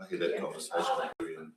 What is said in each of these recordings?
I hear that conversation.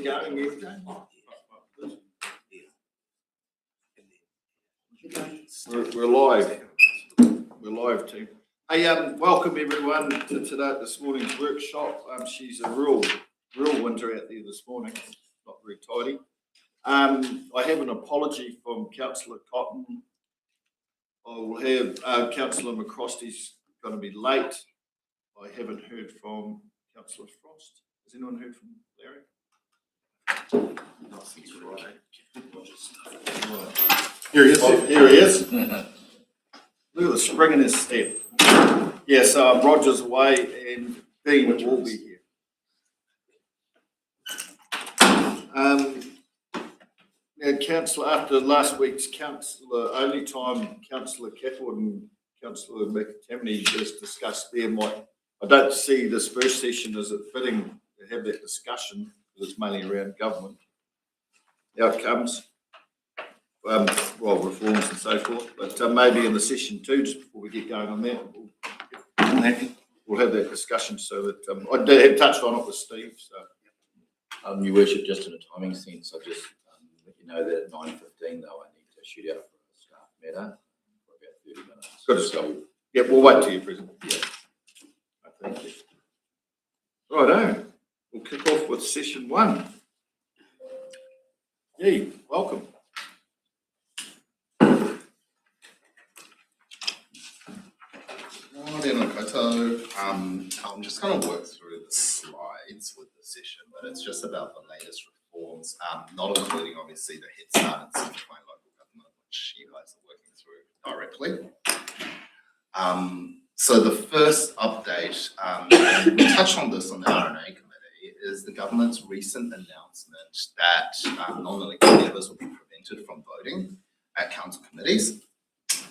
get going, everything. We're live. We're live, team. Hey, welcome everyone to this morning's workshop. She's a real winter out there this morning. Not very tidy. I have an apology from Councillor Cotton. I will have Councillor McCrosty's going to be late. I haven't heard from Councillor Frost. Has anyone heard from Larry? Nothing's right. Here he is. Oh, here he is. Look at the spring in his step. Yeah, so Roger's away and Dean will be here. Now, Councillor, after last week's Councillor only time, Councillor Cafford and Councillor McTammany just discussed there. I don't see this first session as it fitting to have that discussion because it's mainly around government outcomes, reforms and so forth. But maybe in the session two, just before we get going on that, we'll have that discussion so that I did have touched on it with Steve. So, Your Worship, just in a timing sense, I just let you know that at 9:15 though I need to shoot out for a staff matter for about 30 minutes. Good. So, yeah, we'll wait till you're present. Yeah. Thank you. Righto, we'll kick off with session one. Yee, welcome. I'm just going to work through the slides with the session, but it's just about the latest reforms, not including obviously the Head Start and simplifying local government, which you guys are working through directly. So the first update, and we touched on this on the RNA committee, is the government's recent announcement that non-elected members will be prevented from voting at council committees.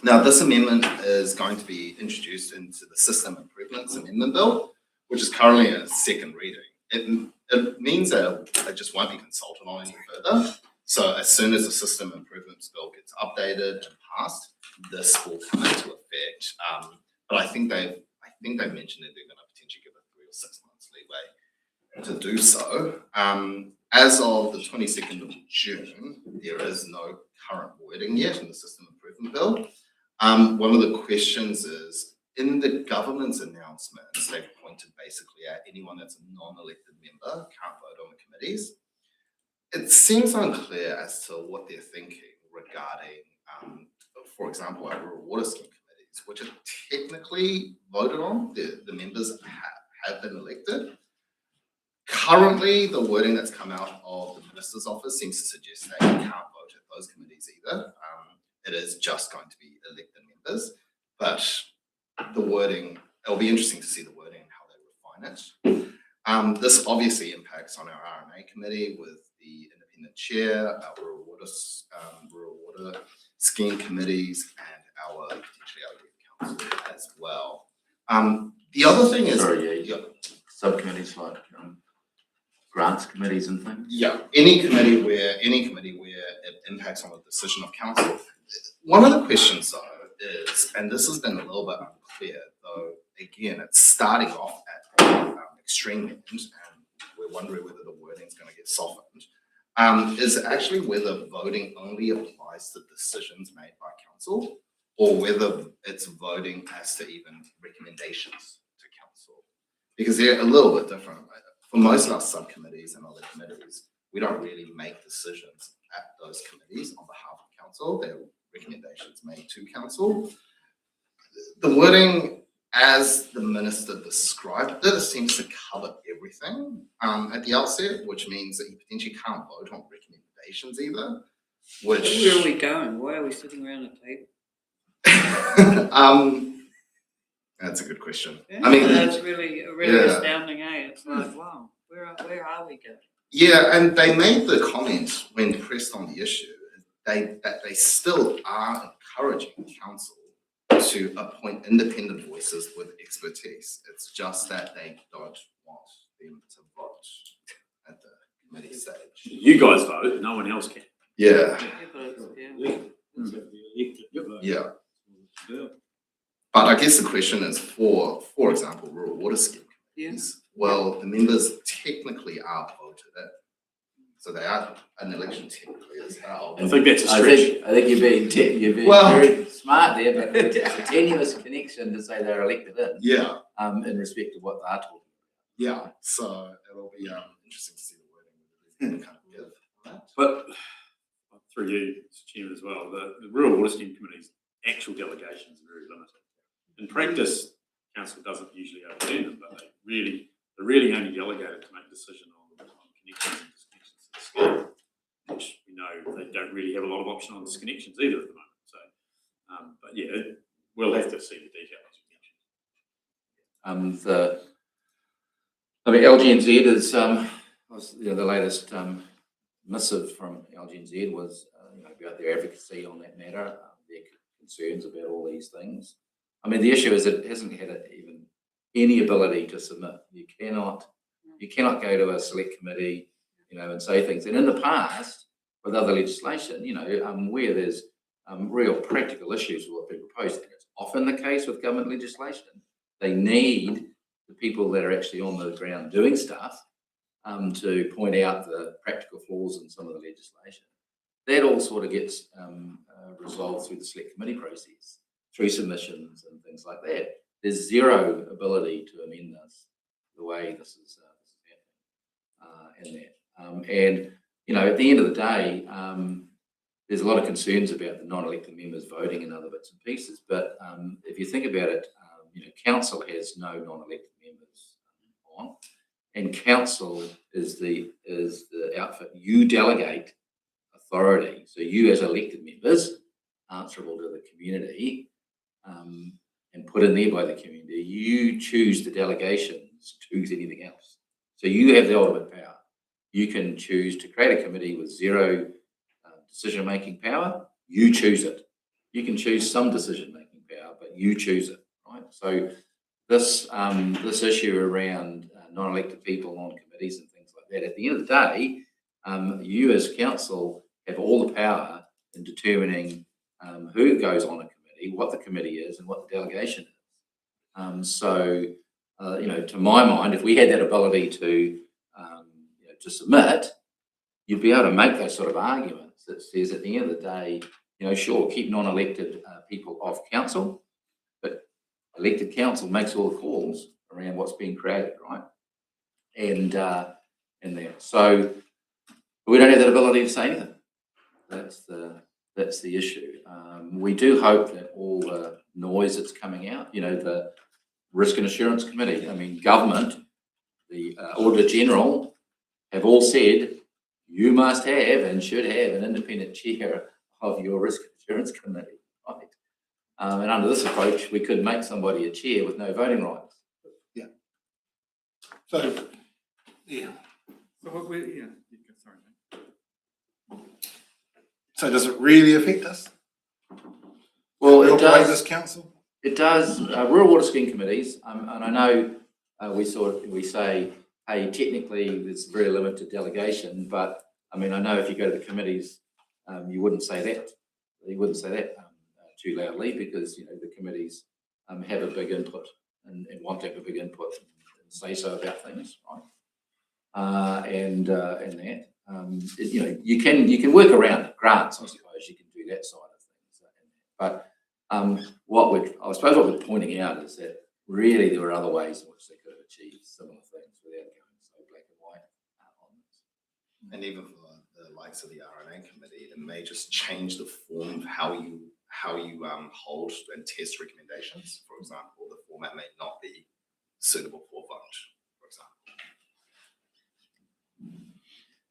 Now, this amendment is going to be introduced into the System Improvements Amendment Bill, which is currently in its second reading. It means that it just won't be consulted on any further. So as soon as the System Improvements Bill gets updated and passed, this will come into effect. But I think they've mentioned that they're going to potentially give it 3 or 6 months leeway to do so. As of the 22nd of June, there is no current wording yet in the System Improvement Bill. One of the questions is, in the government's announcements, they've pointed basically at anyone that's a non-elected member can't vote on the committees. It seems unclear as to what they're thinking regarding, for example, our rural water scheme committees, which are technically voted on. The members have been elected. Currently, the wording that's come out of the Minister's office seems to suggest that you can't vote at those committees either. It is just going to be elected members, but the wording, it'll be interesting to see the wording and how they refine it. This obviously impacts on our RNA committee with the independent chair, our rural water scheme committees, and potentially our youth council as well. The other thing is subcommittees like grants committees and things. Yeah, any committee where it impacts on the decision of council. One of the questions though is, and this has been a little bit unclear, though again, it's starting off at the extreme end, and we're wondering whether the wording is going to get softened, is actually whether voting only applies to decisions made by council, or whether it's voting as to even recommendations to council, because they're a little bit different. For most of our subcommittees and other committees, we don't really make decisions at those committees on behalf of council. They're recommendations made to council. The wording, as the minister described it, seems to cover everything at the outset, which means that you potentially can't vote on recommendations either. Where are we going? Why are we sitting around the table? That's a good question. Yeah, I mean, that's really astounding, eh? It's like, wow, where are we going? Yeah, and they made the comment when pressed on the issue that they still are encouraging council to appoint independent voices with expertise. It's just that they don't want them to vote at the committee stage. You guys vote, no one else can. Yeah. Yeah. But I guess the question is for example, rural water scheme committees. Well, the members technically are voted So they are an election technically as hell. I think that's a I stretch. think you're being Well- very smart there, but it's a tenuous connection to say they're elected Yeah, in respect of what they're talking yeah. So it'll be interesting to see the wording kind of give that. But through you, Mr. Chairman, as well, the Rural Water Scheme Committee's actual delegations are very limited. In practice, council doesn't usually overturn them, but they're really only delegated to make a decision on connections and disconnections to the scheme, which we know they don't really have a lot of option on disconnections either at the moment. So, but yeah, we'll have to see the details. LGNZ is the latest missive from LGNZ was about their advocacy on that matter, their concerns about all these things. I mean, the issue is it hasn't had even any ability to submit. You cannot go to a select committee, and say things. And in the past, with other legislation, where there's real practical issues with what they propose, and it's often the case with government legislation, they need the people that are actually on the ground doing stuff to point out the practical flaws in some of the legislation. That all sort of gets resolved through the select committee process, through submissions and things like that. There's zero ability to amend this the way this is happening at the end of the day, there's a lot of concerns about the non-elected members voting and other bits and pieces. But if you think about it, council has no non-elected members on, and council is the outfit you delegate authority. So you, as elected members, answerable to the community, and put in there by the community, you choose the delegations to anything else. So you have the ultimate power. You can choose to create a committee with zero decision-making power. You choose it. You can choose some decision-making power, but you choose it, right? So this issue around non-elected people on committees and things like that, at the end of the day, you as council have all the power in determining who goes on a committee, what the committee is, and what the delegation is. To my mind, if we had that ability to submit, you'd be able to make those sort of arguments that says at the end of the day, sure, keep non-elected people off council, but elected council makes all the calls around what's being created, right? And that. So we don't have that ability to say anything. That's the issue. We do hope that all the noise that's coming out, the Risk and Assurance Committee, government, the Auditor General have all said you must have and should have an independent chair of your Risk and Assurance Committee, right? And under this approach, we could make somebody a chair with no voting rights. Yeah. So, yeah. So what we, sorry. So does it really affect us? Well, We it operate does. this council? It does. Rural water scheme committees, and I know we say, hey, technically there's very limited delegation, but I know if you go to the committees, you wouldn't say that. You wouldn't say that too loudly because the committees have a big input and want to have a big input and say so about things, right? You can work around it. Grants, I suppose, you can do that side of things. But what we're pointing out is that really there were other ways in which they could have achieved similar things without going so black and white on this. And even for the likes of the RNA committee, it may just change the form of how you hold and test recommendations. For example, the format may not be suitable for vote, for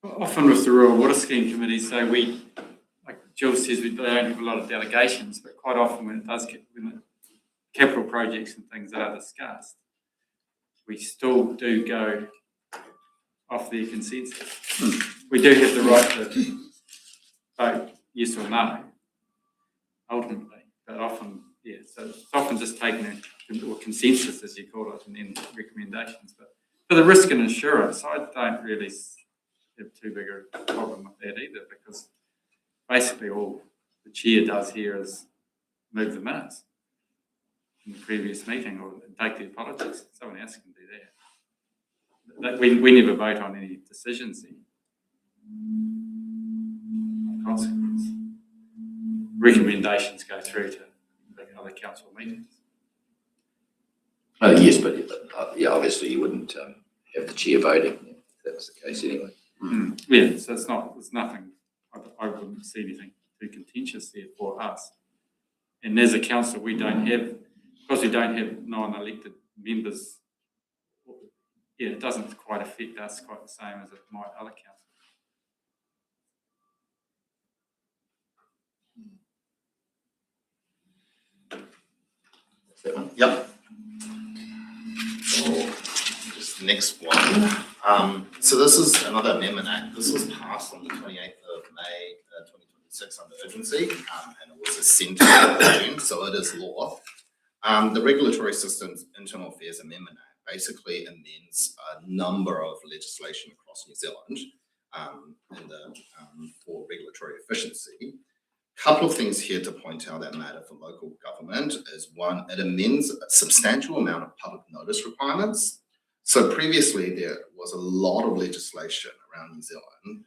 example. Often with the Rural Water Scheme Committee, so we, like Jill says, they don't have a lot of delegations, but quite often when the capital projects and things are discussed, we still do go off their consensus. We do have the right to vote yes or no, ultimately, but often, so it's often just taking a consensus, as you call it, and then recommendations. But for the risk and insurance, I don't really have too big a problem with that either, because basically all the chair does here is move the minutes in the previous meeting or take the apologies. Someone else can do that. We never vote on any decisions then. consequence. Recommendations go through to the other council meetings. Yes, but yeah, obviously you wouldn't have the chair voting if that was the case anyway. Yeah, so there's nothing, I wouldn't see anything too contentious there for us. And as a council, because we don't have non-elected members, yeah, it doesn't quite affect us quite the same as it might other councils. That one. Yep. Just the next one. So this is another amendment act. This was passed on the 28th of May 2026 under urgency, and it was assented in June, so it is law. The Regulatory Systems Internal Affairs Amendment Act basically amends a number of legislation across New Zealand for regulatory efficiency. Couple of things here to point out that matter for local government is one, it amends a substantial amount of public notice requirements. So previously there was a lot of legislation around New Zealand.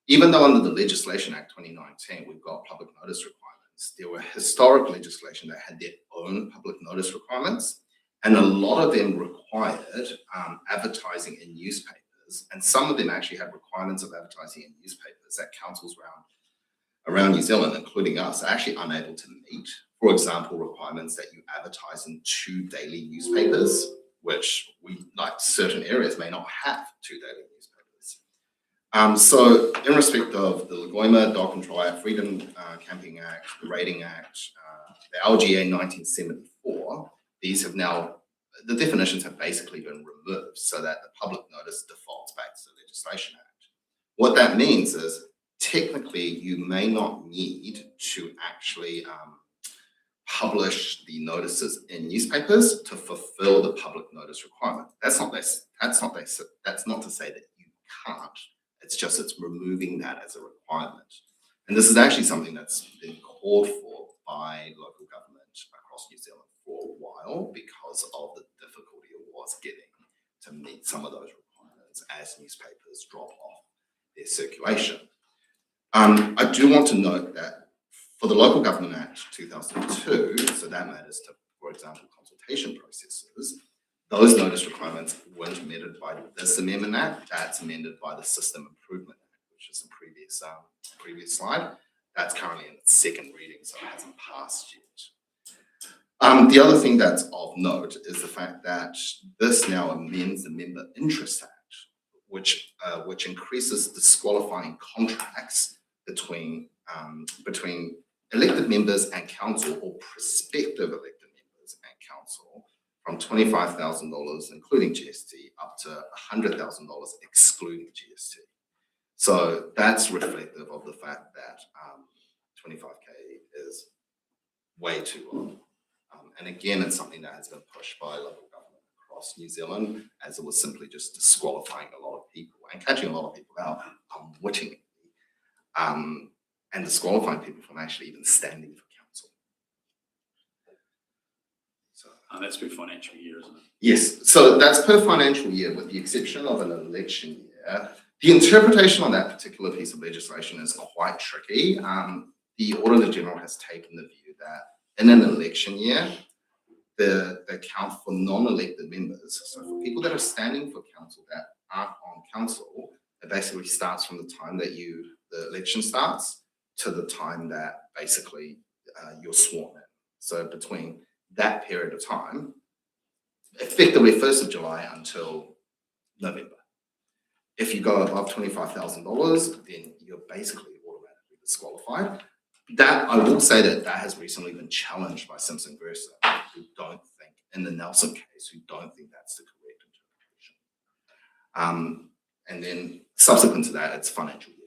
Even though under the Legislation Act 2019, we've got public notice requirements, there were historic legislation that had their own public notice requirements. And a lot of them required advertising in newspapers. And some of them actually had requirements of advertising in newspapers that councils around New Zealand, including us, are actually unable to meet. For example, requirements that you advertise in 2 daily newspapers, which certain areas may not have 2 daily newspapers. So in respect of the Lagoima Dog Control Act, Freedom Camping Act, the Rating Act, the LGA 1974, these have now, the definitions have basically been removed so that the public notice defaults back to the Legislation Act. What that means is technically you may not need to actually publish the notices in newspapers to fulfill the public notice requirement. That's not to say that you can't. It's just it's removing that as a requirement. And this is actually something that's been called for by local government across New Zealand for a while because of the difficulty it was getting to meet some of those requirements as newspapers drop off their circulation. I do want to note that for the Local Government Act 2002, so that matters to, for example, consultation processes, those notice requirements weren't amended by this Amendment Act. That's amended by the System Improvement Act, which is the previous slide. That's currently in its second reading, so it hasn't passed yet. The other thing that's of note is the fact that this now amends the Member Interest Act, which increases disqualifying contracts between elected members and council or prospective elected members and council from $25,000 including GST up to $100,000 excluding GST. So that's reflective of the fact that 25K is way too low. And again, it's something that has been pushed by local government across New Zealand as it was simply just disqualifying a lot of people and catching a lot of people out unwittingly. And disqualifying people from actually even standing for council. So that's per financial year, isn't it? yes, so that's per financial year with the exception of an election year. The interpretation on that particular piece of legislation is quite tricky. The Auditor General has taken the view that in an election year, the count for non-elected members, so for people that are standing for council that aren't on council, it basically starts from the time that the election starts to the time that basically you're sworn in. So between that period of time, effectively 1st of July until November. If you go above $25,000, then you're basically automatically disqualified. That I will say that has recently been challenged by Simpson Versa, who don't think, in the Nelson case, who don't think that's the correct interpretation. And then subsequent to that, it's financial year.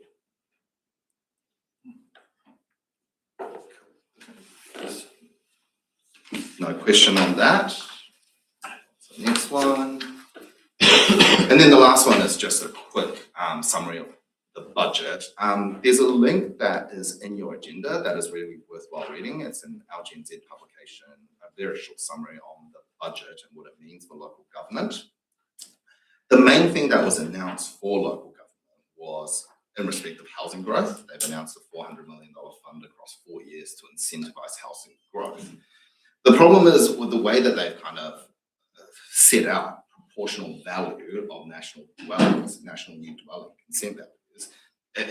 No question on that. So next one. And then the last one is just a quick summary of the budget. There's a link that is in your agenda that is really worthwhile reading. It's an LGNZ publication, a very short summary on the budget and what it means for local government. The main thing that was announced for local government was in respect of housing growth, they've announced a $400 million fund across 4 years to incentivise housing growth. The problem is with the way that they've kind of set out proportional value of national dwellings, national new dwelling consent values, it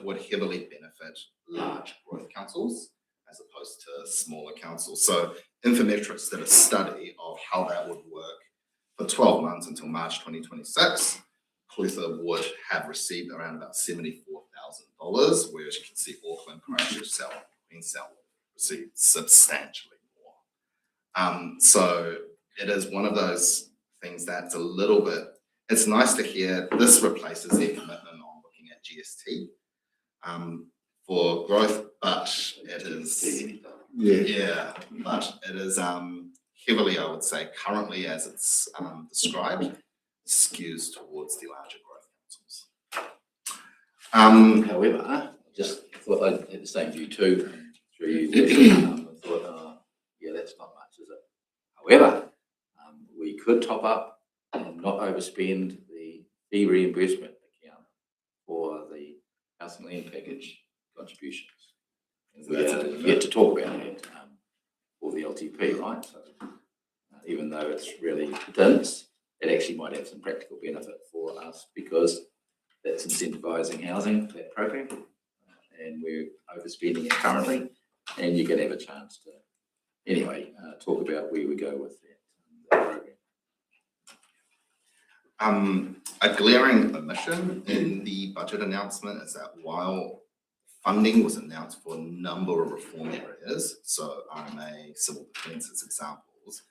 would heavily benefit large growth councils as opposed to smaller councils. So Infometrics did a study of how that would work for 12 months until March 2026. Clutha would have received around about $74,000, whereas you can see Auckland, Christchurch, Queenstown received substantially more. So it is one of those things that's a little bit, it's nice to hear this replaces their commitment on looking at GST for growth, but it is, but it is heavily, I would say, currently as it's described, skews towards the larger growth councils. However, I just thought I had the same view too, through you. I thought, yeah, that's not much, is it? However, we could top up and not overspend the fee reimbursement account for the housing land package contributions. And we are yet to talk about that for the LTP, right? So even though it's really dense, it actually might have some practical benefit for us because that's incentivising housing, that program, and we're overspending it currently, and you can have a chance to, anyway, talk about where we go with that program. A glaring omission in the budget announcement is that while funding was announced for a number of reform areas, so RMA, civil defence as examples,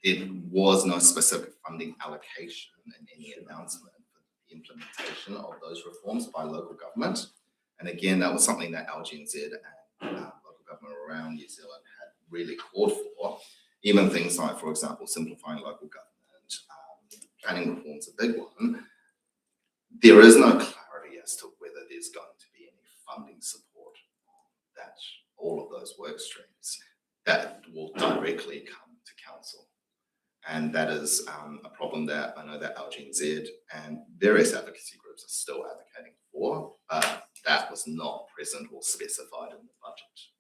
there was no specific funding allocation in any announcement for the implementation of those reforms by local government. And again, that was something that LGNZ and local government around New Zealand had really called for. Even things like, for example, simplifying local government, planning reform's a big one. There is no clarity as to whether there's going to be any funding support that all of those work streams that will directly come to council. And that is a problem that I know that LGNZ and various advocacy groups are still advocating for, but that was not present or specified in the budget.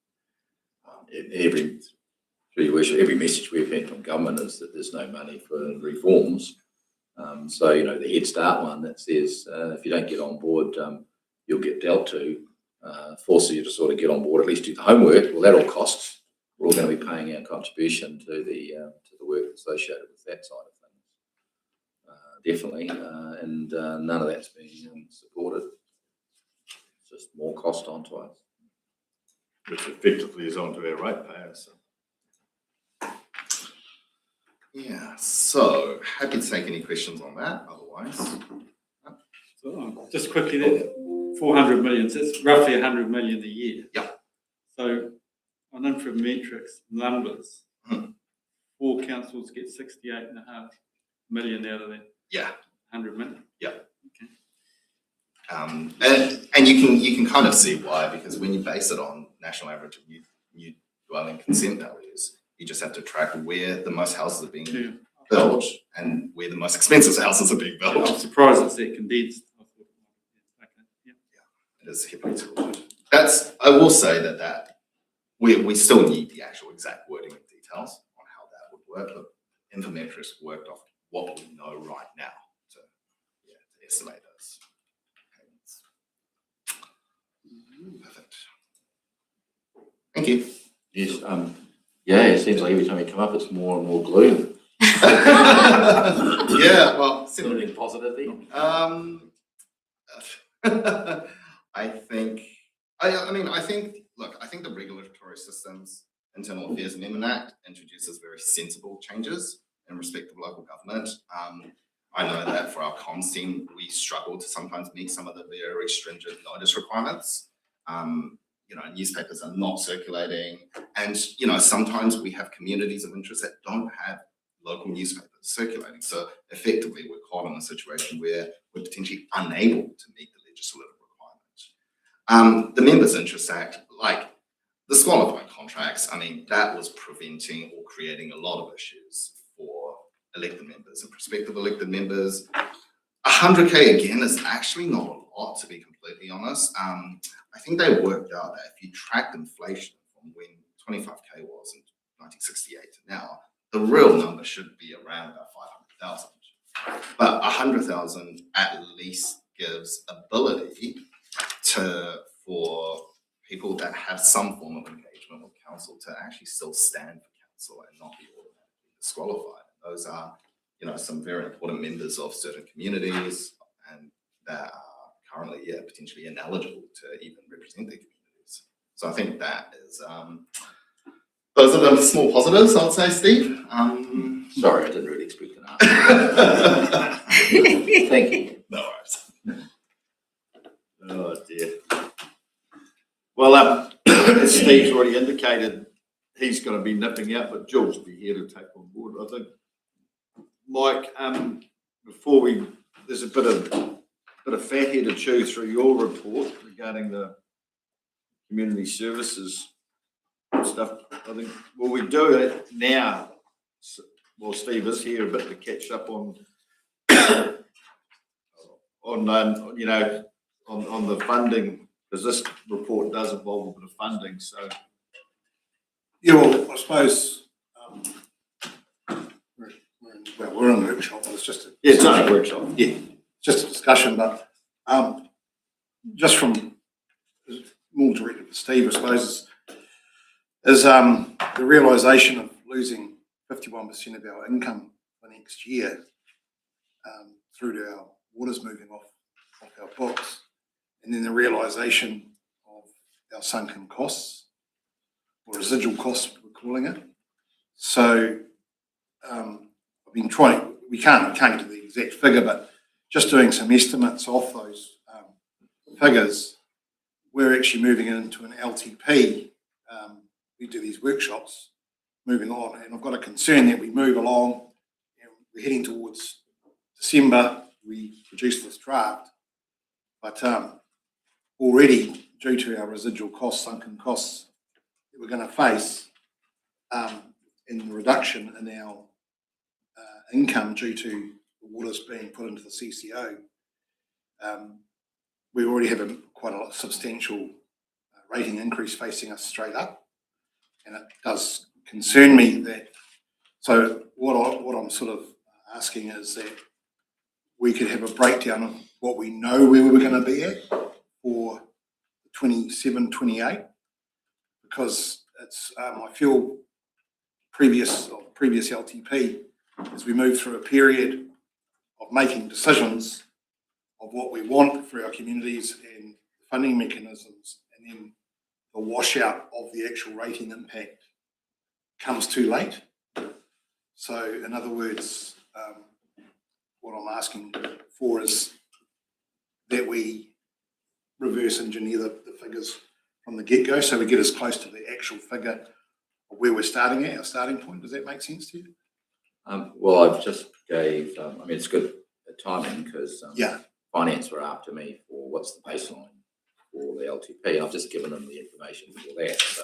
Every message we've had from government is that there's no money for reforms. So, you know, the Head Start one that says if you don't get on board, you'll get dealt to, forces you to sort of get on board, at least do the homework. Well, that all costs. We're all going to be paying our contribution to the work associated with that side of things. Definitely, and none of that's being supported. It's just more cost onto us. Which effectively is onto our ratepayers. Yeah, so happy to take any questions on that, otherwise. So, just quickly, that 400 million, so it's roughly 100 million a year. Yeah. So on Infometrics numbers, 4 councils get 68.5 million out of that. Yeah. 100 million. Yeah. Okay. And you can kind of see why, because when you base it on national average of new dwelling consent values, you just have to track where the most houses are being built and where the most expensive houses are being built. I'm surprised it's that condensed. Okay. Yeah. It is heavily supported. I will say that we still need the actual exact wording and details on how that would work. But Infometrics worked off what we know right now to estimate those payments. Perfect. Thank you. Yes. Yeah, it seems like every time you come up, it's more and more gloom. Yeah, well, Something positive there. I think the regulatory systems, Internal Affairs Amendment Act introduces very sensible changes in respect of local government. I know that for our comms team, we struggle to sometimes meet some of the very stringent notice requirements. Newspapers are not circulating, and sometimes we have communities of interest that don't have local newspapers circulating. So effectively, we're caught in a situation where we're potentially unable to meet the legislative requirements. The Members' Interest Act, like disqualifying contracts, that was preventing or creating a lot of issues for elected members and prospective elected members. 100K again is actually not a lot, to be completely honest. I think they worked out that if you tracked inflation from when 25K was in 1968 to now, the real number should be around about 500,000. But 100,000 at least gives ability for people that have some form of engagement with council to actually still stand for council and not be automatically disqualified. Those are, some very important members of certain communities and that are currently, potentially ineligible to even represent their communities. So I think that is, those are the small positives, I'd say, Steve. Sorry, I didn't really expect an answer. Thank you. No worries. Oh dear. Well, as Steve's already indicated, he's going to be nipping out, but Jules will be here to take on board. I think, Mike, there's a bit of fat here to chew through your report regarding the community services stuff. I think, will we do it now? Well, Steve is here a bit to catch up on the funding, because this report does involve a bit of funding. So, yeah, well, I suppose we're in the workshop. But it's just it's not a workshop. Yeah, just a discussion. But just from more directed to Steve, I suppose, is the realisation of losing 51% of our income for next year through to our waters moving off our books, and then the realisation of our sunken costs, or residual costs, we're calling it. So I've been trying, we can't get to the exact figure, but just doing some estimates off those figures, we're actually moving into an LTP. We do these workshops moving on, and I've got a concern that we move along, and we're heading towards December, we produce this draft, but already due to our residual costs, sunken costs that we're going to face in the reduction in our income due to the waters being put into the CCO, we already have quite a substantial rating increase facing us straight up, and it does concern me that. So what I'm sort of asking is that we could have a breakdown of what we know where we're going to be at for 27, 28, because it's I feel previous LTP, as we move through a period of making decisions of what we want for our communities and funding mechanisms, and then the washout of the actual rating impact comes too late. So in other words, what I'm asking for is that we reverse engineer the figures from the get-go, so we get as close to the actual figure of where we're starting at, our starting point. Does that make sense to you? Well, I've just gave, it's good timing, because finance were after me for what's the baseline for the LTP. I've just given them the information for that, so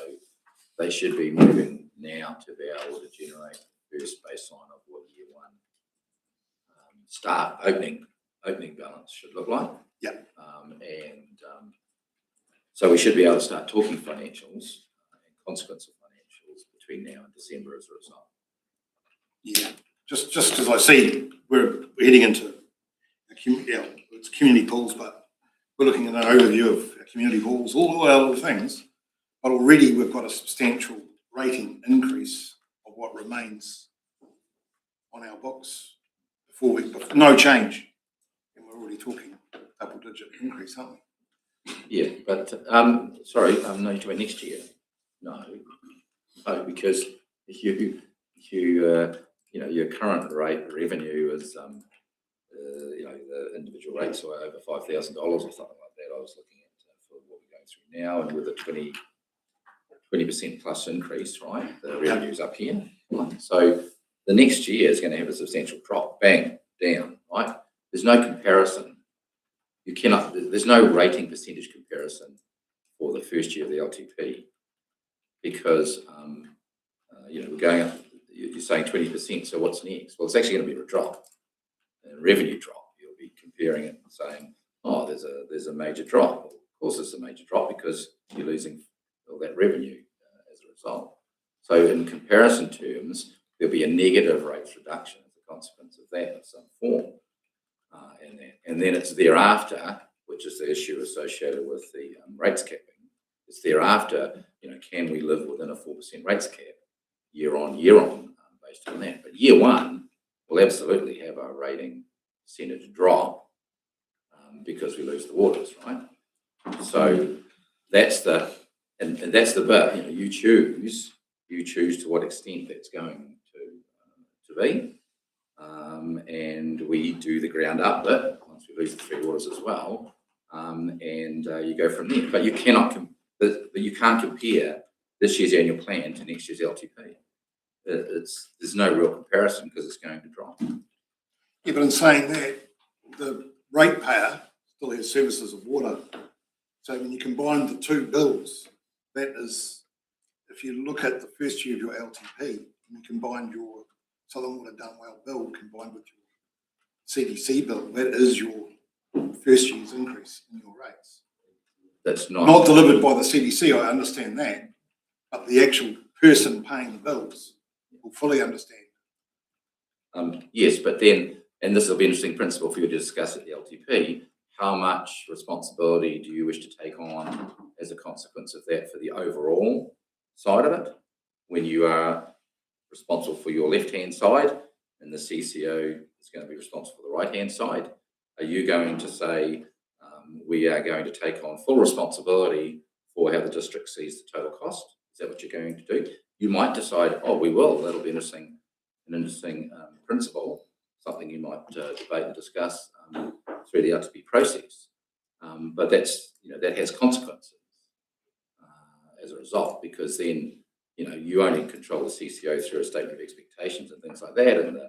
they should be moving now to be able to generate the first baseline of what year one opening balance should look like. So we should be able to start talking financials and consequence of financials between now and December as a result. Yeah, just as I see, we're heading into it's community pools, but we're looking at an overview of our community pools, all our other things. But already we've got a substantial rating increase of what remains on our books before no change, and we're already talking double-digit increase, aren't we? Yeah, but sorry, no, you're talking next year. No, because your current rate revenue is the individual rates are over $5,000 or something like that. I was looking at for what we're going through now, and with a 20% plus increase, right? The revenue's up here, right? So the next year is going to have a substantial drop, bang, down, right? There's no comparison. There's no rating percentage comparison for the first year of the LTP, because we're going up. You're saying 20%. So what's next? Well, it's actually going to be a drop, a revenue drop. You'll be comparing it and saying, oh, there's a major drop. Of course, there's a major drop because you're losing all that revenue as a result. So in comparison terms, there'll be a negative rates reduction as a consequence of that of some form. And then it's thereafter, which is the issue associated with the rates capping. It's thereafter, can we live within a 4% rates cap year on, based on that? But year one, we'll absolutely have our rating percentage drop because we lose the waters, right? So that's the bit. You choose to what extent that's going to be, and we do the ground up bit once we lose the three waters as well, and you go from there. But you can't compare this year's annual plan to next year's LTP. There's no real comparison because it's going to drop. Yeah, but in saying that, the ratepayer still has services of water. So when you combine the two bills, that is, if you look at the first year of your LTP, and you combine your Southern Water Done Well bill combined with your CDC bill, that is your first year's increase in your rates. That's Not delivered by the CDC, I understand that, but the actual person paying the bills will fully understand. Yes, but then, and this will be an interesting principle for you to discuss at the LTP, how much responsibility do you wish to take on as a consequence of that for the overall side of it, when you are responsible for your left-hand side and the CCO is going to be responsible for the right-hand side? Are you going to say, we are going to take on full responsibility for how the district sees the total cost? Is that what you're going to do? You might decide, oh, we will. That'll be an interesting principle, something you might debate and discuss through the LTP process. But that has consequences as a result, because then you only control the CCO through a statement of expectations and things like that, and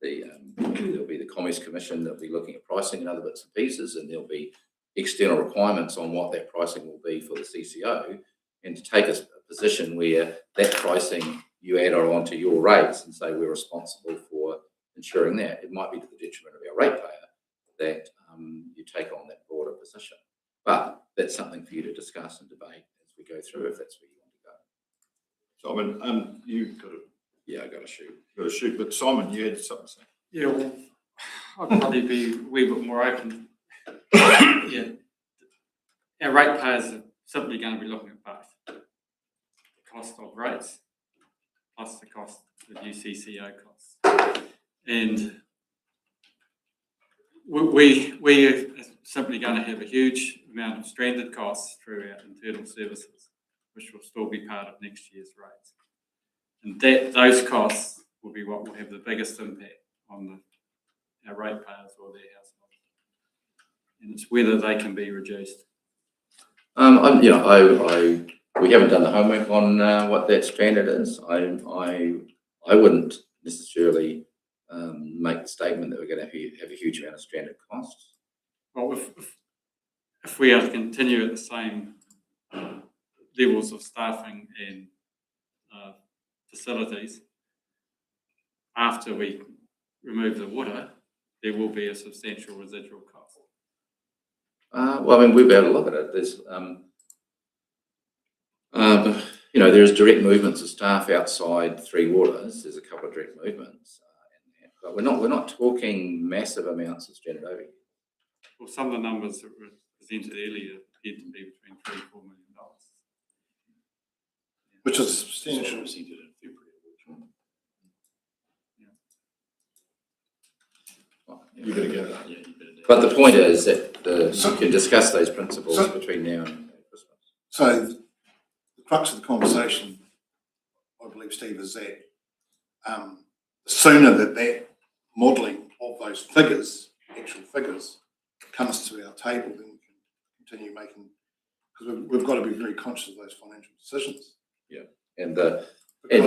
there'll be the Commerce Commission that'll be looking at pricing and other bits and pieces, and there'll be external requirements on what that pricing will be for the CCO, and to take a position where that pricing you add on to your rates and say we're responsible for ensuring that, it might be to the detriment of our ratepayer that you take on that broader position. But that's something for you to discuss and debate as we go through, if that's where you want to go. Simon, you've got to. Yeah, I got to shoot. Got to shoot. But Simon, you had something to say. Yeah, well, I'd probably be a wee bit more open. Yeah, our ratepayers are simply going to be looking at both the cost of rates plus the cost of UCCO costs, and we are simply going to have a huge amount of stranded costs through our internal services, which will still be part of next year's rates, and those costs will be what will have the biggest impact on our ratepayers or their households, and it's whether they can be reduced. We haven't done the homework on what that standard is. I wouldn't necessarily make the statement that we're going to have a huge amount of stranded costs. Well, if we are to continue at the same levels of staffing and facilities after we remove the water, there will be a substantial residual cost. Well, I mean, we'll be able to look at it. There's direct movements of staff outside Three Waters. There's a couple of direct movements, but we're not talking massive amounts of stranded overhead. Well, some of the numbers that were presented earlier appeared to be between $3 and $4 million. Which is substantial. You better get it. Yeah, you better do. But the point is that you can discuss those principles between now and Christmas. So the crux of the conversation, I believe, Steve, is that the sooner that modelling of those figures, actual figures, comes to our table, then we can continue making, because we've got to be very conscious of those financial decisions. Yeah, At the end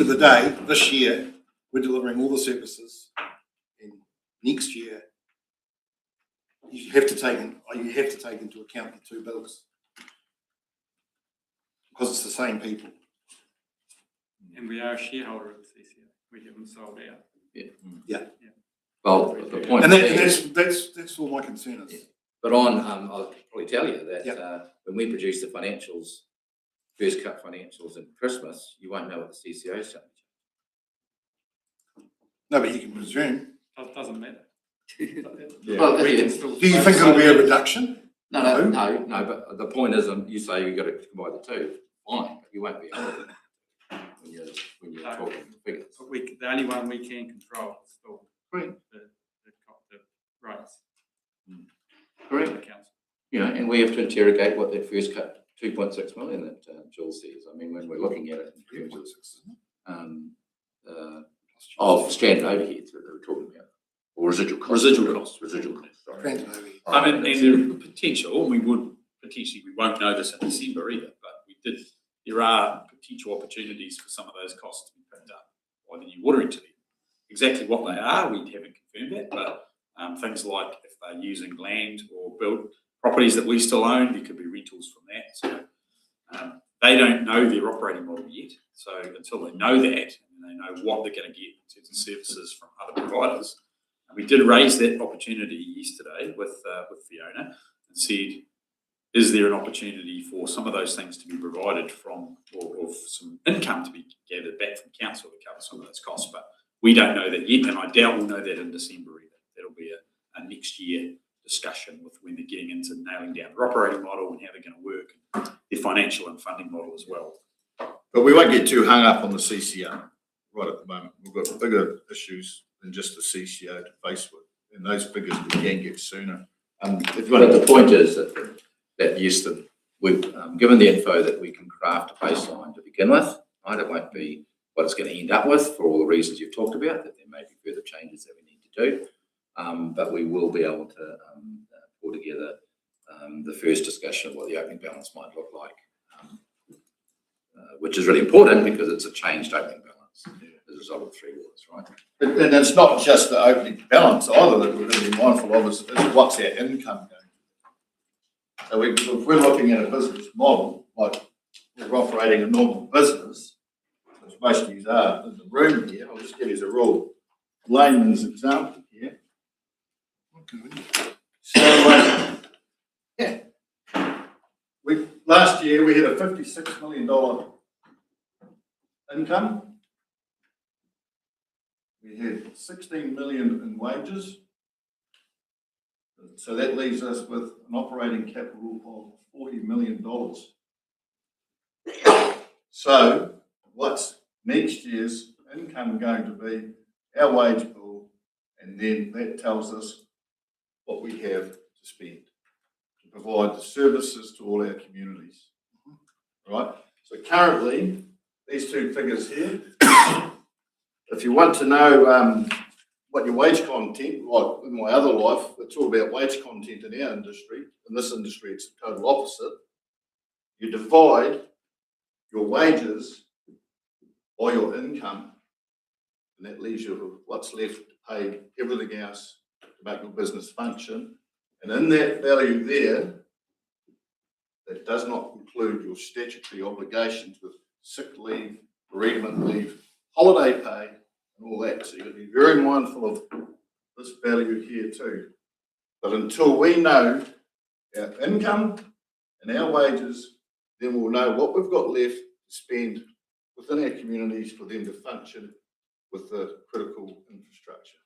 of the day, this year we're delivering all the services, and next year you have to take into account the two bills, because it's the same people. And we are a shareholder of the CCO. We haven't sold out. Yeah. Yeah. Well, the point And is, that's all my concern is. but I'll probably tell you that Yep. when we produce the financials, first cut financials in Christmas, you won't know what the CCO is saying. No, but you can presume. It doesn't matter. Well, We if can you- still. Do you think it'll be a reduction? No, but the point is, you say you've got to combine the two, fine, but you won't be able to when you're talking figures. But the only one we can control is still Correct. the rights. Correct. of the council. You know, and we have to interrogate what that first cut 2.6 million that Jules says. I mean, when we're looking at it in terms of standard overheads that they were talking about, or residual costs. Residual costs. Sorry. Transit over here. I mean, and the potential, we won't know this in December either, but there are potential opportunities for some of those costs to be picked up by the new water entity. Exactly what they are, we haven't confirmed that, but things like if they're using land or built properties that we still own, there could be rentals from that. So they don't know their operating model yet. So until they know that and they know what they're going to get in terms of services from other providers, and we did raise that opportunity yesterday with Fiona and said, is there an opportunity for some of those things to be provided from, or some income to be gathered back from council to cover some of those costs? But we don't know that yet, and I doubt we'll know that in December either. That'll be a next year discussion with when they're getting into nailing down their operating model and how they're going to work, and their financial and funding model as well. But we won't get too hung up on the CCO right at the moment. We've got bigger issues than just the CCO to face with, and those figures we can get sooner. But the point is that yes, we've given the info that we can craft a baseline to begin with. Right? It won't be what it's going to end up with for all the reasons you've talked about, that there may be further changes that we need to do. But we will be able to pull together the first discussion of what the opening balance might look like, which is really important because it's a changed opening balance as a result of 3 waters, right? And it's not just the opening balance either that we're going to be mindful of, is what's our income going to be. So if we're looking at a business model, like we're operating a normal business, which most of you are in the room here, I'll just give you a real layman's example here. So, last year we had a $56 million income. We had 16 million in wages. So that leaves us with an operating capital of $40 million. So what's next year's income going to be? Our wage pool, and then that tells us what we have to spend to provide the services to all our communities, right? So currently, these two figures here, if you want to know what your wage content, like in my other life, it's all about wage content in our industry. In this industry, it's the total opposite. You divide your wages by your income, and that leaves you with what's left to pay everything else to make your business function. And in that value there, that does not include your statutory obligations with sick leave, bereavement leave, holiday pay, and all that. So you've got to be very mindful of this value here too. But until we know our income and our wages, then we'll know what we've got left to spend within our communities for them to function with the critical infrastructure.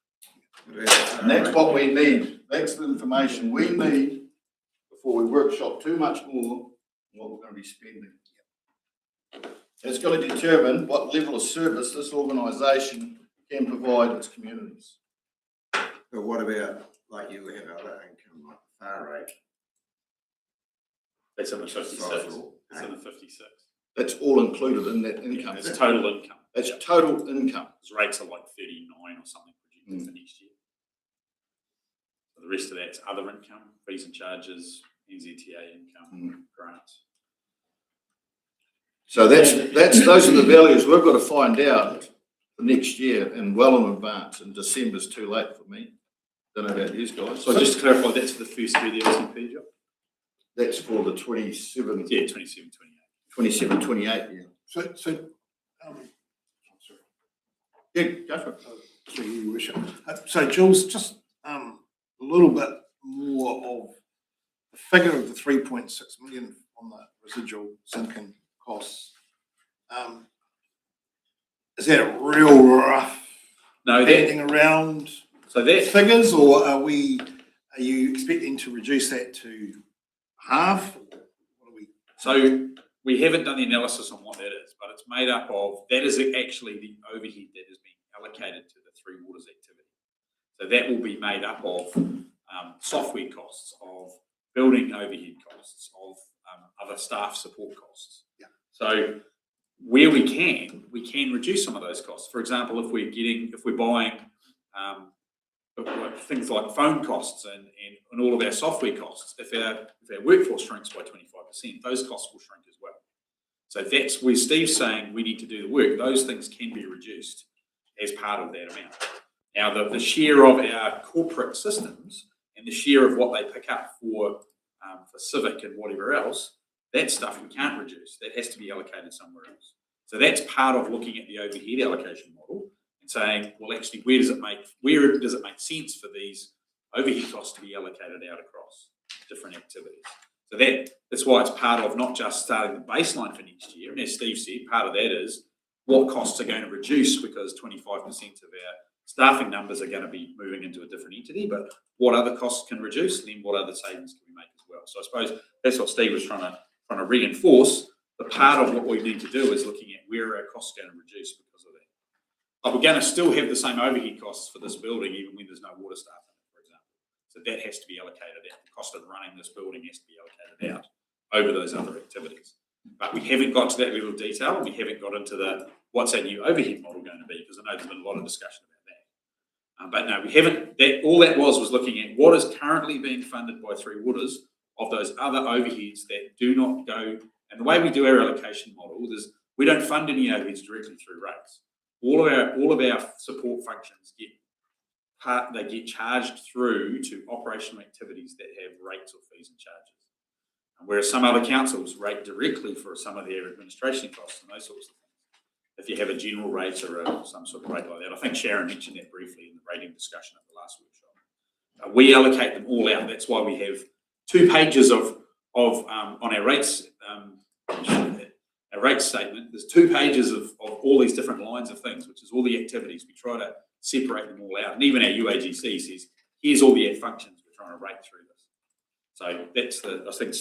And that's what we need. That's the information we need before we workshop too much more on what we're going to be spending. It's going to determine what level of service this organisation can provide its communities. But what about, like, you have other income, like far rate? That's in the 56. Sizable. It's in the 56. That's all included in that income. It's total income. That's total income. His rates are like 39 or something projected for next year. So the rest of that's other income, fees and charges, NZTA income, grants. So those are the values we've got to find out for next year and well in advance. And December's too late for me. Don't know about you guys. So just to clarify, that's for the first year of the LCP job? That's for the 27, Yeah, 27, 28 year. So, sorry. Yeah, go for it. through you, Your Worship. So Jules, just a little bit more of the figure of the 3.6 million on the residual sinking costs. Is that a real rough No, banding around so that figures, or are you expecting to reduce that to half? What are we? So we haven't done the analysis on what that is, but it's made up of, that is actually the overhead that is being allocated to the Three Waters activity. So that will be made up of software costs, of building overhead costs, of other staff support costs. Yeah. So where we can reduce some of those costs. For example, if we're buying things like phone costs and all of our software costs, if our workforce shrinks by 25%, those costs will shrink as well. So that's where Steve's saying we need to do the work. Those things can be reduced as part of that amount. Now, the share of our corporate systems and the share of what they pick up for civic and whatever else, that stuff we can't reduce. That has to be allocated somewhere else. So that's part of looking at the overhead allocation model and saying, well, actually, where does it make sense for these overhead costs to be allocated out across different activities? So that's why it's part of not just starting the baseline for next year. And as Steve said, part of that is what costs are going to reduce, because 25% of our staffing numbers are going to be moving into a different entity, but what other costs can reduce, and then what other savings can we make as well. So I suppose that's what Steve was trying to reinforce. The part of what we need to do is looking at where our costs are going to reduce because of that. But we're going to still have the same overhead costs for this building, even when there's no water staff in it, for example. So that has to be allocated out. The cost of running this building has to be allocated out over those other activities. But we haven't got to that level of detail, and we haven't got into what's our new overhead model going to be, because I know there's been a lot of discussion about that. But no, we haven't. All that was looking at what is currently being funded by Three Waters of those other overheads that do not go. And the way we do our allocation model is we don't fund any overheads directly through rates. All of our support functions get charged through to operational activities that have rates or fees and charges. Whereas some other councils rate directly for some of their administration costs and those sorts of things. If you have a general rate or some sort of rate like that, I think Sharon mentioned that briefly in the rating discussion at the last workshop. We allocate them all out. That's why we have 2 pages of on our rates. Our rate statement, there's 2 pages of all these different lines of things, which is all the activities. We try to separate them all out. And even our UAGC says, here's all the functions we're trying to rate through this. So that's I think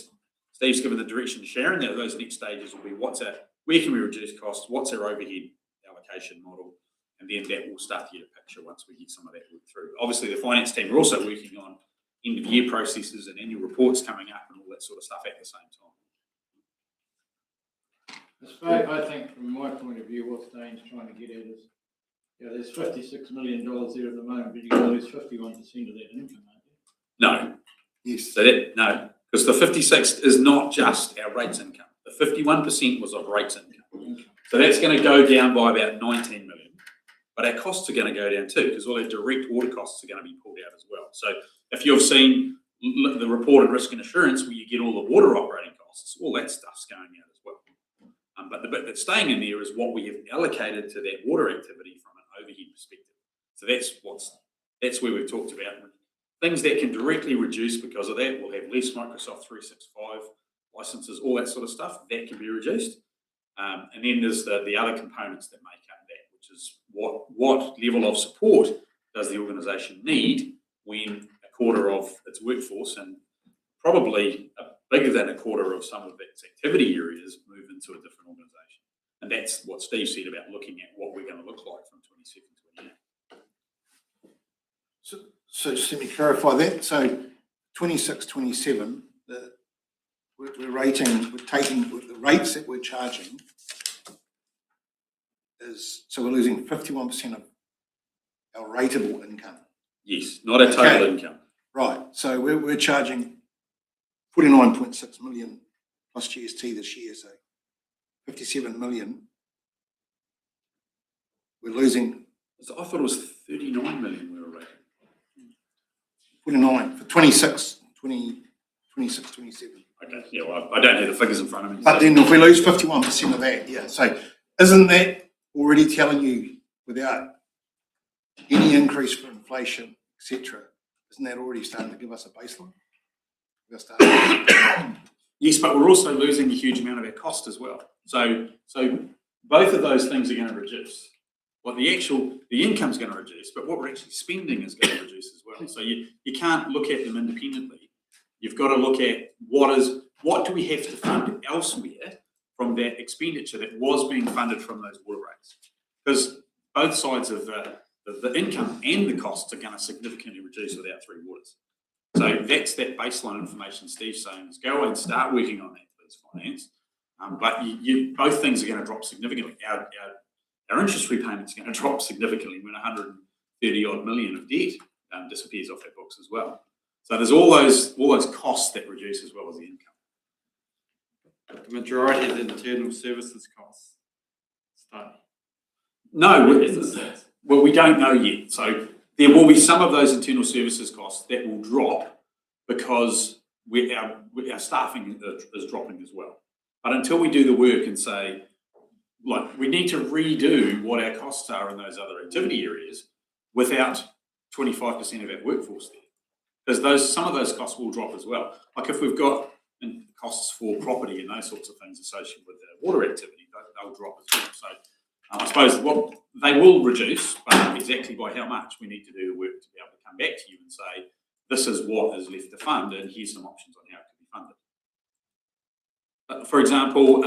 Steve's given the direction to Sharon. Those next stages will be where can we reduce costs, what's our overhead allocation model, and then that will start to get a picture once we get some of that work through. Obviously, the finance team are also working on end of year processes and annual reports coming up and all that sort of stuff at the same time. I think from my point of view, what Dane's trying to get at is, there's $56 million there at the moment, but you're going to lose 51% of that income, aren't you? No. Yes. So no, because the 56 is not just our rates income. The 51% was of rates income. So that's going to go down by about 19 million. But our costs are going to go down too, because all our direct water costs are going to be pulled out as well. So if you've seen the reported risk and assurance where you get all the water operating costs, all that stuff's going out as well. But the bit that's staying in there is what we have allocated to that water activity from an overhead perspective. So that's where we've talked about things that can directly reduce because of that. We'll have less Microsoft 365 licenses, all that sort of stuff that can be reduced. And then there's the other components that make up that, which is what level of support does the organisation need when a quarter of its workforce and probably bigger than a quarter of some of its activity areas move into a different organisation. And that's what Steve said about looking at what we're going to look like from 27 to 28. So just let me clarify that. So 26, 27, we're taking with the rates that we're charging so we're losing 51% of our rateable income. Yes, not our total income. Right. So we're charging 49.6 million plus GST this year, so 57 million. We're losing. I thought it was 39 million we were rating. 49 for 26, 27. Okay, yeah, well, I don't have the figures in front of me. But then if we lose 51% of that, so isn't that already telling you without any increase for inflation, etc., isn't that already starting to give us a baseline? We're starting. Yes, but we're also losing a huge amount of our cost as well. So both of those things are going to reduce. What the income's going to reduce, but what we're actually spending is going to reduce as well. So you can't look at them independently. You've got to look at what do we have to fund elsewhere from that expenditure that was being funded from those water rates, because both sides of the income and the costs are going to significantly reduce without Three Waters. So that's that baseline information Steve's saying is go away and start working on that, please, finance. But both things are going to drop significantly. Our interest repayment is going to drop significantly when 130 odd million of debt disappears off our books as well. So there's all those costs that reduce as well as the income. But the majority of the internal services costs stay. No, Well, we don't know yet. So there will be some of those internal services costs that will drop because our staffing is dropping as well. But until we do the work and say, like, we need to redo what our costs are in those other activity areas without 25% of our workforce there. Because some of those costs will drop as well. Like if we've got costs for property and those sorts of things associated with the water activity, they'll drop as well. So I suppose what they will reduce, but exactly by how much, we need to do the work to be able to come back to you and say, this is what is left to fund, and here's some options on how it can be funded. But for example,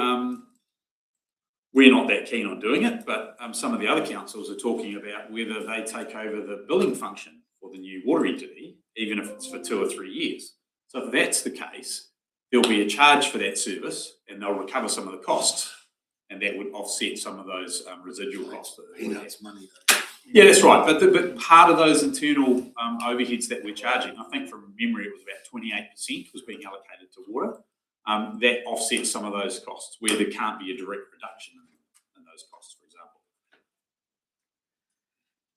we're not that keen on doing it, but some of the other councils are talking about whether they take over the billing function for the new water entity, even if it's for 2 or 3 years. So if that's the case, there'll be a charge for that service, and they'll recover some of the costs, and that would offset some of those residual costs. Peanuts money. Yeah, that's right. But part of those internal overheads that we're charging, I think from memory, it was about 28% was being allocated to water. That offsets some of those costs where there can't be a direct reduction in those costs, for example.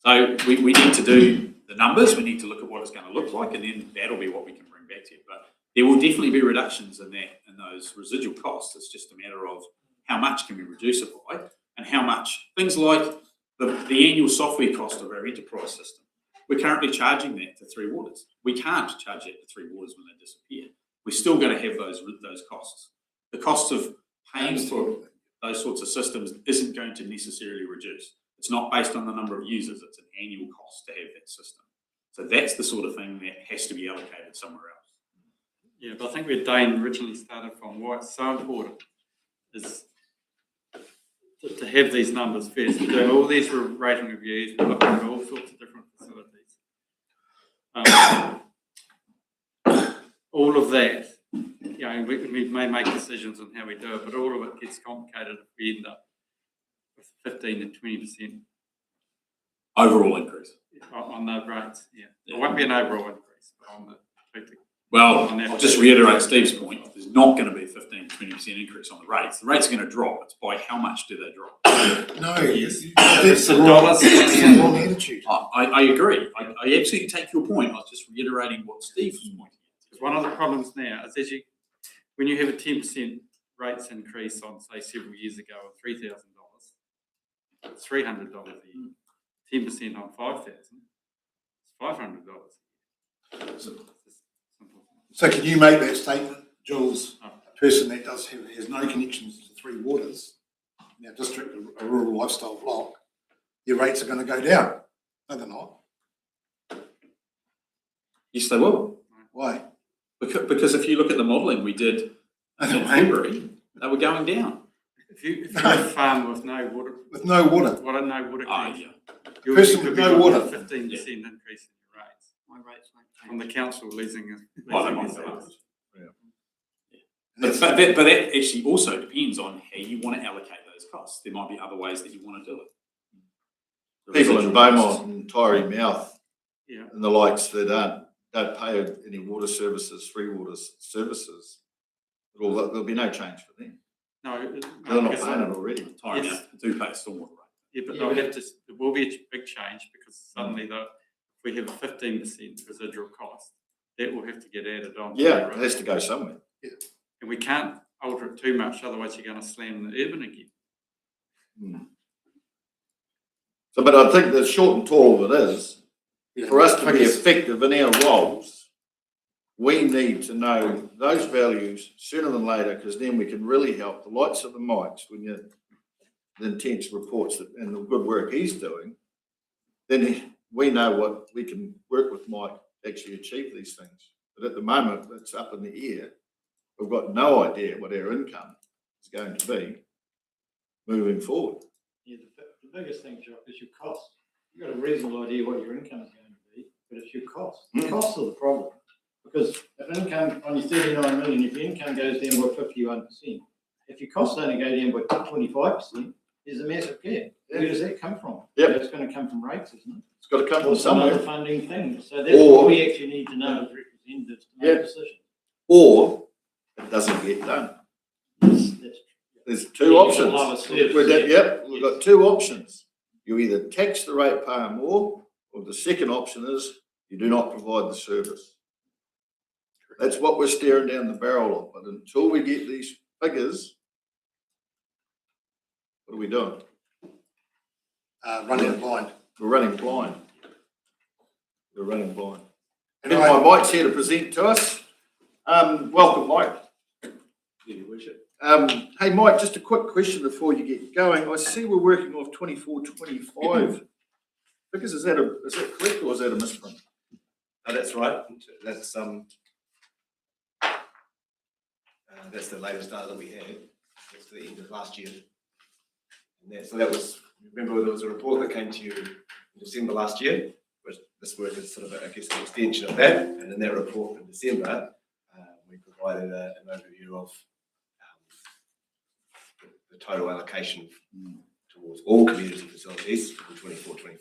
So we need to do the numbers. We need to look at what it's going to look like, and then that'll be what we can bring back to you. But there will definitely be reductions in those residual costs. It's just a matter of how much can we reduce it by, and how much things like the annual software cost of our enterprise system. We're currently charging that to Three Waters. We can't charge that to Three Waters when they disappear. We're still going to have those costs. The cost of paying for those sorts of systems isn't going to necessarily reduce. It's not based on the number of users. It's an annual cost to have that system. So that's the sort of thing that has to be allocated somewhere else. yeah, but I think where Dane originally started from, why it's so important is to have these numbers first. We're doing all these rating reviews, we're looking at all sorts of different facilities. All of that, you know, we may make decisions on how we do it, but all of it gets complicated if we end up with 15 to 20% Overall increase. on the rates. Yeah, it won't be an overall increase, but on the Well, I'll just reiterate Steve's point. There's not going to be a 15 to 20% increase on the rates. The rates are going to drop. It's by how much do they drop? No, Yes. that's the dollars. wrong attitude. I agree. I absolutely take your point. I was just reiterating what Steve was pointing out. Because one of the problems now is when you have a 10% rates increase on, say, several years ago of $3,000, it's $300 a year. 10% on 5,000, it's $500. So can you make that statement, Jules, a person that has no connections to Three Waters, in our district, a rural lifestyle block, your rates are going to go down? No, they're not. Yes, they will. Why? Because if you look at the modelling we did in February, they were going down. If you have a farm with no water, With no water. what a no water Yeah. you'll Person could with be no looking water. at 15% increase in your rates My rates won't change. on the council leasing. Well, they might go up. But that actually also depends on how you want to allocate those costs. There might be other ways that you want to do it. People in Beaumont and Tyree Mouth Yeah. and the likes that don't pay any water services, Three Waters services, there'll be no change for them. No, They're not because- paying it already. Time Yes. out, do pay stormwater rate. Yeah, but they'll have to, there will be a big change because suddenly if we have a 15% residual cost, that will have to get added on. Yeah, it has to go somewhere. And we can't alter it too much, otherwise you're going to slam the urban again. So, but I think the short and tall of it is, for us to be effective in our roles, we need to know those values sooner than later, because then we can really help the likes of the Mikes when you the intense reports that, and the good work he's doing. Then we know what we can work with Mike to actually achieve these things. But at the moment, it's up in the air. We've got no idea what our income is going to be moving forward. Yeah, the biggest thing, Jock, is your cost. You've got a reasonable idea what your income is going to be, but it's your cost. The costs are the problem. Because if income on your 39 million, if your income goes down by 51%, if your costs only go down by 25%, there's a massive gap. Where does that come from? Yep. It's going to come from rates, isn't it? It's got to come from Or some other somewhere. funding thing. So that's Or- what we actually need to know as representatives to make decisions. Or it doesn't get done. That's There's two options. Love a service. We've got two options. You either tax the ratepayer more, or the second option is you do not provide the service. That's what we're staring down the barrel of. But until we get these figures, what are we doing? Running blind. We're running blind. We're running blind. And And my Mike's here to present to us. Welcome, Mike. Hey, Mike, just a quick question before you get going. I see we're working off 24-25 figures. Is that correct, or is that a misprint? No, that's right. That's the latest data that we had. That's the end of last year. And so that was, remember there was a report that came to you in December last year, which this work is sort of, I guess, an extension of that. And in that report in December, we provided an overview of the total allocation towards all community facilities from 24-25.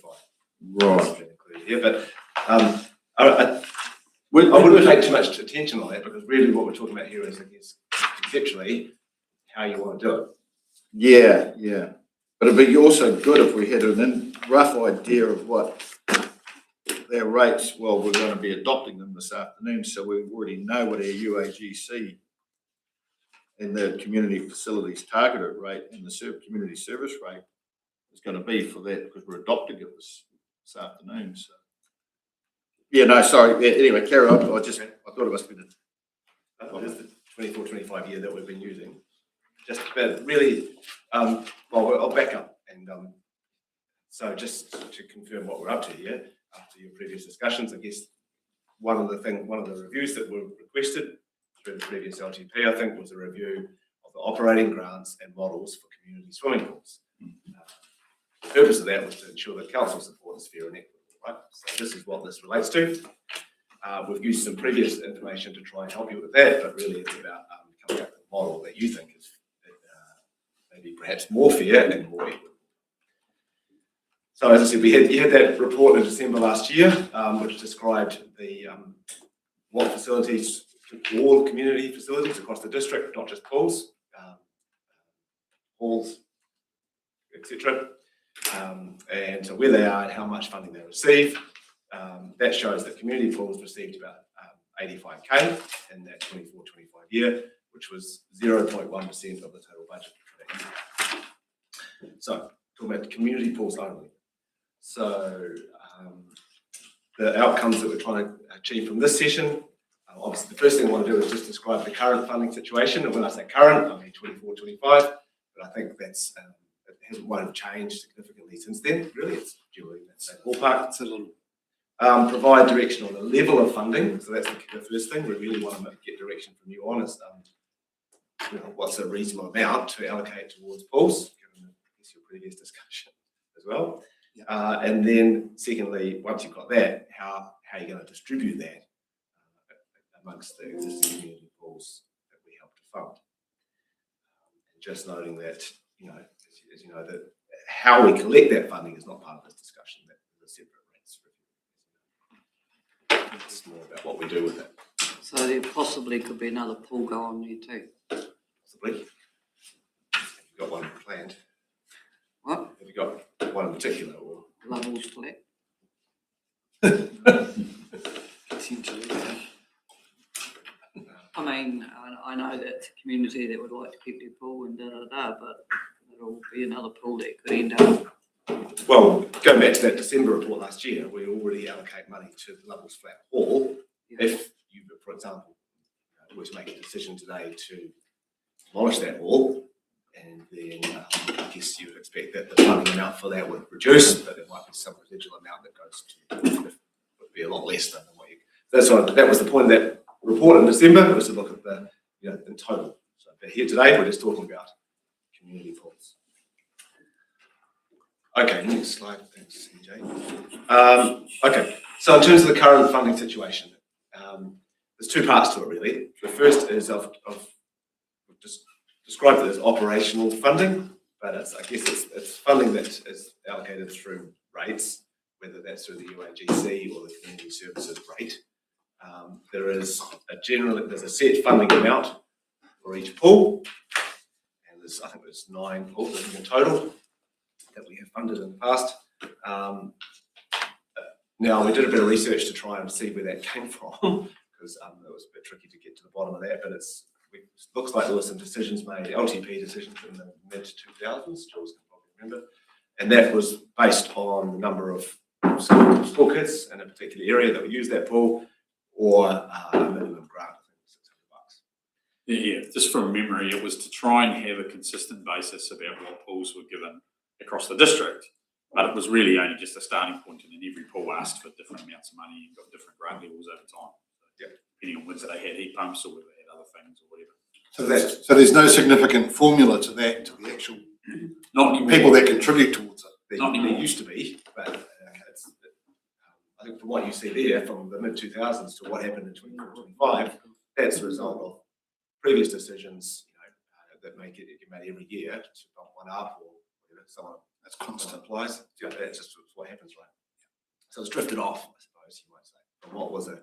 Right. Included here, but I wouldn't take too much attention on that, because really what we're talking about here is, I guess, conceptually how you want to do it. Yeah. But it'd be also good if we had a rough idea of what their rates, well, we're going to be adopting them this afternoon, so we already know what our UAGC and the community facilities targeted rate and the community service rate is going to be for that, because we're adopting it this afternoon. So, yeah, no, sorry. Yeah, anyway, carry on. I thought it must be It is the 24-25 year that we've been using. Just about really, well, I'll back up. And so just to confirm what we're up to here, after your previous discussions, I guess one of the reviews that were requested through the previous LTP, I think, was a review of the operating grants and models for community swimming pools. The purpose of that was to ensure that council support is fair and equitable, right? So this is what this relates to. We've used some previous information to try and help you with that, but really it's about coming up with a model that you think is maybe perhaps more fair and more equitable. So as I said, you had that report in December last year, which described the what facilities, all community facilities across the district, not just pools, halls, etc., and so where they are and how much funding they receive. That shows that community pools received about 85k in that 24-25 year, which was 0.1% of the total budget for that year. So talking about community pools only. So the outcomes that we're trying to achieve from this session, obviously the first thing I want to do is just describe the current funding situation. And when I say current, I mean 24-25, but I think that's it won't have changed significantly since then. Really, it's during that same ballpark. It's a little. Provide direction on the level of funding. So that's the first thing. We really want to get direction from you on is, what's a reasonable amount to allocate towards pools, given your previous discussion as well. Yeah. And then secondly, once you've got that, how are you going to distribute that amongst the existing community pools that we help to fund? And just noting that, as you know, that how we collect that funding is not part of this discussion. That is a separate rates review. It's more about what we do with it. So there possibly could be another pool go on there too. Possibly. Have you got one planned? What? Have you got one in particular? Or? Levels flat. I mean, I know that's a community that would like to keep their pool and but there'll be another pool that could end up well, going back to that December report last year, we already allocate money to the Levels Flat Hall. If you, for example, were to make a decision today to demolish that hall, and then I guess you would expect that the funding amount for that would reduce, but there might be some residual amount that goes to, would be a lot less than what you. That was the point of that report in December, was to look at the, in total. So but here today, we're just talking about community pools. Okay, next slide. Thanks, CJ. Okay, so in terms of the current funding situation, there's two parts to it really. The first is I've just described it as operational funding, but I guess it's funding that is allocated through rates, whether that's through the UAGC or the community services rate. There's a set funding amount for each pool, and I think there's 9 pools in total that we have funded in the past. Now we did a bit of research to try and see where that came from, because it was a bit tricky to get to the bottom of that, but it looks like there were some decisions made, LTP decisions in the mid-2000s, Jules can probably remember, and that was based on the number of school kids in a particular area that would use that pool, or a minimum grant, I think $600. Yeah, just from memory, it was to try and have a consistent basis about what pools were given across the district, but it was really only just a starting point, and then every pool asked for different amounts of money and got different grant levels over time. Depending on whether they had heat pumps or whether they had other things or whatever. So there's no significant formula to that, to the actual Not anymore. people that contribute towards it. There used to be, but I think from what you see there, from the mid-2000s to what happened in 2025, that's the result of previous decisions, that make it made every year to bump one up or whatever. Someone that's constant applies. That's just what happens, right? So it's drifted off, I suppose you might say, from what was a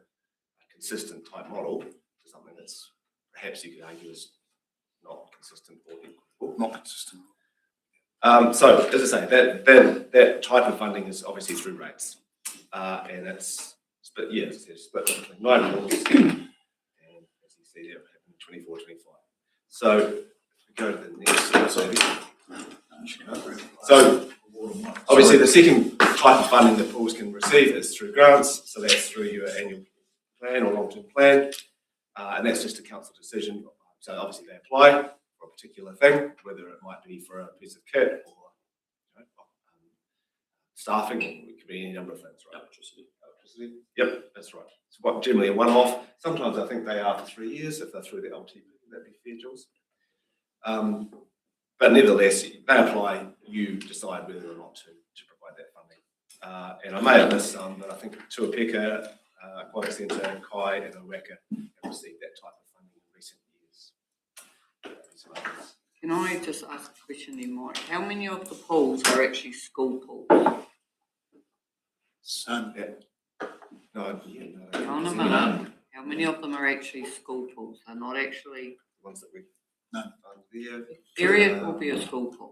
consistent type model to something that's perhaps you could argue is not consistent or equal. Not consistent. So as I say, that type of funding is obviously through rates, and it's split. It's split between 9 pools, and as you see there, it happened in 24, 25. So if we go to the next slide. So obviously the second type of funding that pools can receive is through grants. So that's through your annual plan or long-term plan, and that's just a council decision. So obviously they apply for a particular thing, whether it might be for a piece of kit or staffing, or it could be any number of things, right? Electricity. Yep, that's right. It's generally a one-off. Sometimes I think they are for 3 years if they're through the LTP. That'd be fair, Jules. But nevertheless, they apply. You decide whether or not to provide that funding. And I may have missed some, but I think Tuapeka, Aquatic Centre, Kai, and Owaka have received that type of funding in recent years. Can I just ask a question there, Mike? How many of the pools are actually school pools? Some. How many of them are actually school pools? They're not actually. The ones that we Area will be a school pool.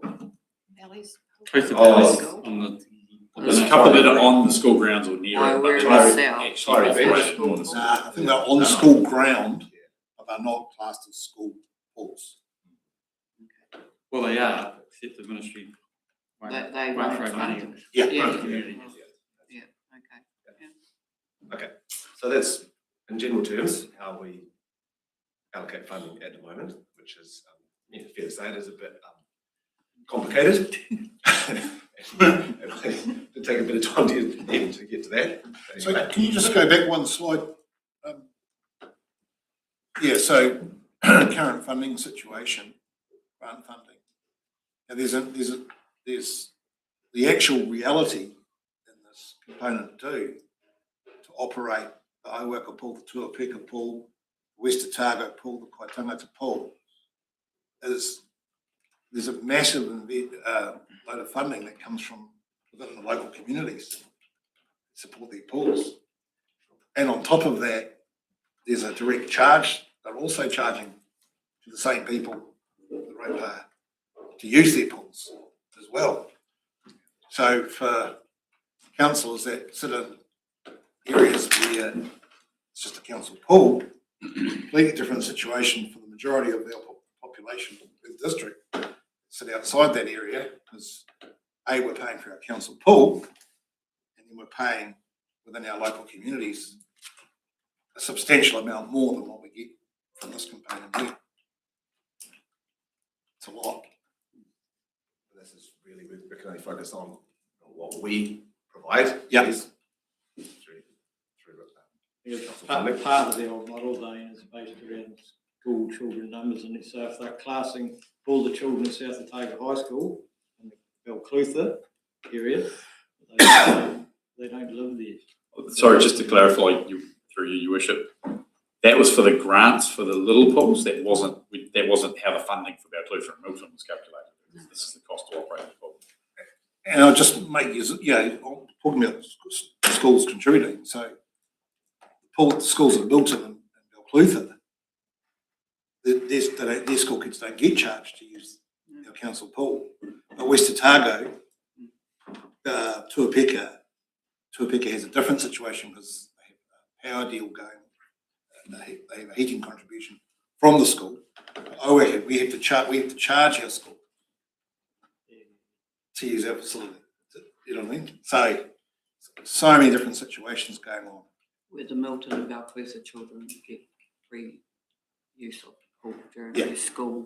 There's a couple that are on the school grounds or near it, Where but it is now. actually operational on the school. I think they're on school ground, but they're not classed as school pools. Well, they are, except the ministry They won't throw money. Yeah. Community. Okay, so that's in general terms how we allocate funding at the moment, which is fair to say it is a bit complicated. It'll take a bit of time to get to that. So can you just go back one slide? So current funding situation, grant funding. Now there's the actual reality in this component too, to operate the Owaka pool, the Tuapeka pool, the West Otago pool, the Kaitangata pool. There's a massive load of funding that comes from within the local communities to support their pools. And on top of that, there's a direct charge. They're also charging to the same people, the ratepayer, to use their pools as well. So for councillors that sit in areas where it's just a council pool, completely different situation for the majority of our population in the district sit outside that area, because we're paying for our council pool, and then we're paying within our local communities a substantial amount more than what we get from this component here. It's a lot. This is really, we can only focus on what we provide. Yeah. Is through Part of the old model, Dane, is based around school children numbers, and so if they're classing all the children south of Taga High School in the Belclutha area, they don't live there. Sorry, just to clarify, through your worship, that was for the grants for the little pools. That wasn't how the funding for Belclutha and Milton was calculated. This is the cost to operate the pool. And I'll just make you, talking about schools contributing. So the schools that are built in Belclutha, their school kids don't get charged to use our council pool. But West Otago, Tuapeka has a different situation because they have a power deal going. They have a heating contribution from the school. We have to charge our school to use our facility. You know what I mean? So many different situations going on. Where the Milton and Belclutha children get free use of the pool during Yeah. their school.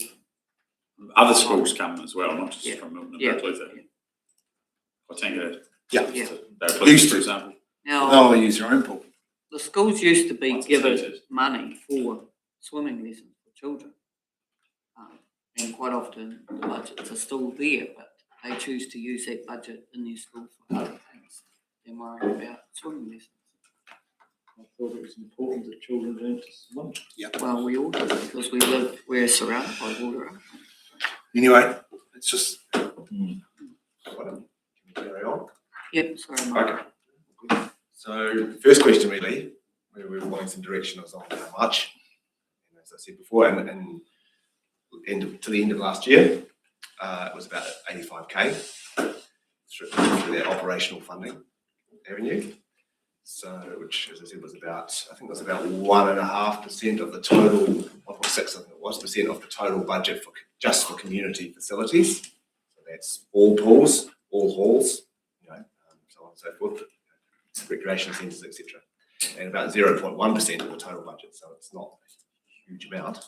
Other schools come as well, not just Yeah. from Milton and Yeah. Belclutha. I think Yeah. Yeah. Belclutha, for example. Now, They'll use their own pool. the schools used to be Once it's given heated. money for swimming lessons for children. And quite often the budgets are still there, but they choose to use that budget in their school for other things than worrying about swimming lessons. I thought it was important that children learn to swim. Well, we all do because we're surrounded by water. aren't we? Anyway, it's just Can we carry on? Yep, sorry, Mark. Okay. So the first question really, we were wanting some direction was on how much. And as I said before, and to the end of last year, it was about 85K through their operational funding avenue. So, which, as I said, was about, I think it was about 1.5% of the total, 1.6, I think it was, percent of the total budget for just for community facilities. So that's all pools, all halls, so on and so forth, recreation centres, etc. And about 0.1% of the total budget. So it's not a huge amount.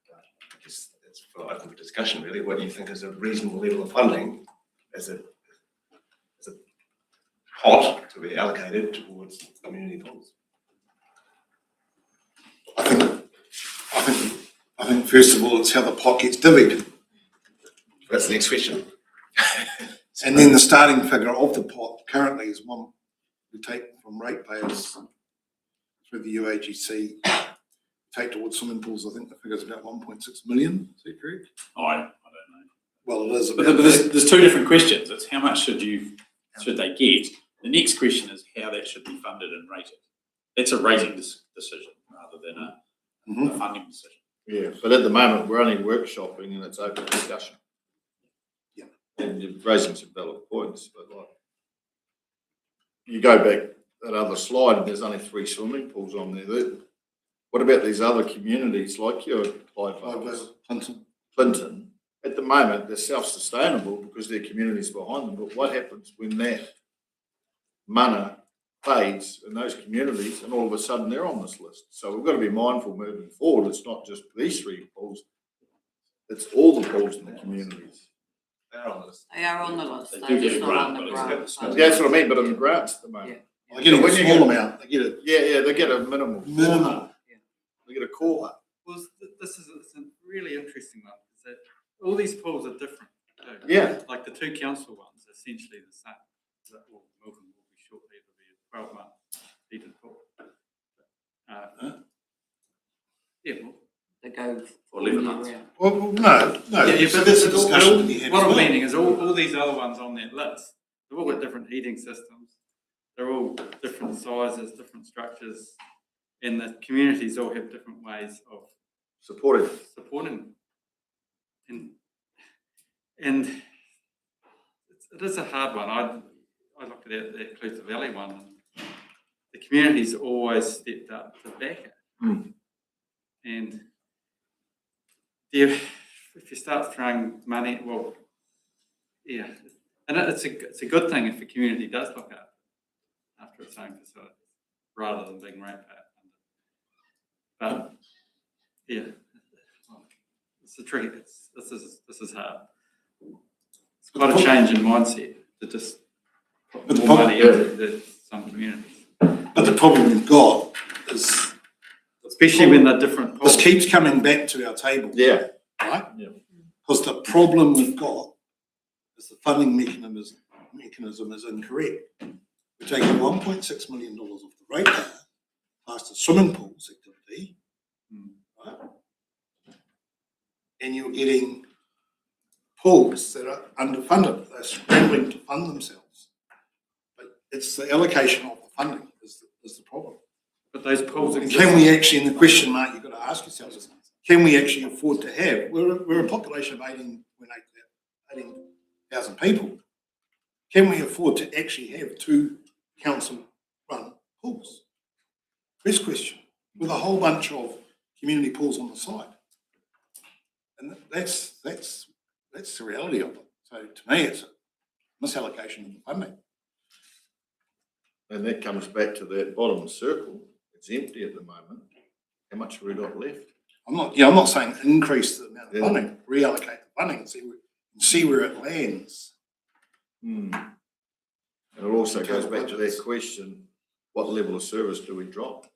But I guess that's for open discussion, really. What do you think is a reasonable level of funding as a pot to be allocated towards community pools? I think first of all, it's how the pot gets divvied. That's the next question. And then the starting figure of the pot currently is one we take from ratepayers through the UAGC, take towards swimming pools. I think the figure is about 1.6 million. Is that correct? I don't know. Well, it is. But there's two different questions. It's how much should they get? The next question is how that should be funded and rated. That's a rating decision rather than a funding decision. Yeah, but at the moment, we're only workshopping and it's open discussion. Yeah. And you're raising some valid points, but like, you go back that other slide, there's only 3 swimming pools on there. What about these other communities like your Clyde, Clinton? At the moment, they're self-sustainable because their community's behind them, but what happens when that mana fades in those communities and all of a sudden they're on this list? So we've got to be mindful moving forward. It's not just these 3 pools, it's all the pools in the communities. They're on the list. They are on the list. They They're do get just a not grant, on the but it's grant. about the small- That's what I mean, but in the grants at the moment. Yeah. They're getting When a you small get- amount. They get a Yeah, they get a minimal. minimum. They get a core. Well, this is it's a really interesting one, is that all these pools are different. Yeah. Like the 2 council ones, are essentially the same. Well, Milton will be shortly, it'll be a 12-month heated pool. Yeah, well, They go Or 11 all months. year round. Well, no. yeah, So but that's a all- discussion to be had. what as I'm well. meaning is all these other ones on that list, they've all got different heating systems. They're all different sizes, different structures, and the communities all have different ways of Supported. supporting. And it is a hard one. I looked at that Clutha Valley one, and the community's always stepped up to back it. And if you start throwing money, well, yeah, and it's a good thing if the community does look after its own facilities rather than being rat pat. But yeah, it's a tricky. This is hard. It's quite a change in mindset to just put But the more problem- money into some communities, But the problem we've got is especially when they're different. this pools. keeps coming back to our table. Yeah. Right? Yeah. Because the problem we've got is the funding mechanism is incorrect. We're taking $1.6 million off the rate past the swimming pools activity, right? And you're getting pools that are underfunded, they're scrambling to fund themselves. But it's the allocation of the funding is the problem. But those pools And exist. can we actually, and the question mark you've got to ask yourself is, can we actually afford to have, we're a population of 18,000 people. Can we afford to actually have 2 council-run pools? First question, with a whole bunch of community pools on the side. And that's the reality of it. So to me, it's a misallocation of the funding. And that comes back to that bottom circle. It's empty at the moment. How much have we got left? I'm not saying increase the amount of Yeah. funding, reallocate the funding and see where it lands. And it also goes back to that question, what level of service do we drop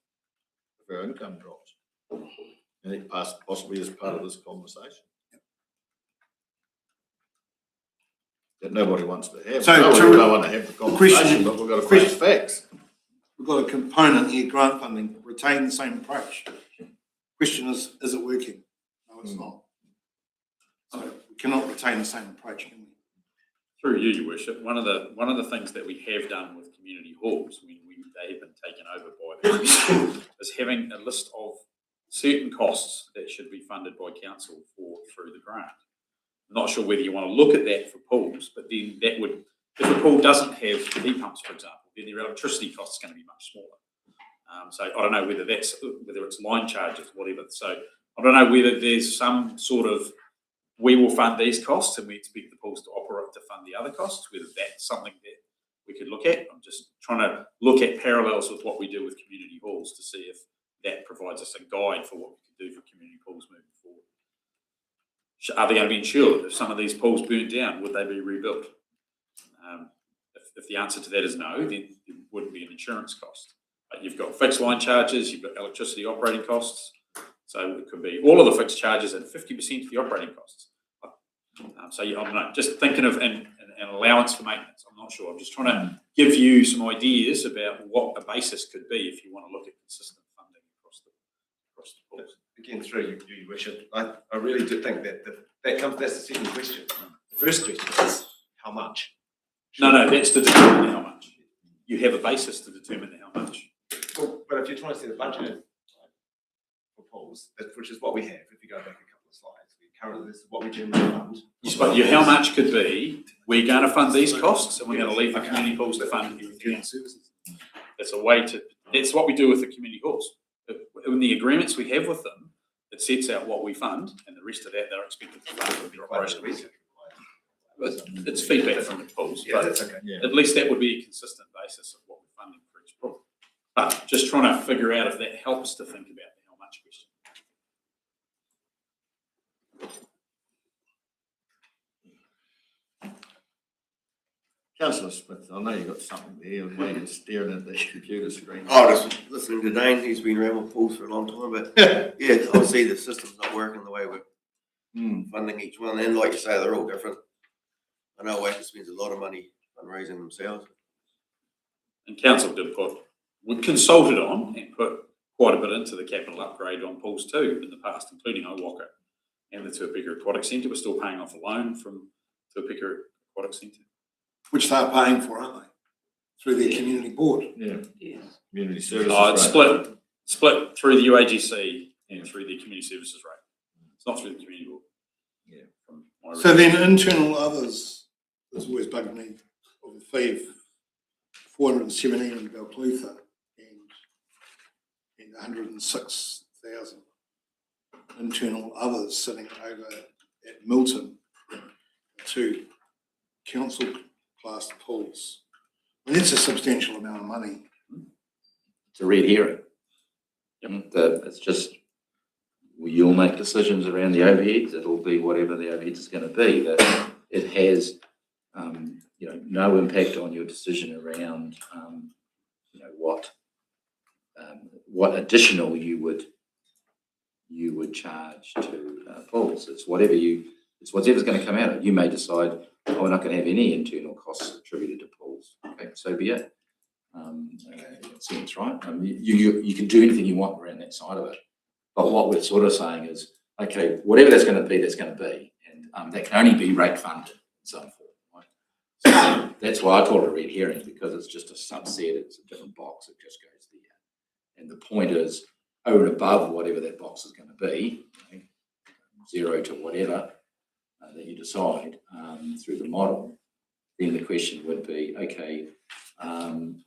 if our income drops? And it possibly is part of this conversation. That nobody wants to have. So No, we to- don't want to have the conversation, but we've got to face facts. We've got a component here, grant funding, retain the same approach. Question is it working? No, it's not. So we cannot retain the same approach, can we? Through you, Your Worship, one of the things that we have done with community halls when they have been taken over by the community is having a list of certain costs that should be funded by council through the grant. I'm not sure whether you want to look at that for pools, but then that would, if a pool doesn't have heat pumps, for example, then their electricity cost is going to be much smaller. So I don't know whether it's line charges, whatever. So I don't know whether there's some sort of, we will fund these costs and we expect the pools to operate to fund the other costs, whether that's something that we could look at. I'm just trying to look at parallels with what we do with community halls to see if that provides us a guide for what we can do for community pools moving forward. Are they going to be insured? If some of these pools burnt down, would they be rebuilt? If the answer to that is no, then there wouldn't be an insurance cost. But you've got fixed line charges, you've got electricity operating costs. So it could be all of the fixed charges and 50% of the operating costs. So I don't know, just thinking of an allowance for maintenance. I'm not sure. I'm just trying to give you some ideas about what a basis could be if you want to look at consistent funding across the pools. Again, through you, Your Worship, I really do think that's the second question. The first question is how much? No, that's to determine how much. You have a basis to determine how much. Well, but if you're trying to set a budget for pools, which is what we have, if you go back a couple of slides, this is what we generally fund. But how much could be, we're going to fund these costs and we're going to leave the community halls to fund community services. That's what we do with the community halls. In the agreements we have with them, it sets out what we fund and the rest of that they're expected to fund with their operational research. It's feedback from the pools, Yeah, but that's okay. at least that would be a consistent basis of what we're funding for each pool. But just trying to figure out if that helps to think about the how much question. Councillor Smith, I know you've got something there, and you're staring at that computer screen. Oh, just listening to Dane, he's been around with pools for a long time, but yeah, obviously the system's not working the way we're funding each one, and like you say, they're all different. I know Wacker spends a lot of money fundraising themselves. And council we consulted on and put quite a bit into the capital upgrade on pools too in the past, including Owaka and the Tuapeka Aquatic Centre. We're still paying off a loan from Tuapeka Aquatic Centre. Which they're paying for, aren't they? Through their community board. Yeah, Yeah. community services. It's rate. split through the UAGC and through the community services rate. It's not through the community board. Yeah. From my So then internal others, has always bugged me, of the fee of 417 in Belplutha and 106,000 internal others sitting over at Milton, two council class pools. I mean, it's a substantial amount of money. It's a red herring. It's just, you'll make decisions around the overheads. It'll be whatever the overheads is going to be. That it has, no impact on your decision around, what additional you would charge to pools. It's whatever's going to come out of it. You may decide, oh, we're not going to have any internal costs attributed to pools. Okay, so be it. It seems right. You can do anything you want around that side of it. But what we're sort of saying is, okay, whatever that's going to be, that's going to be, and that can only be rate funded in some form. Right? So that's why I call it a red herring, because it's just a subset. It's a different box. It just goes there. And the point is, over and above whatever that box is going to be, 0 to whatever that you decide through the model, then the question would be, okay, and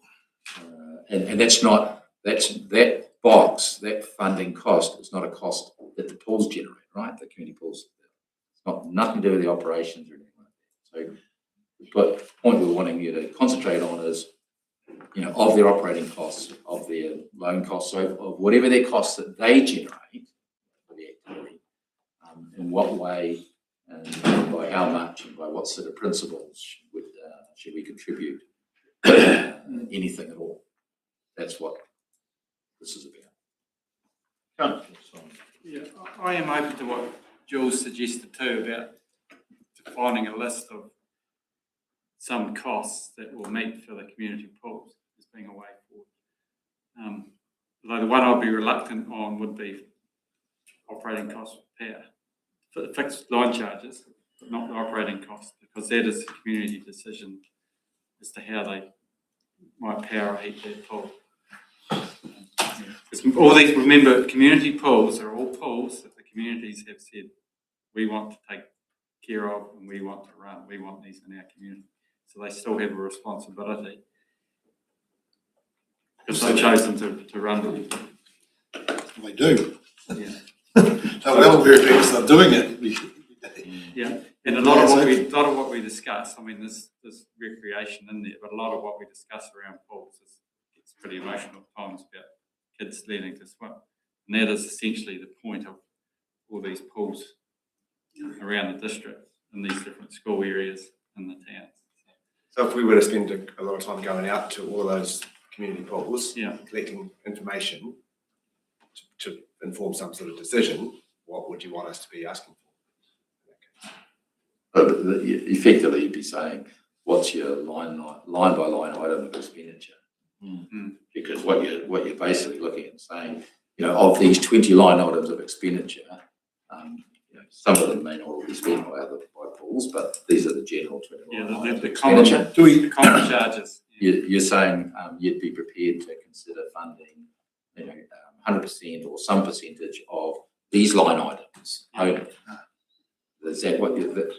that box, that funding cost is not a cost that the pools generate, right? The community pools, it's nothing to do with the operations or anything like that. So the point we're wanting you to concentrate on is, of their operating costs, of their loan costs, so of whatever their costs that they generate for the activity, in what way and by how much and by what set of principles should we contribute anything at all. That's what this is about. Yeah, I am open to what Jules suggested too about defining a list of some costs that will meet for the community pools as being a way forward. Although the one I'd be reluctant on would be operating costs for the fixed line charges, but not the operating costs, because that is a community decision as to how they might power heat their pool. Because all these, remember, community pools are all pools that the communities have said we want to take care of and we want to run. We want these in our community. So they still have a responsibility because they've chosen to run them. They do. Yeah. So well, we're doing it. Yeah. And a lot of what we discuss, I mean, there's recreation in there, but a lot of what we discuss around pools it's pretty emotional at times about kids learning to swim. And that is essentially the point of all these pools around the district in these different school areas in the towns. So if we were to spend a lot of time going out to all those community pools, collecting information to inform some sort of decision, what would you want us to be asking for? Effectively, you'd be saying, what's your line by line item of expenditure? Mm-hmm. Because what you're basically looking at and saying, of these 20 line items of expenditure, some of them may not all be spent by pools, but these are the general 20 line items of expenditure. The common charges. You're saying you'd be prepared to consider funding, 100% or some percentage of these line items only. Is that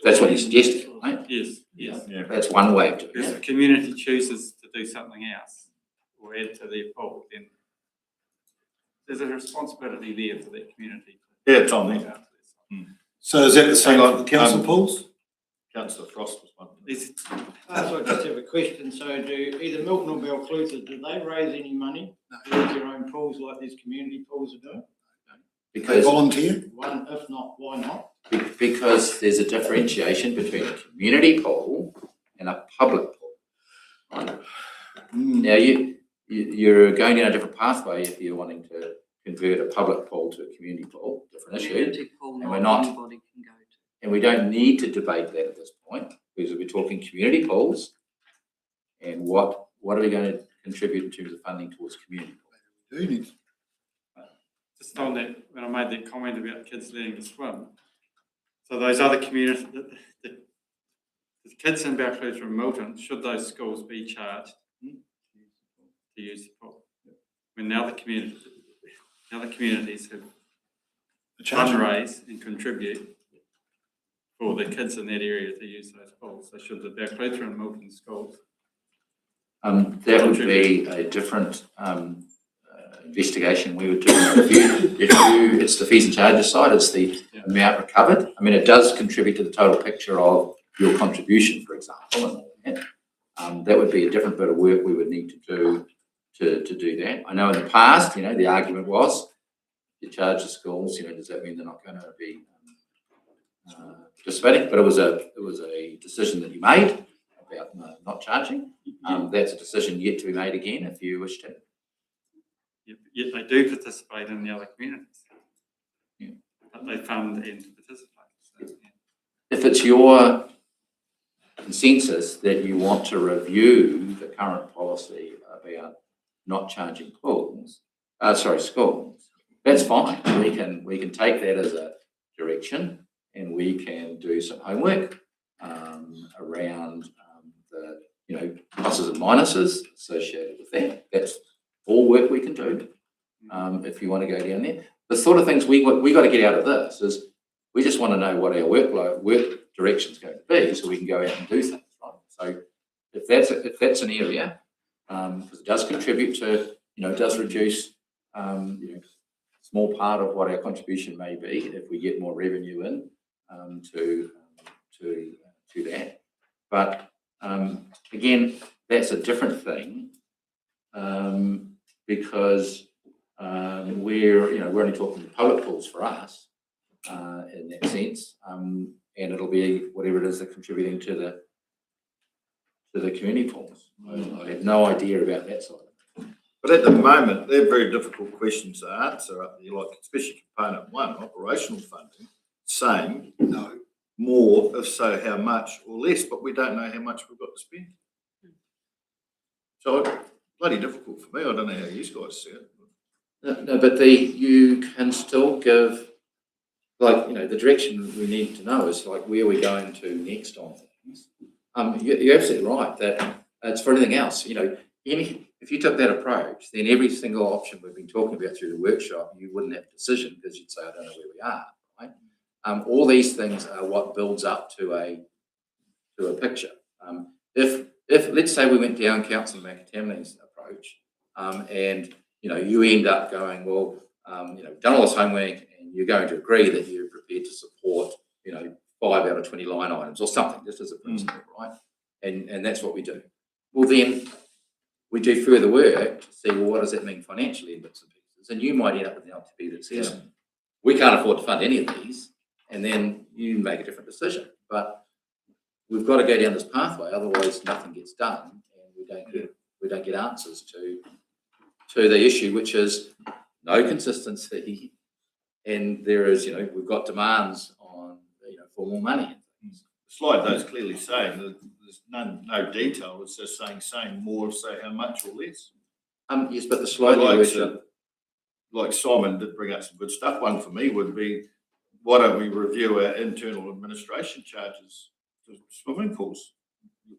that's what you're suggesting, right? Yes. Yeah. That's one way of doing it. If the community chooses to do something else or add to their pool, then there's a responsibility there for that community. Yeah, Tom. There. So is that the same like the council pools? Councillor Frost was one. I just have a question. So do either Milton or Belclusa, do they raise any money to use their own pools like these community pools are doing? They volunteer? One, if not, why not? Because there's a differentiation between a community pool and a public pool. Right? Now you're going down a different pathway if you're wanting to convert a public pool to a community pool, different issue. Community pool, And not anybody can go to. And we don't need to debate that at this point, because we're talking community pools and what are we going to contribute in terms of funding towards community pools. Do need. Just on that, when I made that comment about kids learning to swim, so those other communities, the kids in Belclusa and Milton, should those schools be charged to use the pool? When the other communities have fundraise and contribute for the kids in that area to use those pools, so should the Belclusa and Milton schools? That would be a different investigation we would do. It's the fees and charges side, it's the amount recovered. I mean, it does contribute to the total picture of your contribution, for example, and that would be a different bit of work we would need to do to do that. I know in the past, the argument was, you charge the schools, does that mean they're not going to be participating? But it was a decision that you made about not charging. That's a decision yet to be made again if you wish to. Yet they do participate in the other communities. Yeah. But they fund and participate. So, yeah. If it's your consensus that you want to review the current policy about not charging schools, that's fine. We can take that as a direction, and we can do some homework around the pluses and minuses associated with that. That's all work we can do if you want to go down there. The sort of things we got to get out of this is we just want to know what our work direction is going to be, so we can go out and do things. Right. So if that's an area, because it does contribute to, it does reduce, small part of what our contribution may be if we get more revenue in to that. But again, that's a different thing because we're only talking the public pools for us in that sense, and it'll be whatever it is that's contributing to the community pools. I have no idea about that side. But at the moment, they're very difficult questions to answer up there, like especially component 1, operational funding, saying no, more, if so, how much or less, but we don't know how much we've got to spend. So bloody difficult for me. I don't know how you guys see it. No, but you can still give, the direction we need to know is where we're going to next on things. You're absolutely right that it's for anything else. If you took that approach, then every single option we've been talking about through the workshop, you wouldn't have a decision because you'd say, I don't know where we are, right? All these things are what builds up to a picture. If let's say we went down Councillor McAtamney's approach, and you end up going, well, done all this homework, and you're going to agree that you're prepared to support, 5 out of 20 line items or something, just as a principle, right? And that's what we do. Well, then we do further work to see, well, what does that mean financially in bits and pieces? And you might end up with an LTP that says, we can't afford to fund any of these, and then you make a different decision. But we've got to go down this pathway, otherwise nothing gets done, and we don't get answers to the issue, which is no consistency, and there is, we've got demands on, for more money. The slide though is clearly saying that there's no detail. It's just saying more, say how much or less. Yes, but the slide like Simon did bring out some good stuff. One for me would be, why don't we review our internal administration charges to swimming pools?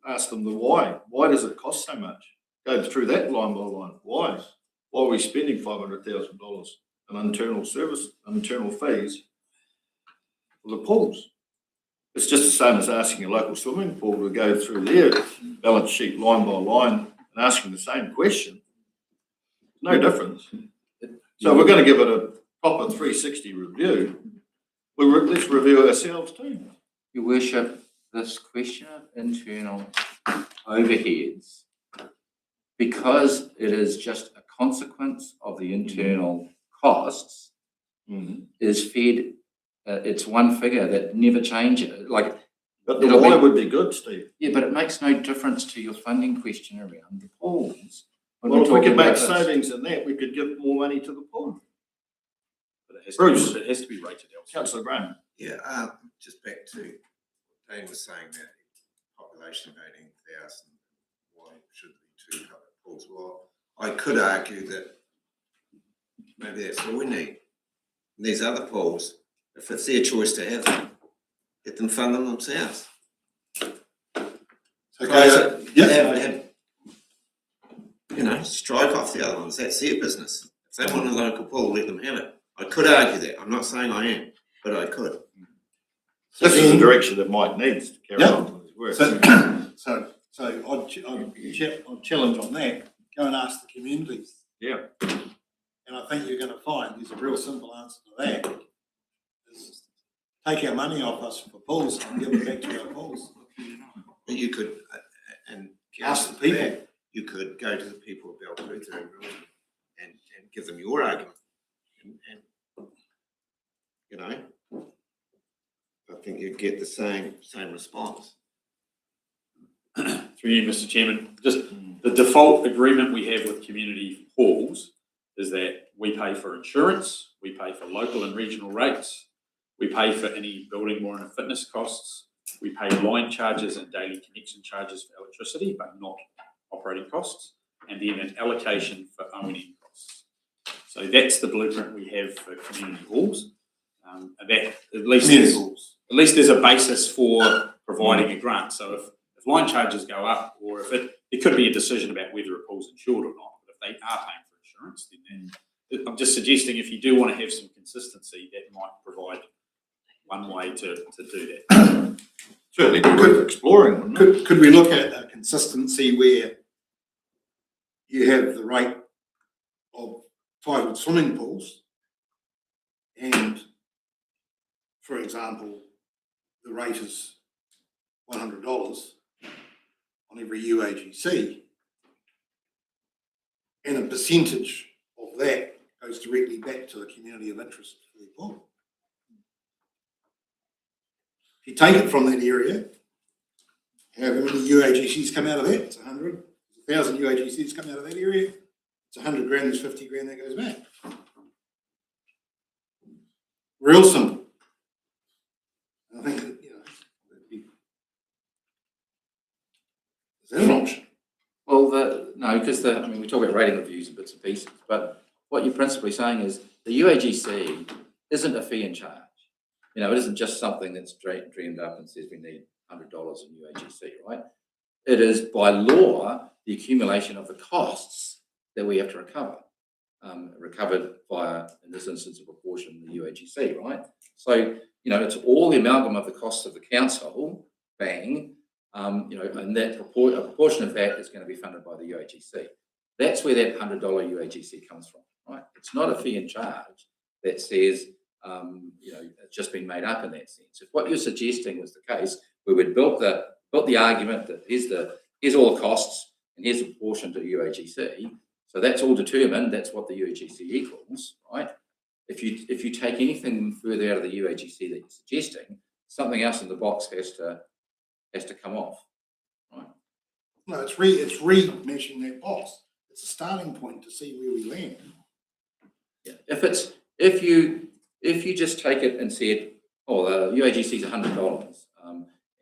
Ask them the why. Why does it cost so much? Go through that line by line. Why? Why are we spending $500,000 on internal fees for the pools? It's just the same as asking a local swimming pool to go through their balance sheet line by line and asking the same question. No difference. So we're going to give it a proper 360 review. Let's review ourselves too. Your Worship, this question of internal overheads, because it is just a consequence of the internal costs, is fed. It's one figure that never changes. But the why would be good, Steve. Yeah, but it makes no difference to your funding question around the pools. Well, if we could make savings in that, we could give more money to the pool. But it has to be rated elsewhere. Councillor Graham. Yeah, just back to what Dane was saying, that population of 18,000, why should there be 2 public pools? Well, I could argue that maybe that's all we need. And these other pools, if it's their choice to have them, let them fund them themselves. Strike off the other ones. That's their business. If they want a local pool, let them have it. I could argue that. I'm not saying I am, but I could. This is the direction that Mike needs to carry on with his work. So I'd challenge on that. Go and ask the communities. Yeah. And I think you're going to find there's a real simple answer to that. Is take our money off us for pools and give it back to our pools. But you could, and Ask the councillor people. there, you could go to the people of Beltruth and give them your argument. And, you know, I think you'd get the same response. Through you, Mr. Chairman, just the default agreement we have with community halls is that we pay for insurance, we pay for local and regional rates, we pay for any building warrant and fitness costs, we pay line charges and daily connection charges for electricity, but not operating costs, and then an allocation for owning costs. So that's the blueprint we have for community halls. And that at least there's a basis for providing a grant. So if line charges go up, or if it could be a decision about whether a pool's insured or not, but if they are paying for insurance, then I'm just suggesting if you do want to have some consistency, that might provide one way to do that. Certainly be worth exploring, wouldn't it? Could we look at a consistency where you have the rate of titled swimming pools and, for example, the rate is $100 on every UAGC, and a percentage of that goes directly back to the community of interest for the pool. If you take it from that area, however many UAGCs come out of that, it's 100. 1,000 UAGCs come out of that area, it's 100 grand, there's 50 grand that goes back. Real simple. I think that, you know, is that an option? Well, no, because I mean, we talk about rating reviews and bits and pieces, but what you're principally saying is the UAGC isn't a fee and charge. You know, it isn't just something that's dreamed up and says we need $100 in UAGC, right? It is by law the accumulation of the costs that we have to recover, recovered via, in this instance, a proportion of the UAGC, right? So, you know, it's all the amalgam of the costs of the council, bang, you know, and that a proportion of that is going to be funded by the UAGC. That's where that $100 UAGC comes from, right? It's not a fee and charge that says, you know, it's just been made up in that sense. If what you're suggesting was the case, we would build the argument that here's all the costs and here's a proportion to UAGC. So that's all determined. That's what the UAGC equals, right? If you take anything further out of the UAGC that you're suggesting, something else in the box has to come off, right? No, it's re-measuring that box. It's a starting point to see where we land. Yeah. If you just take it and said, oh, the UAGC is $100,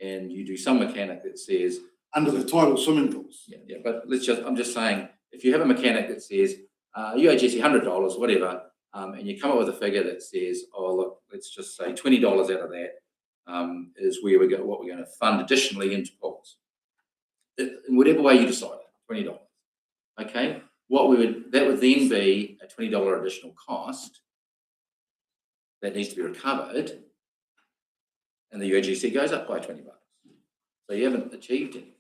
and you do some mechanic that says Under the title swimming pools. yeah, but I'm just saying, if you have a mechanic that says UAGC $100, whatever, and you come up with a figure that says, oh look, let's just say $20 out of that is where what we're going to fund additionally into pools. In whatever way you decide, $20. Okay, that would then be a $20 additional cost that needs to be recovered, and the UAGC goes up by $20. So you haven't achieved anything.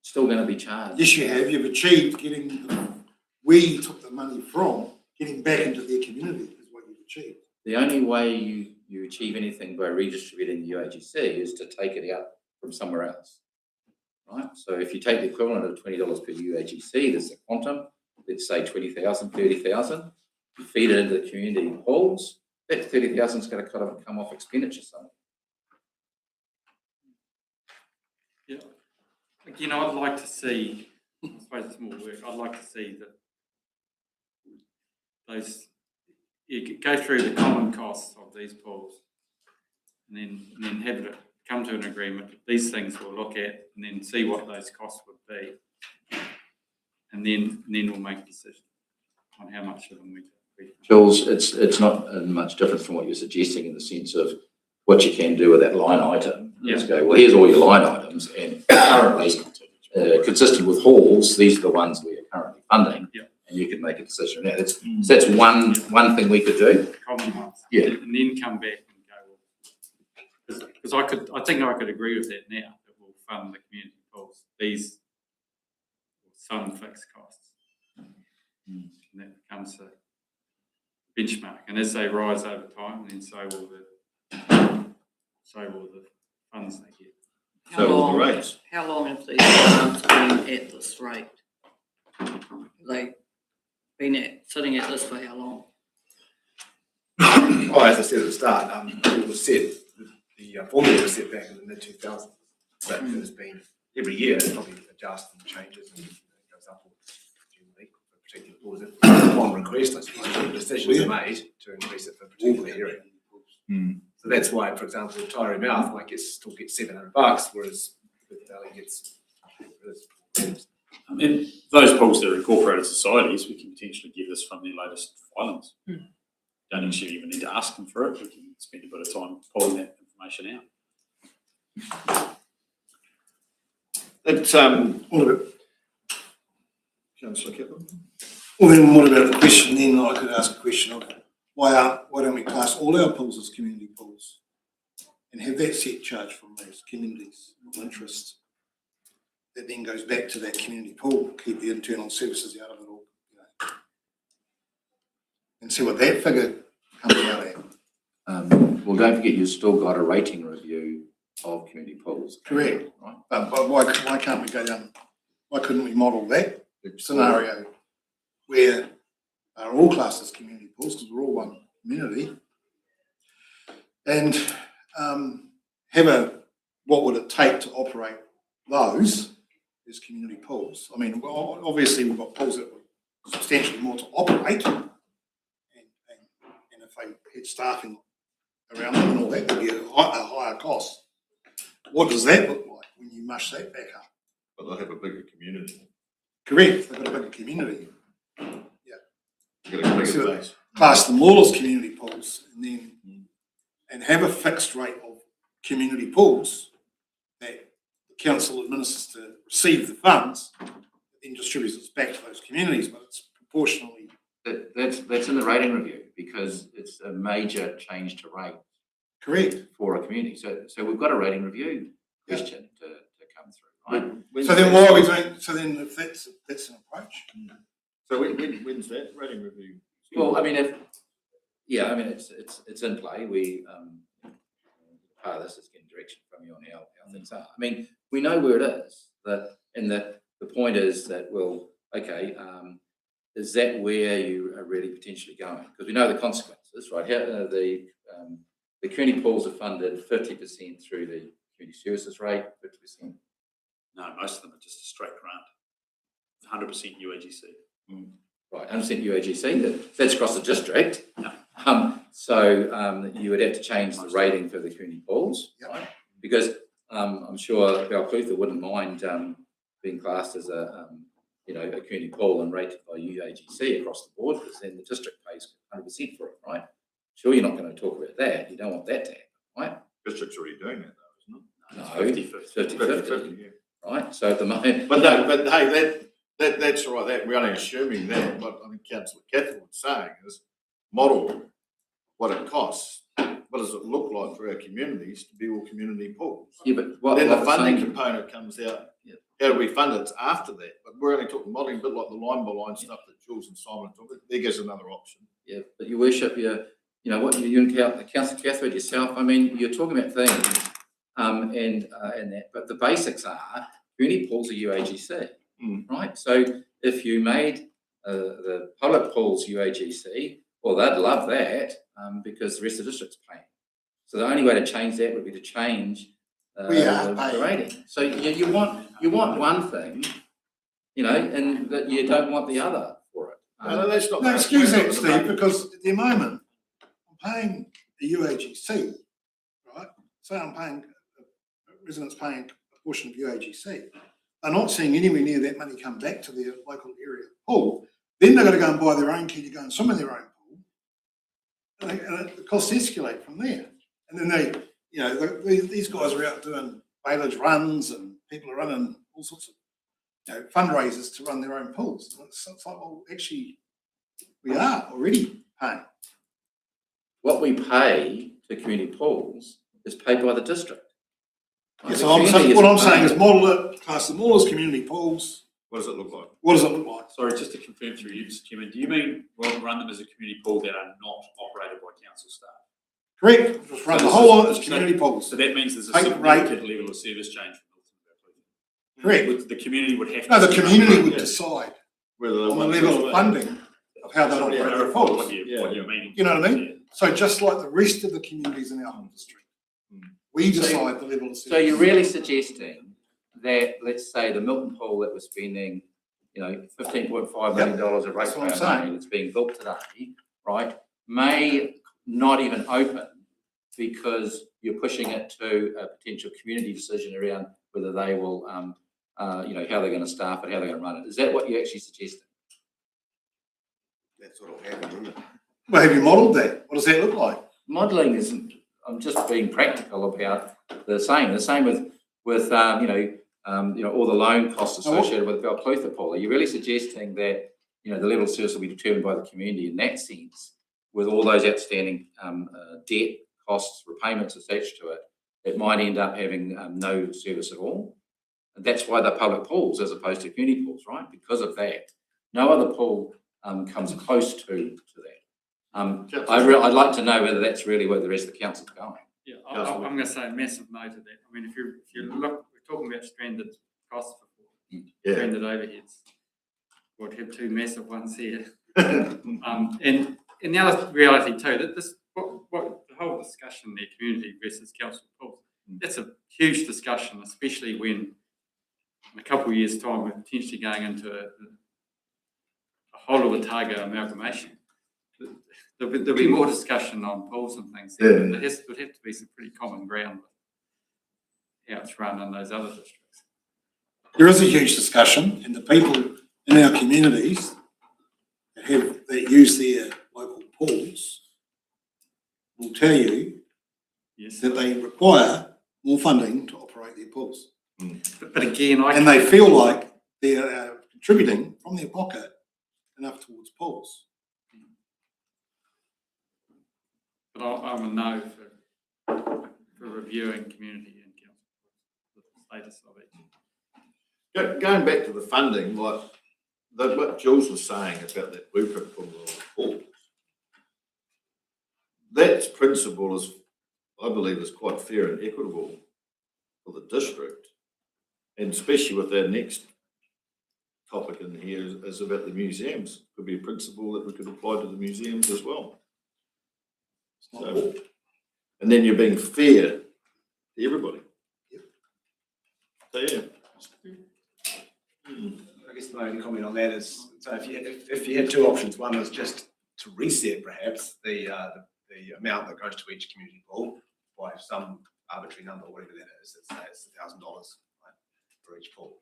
It's still going to be charged. Yes, you have. You've achieved where you took the money from, getting back into their community is what you've achieved. The only way you achieve anything by redistributing the UAGC is to take it out from somewhere else, right? So if you take the equivalent of $20 per UAGC, there's a quantum, let's say 20,000, 30,000, you feed it into the community halls, that 30,000 is going to kind of come off expenditure somewhere. Yeah. Again, I'd like to see, I suppose it's more work, I'd like to see that you go through the common costs of these pools and then have it come to an agreement that these things we'll look at and then see what those costs would be. And then we'll make a decision on how much of them we do. Jules, it's not much different from what you're suggesting in the sense of what you can do with that line item. Yeah. Let's go, well, here's all your line items, and currently, consistent with halls, these are the ones we are currently funding. Yeah. And you can make a decision now. That's one thing we could do. Common ones. Yeah. And then come back and go, because I think I could agree with that now, that we'll fund the community pools, these some fixed costs. And that becomes a benchmark. And as they rise over time, then so will the funds they get. So all the rates. How long have these grants been at this rate? Have they been sitting at this for how long? Well, as I said at the start, it was set, the formula was set back in the mid-2000s. But it has been, every year, it's probably adjusts and changes and goes upwards generally for particular pools. Upon request, I suppose, decisions are made to increase it for a particular area. So that's why, for example, Tyree Mouth might still get $700, whereas the Valley gets. And those pools that are incorporated societies, we can potentially give this from their latest filings. Don't actually even need to ask them for it. We can spend a bit of time pulling that information out. It's, What about, Councillor Kipling? well then, what about the question then, I could ask a question of, why don't we class all our pools as community pools? And have that set charge from those communities of interest that then goes back to that community pool, keep the internal services out of it all, you know? And see what that figure comes out at. Well, don't forget, you've still got a rating review of community pools. Correct. Right. But why can't we go down, why couldn't we model that scenario where are all classed as community pools, because we're all one community, and have what would it take to operate those as community pools? I mean, well, obviously we've got pools that were substantially more to operate, and if they had staffing around them and all that, there'd be a higher cost. What does that look like when you mush that back up? But they'll have a bigger community. Correct, they've got a bigger community. You've got a bigger base. Class them all as community pools and then, and have a fixed rate of community pools that the council administers to receive the funds, then distributes it back to those communities, but it's proportionally. That's in the rating review, because it's a major change to rate Correct. for a community. So we've got a rating review question to come through, right? So then why are we doing, so then if that's an approach. So when's that rating review? Well, I mean, it's in play. We, part of this is getting direction from you on how things are. I mean, we know where it is, and the point is that, well, okay, is that where you are really potentially going? Because we know the consequences, right? How, the community pools are funded 50% through the community services rate, 50%. No, most of them are just a straight grant. 100% UAGC. Right, 100% UAGC, that's across the district. No. So you would have to change the rating for the community pools, right? Because I'm sure Balclutha wouldn't mind being classed as a community pool and rated by UAGC across the board, because then the district pays 100% for it, right? Sure, you're not going to talk about that. You don't want that to happen, right? District's already doing that though, No, 50-50, 50-50, yeah. right? So at the moment, But no, but hey, that's right, that, we're only assuming that, but I think Councillor Cathal was saying is model what it costs. What does it look like for our communities to be all community pools? yeah, but Then the what funding saying- component comes out. Yeah. How do we fund it after that? But we're only talking modelling, a bit like the line by line stuff that Jules and Simon talked about. There goes another option. Yeah, but your worship, what you and Councillor Cathal yourself, I mean, you're talking about things, and that, but the basics are community pools are UAGC, right? So if you made the public pools UAGC, well, they'd love that because the rest of the district's paying. So the only way to change that would be to change the rating. So you want one thing, and that you don't want the other for it. No, that's not. No, excuse that, Steve, because at the moment, I'm paying the UAGC, right? So I'm paying, residents paying a portion of UAGC. They're not seeing anywhere near that money come back to their local area pool. Then they've got to go and buy their own key to go and swim in their own pool. And the costs escalate from there. And then these guys are out doing bailage runs, and people are running all sorts of fundraisers to run their own pools. And it's like, well, actually, we are already paying. What we pay to community pools is paid by the district. Yeah, so what I'm saying is model it, class them all as community pools. What does it look like? What does it look like? Sorry, just to confirm through you, Mr. Chairman, do you mean run them as a community pool that are not operated by council staff? Correct, just run the whole lot as community pools. So that means there's a Take the rate. significant level of service change for Milton. Correct. The community would have to. No, the community would Yeah. decide Whether they on the want level to of funding of how they operate their What pools. you're meaning. You know what I mean? So just like the rest of the communities in our home district, we decide the level of service. So you're really suggesting that, let's say, the Milton pool that we're spending, $15.5 million of that's what I'm ratepayer saying. money that's being built today, right, may not even open because you're pushing it to a potential community decision around whether they will, how they're going to staff it, how they're going to run it. Is that what you're actually suggesting? That's what'll happen, isn't it? Well, have you modelled that? What does that look like? Modelling isn't. I'm just being practical about the same. The same with all the loan costs associated with our Balclutha pool. Are you really suggesting that the level of service will be determined by the community in that sense, with all those outstanding debt costs, repayments attached to it? It might end up having no service at all. And that's why they're public pools as opposed to community pools, right? Because of that, no other pool comes close to that. I'd like to know whether that's really where the rest of the council's going. Yeah, I'm going to say a massive no to that. I mean, if you look, we're talking about stranded costs before, stranded overheads. We'd have two massive ones here. And the other reality too, that this what the whole discussion there, community versus council pools, that's a huge discussion, especially when in a couple of years' time we're potentially going into a whole of Otago amalgamation. There'll be more discussion on pools and things there, but there would have to be some pretty common ground with how it's run in those other districts. There is a huge discussion, and the people in our communities that use their local pools will tell you Yes, that they require more funding to operate their pools. but again, And they feel like they're contributing from their pocket enough towards pools. but I'm a no for reviewing community and council pools, the status of it. Going back to the funding, what Jules was saying about that blueprint for the pools, that principle is, I believe, is quite fair and equitable for the district, and especially with our next topic in here is about the museums. Could be a principle that we could apply to the museums as well. So, and then you're being fair to everybody. So yeah. I guess my only comment on that is, so if you had two options, one is just to reset perhaps the amount that goes to each community pool by some arbitrary number, whatever that is, let's say it's $1,000, right, for each pool.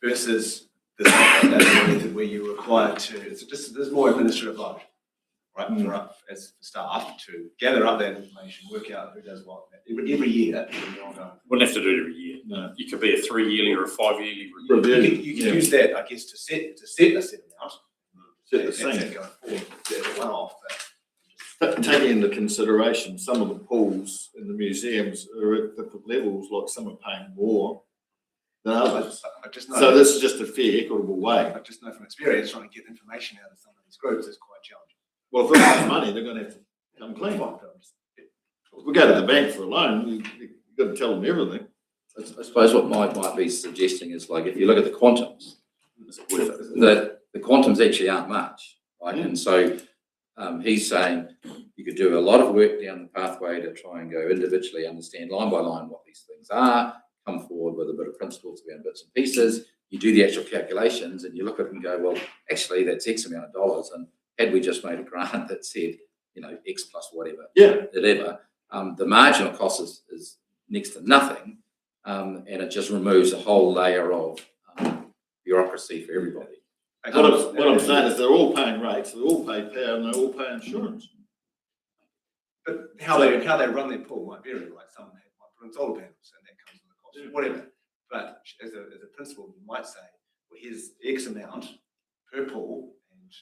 Versus this method where you're required to, there's more administrative load, right, for us as staff to gather up that information, work out who does what every year. Wouldn't have to do it every year. No. You could be a 3-yearly or a 5-yearly review. Review. You could use that, I guess, to set a set amount. Set the That's same. it going forward, it's a one-off. Taking into consideration some of the pools in the museums are at different levels, like some are paying more than others. I just know. So this is just a fair, equitable way. I just know from experience, trying to get information out of some of these groups is quite challenging. Well, if they have money, they're going to have to come clean. If we go to the bank for a loan, you've got to tell them everything. I suppose what Mike might be suggesting is, like, if you look at the quantums, the quantums actually aren't much, right? And so he's saying you could do a lot of work down the pathway to try and go individually, understand line by line what these things are, come forward with a bit of principles around bits and pieces. You do the actual calculations and you look at it and go, well, actually that's X amount of dollars. And had we just made a grant that said, X plus whatever, the marginal cost is next to nothing. And it just removes a whole layer of bureaucracy for everybody. What I'm saying is they're all paying rates, they all pay power, and they all pay insurance. But how they run their pool might vary, like some might put in solar panels and that comes with the cost, whatever. But as a principle, you might say, well, here's X amount per pool, and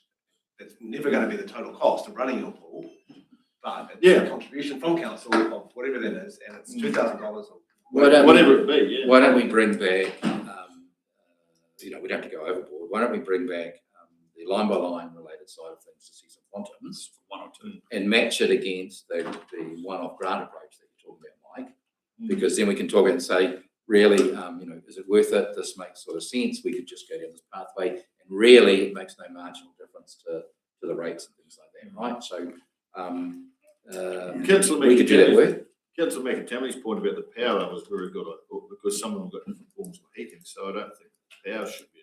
that's never going to be the total cost of running your pool, but it's a contribution from council of whatever that is, and it's $2,000 or whatever it be. Why don't we bring back, we don't have to go overboard. Why don't we bring back line by line related side of things to see some quantums One or two. and match it against the one-off grant approach that you're talking about, Mike. Because then we can talk and say, really, is it worth it? This makes sort of sense. We could just go down this pathway, and really, it makes no marginal difference to the rates and things like that, right? So, Councillor we could do that work. Councillor McAtammy's point about the power was very good, I thought, because some of them got different forms of heating, so I don't think power should be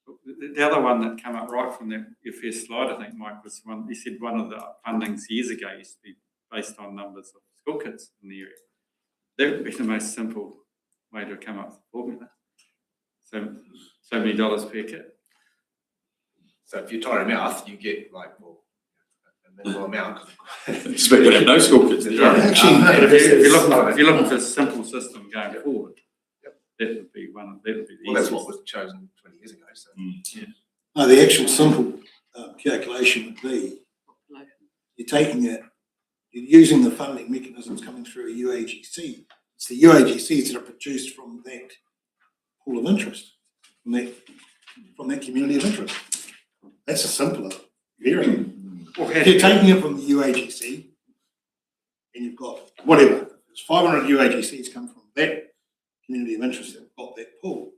included. The other one that came up right from your first slide, I think, Mike, was one, you said one of the fundings years ago used to be based on numbers of school kids in the area. That would be the most simple way to come up with the formula. So many dollars per kid. So if you tie your mouth, you get like, well, a minimal amount. Expect to have no school kids. Yeah. But if you're looking for a simple system going forward, that would be the Well, that's easiest. what was chosen 20 years ago, so. No, the actual simple calculation would be, you're taking it, you're using the funding mechanisms coming through a UAGC. It's the UAGCs that are produced from that pool of interest, from that community of interest. That's a simpler variant. If you're taking it from the UAGC, and you've got whatever, there's 500 UAGCs come from that community of interest that have got that pool.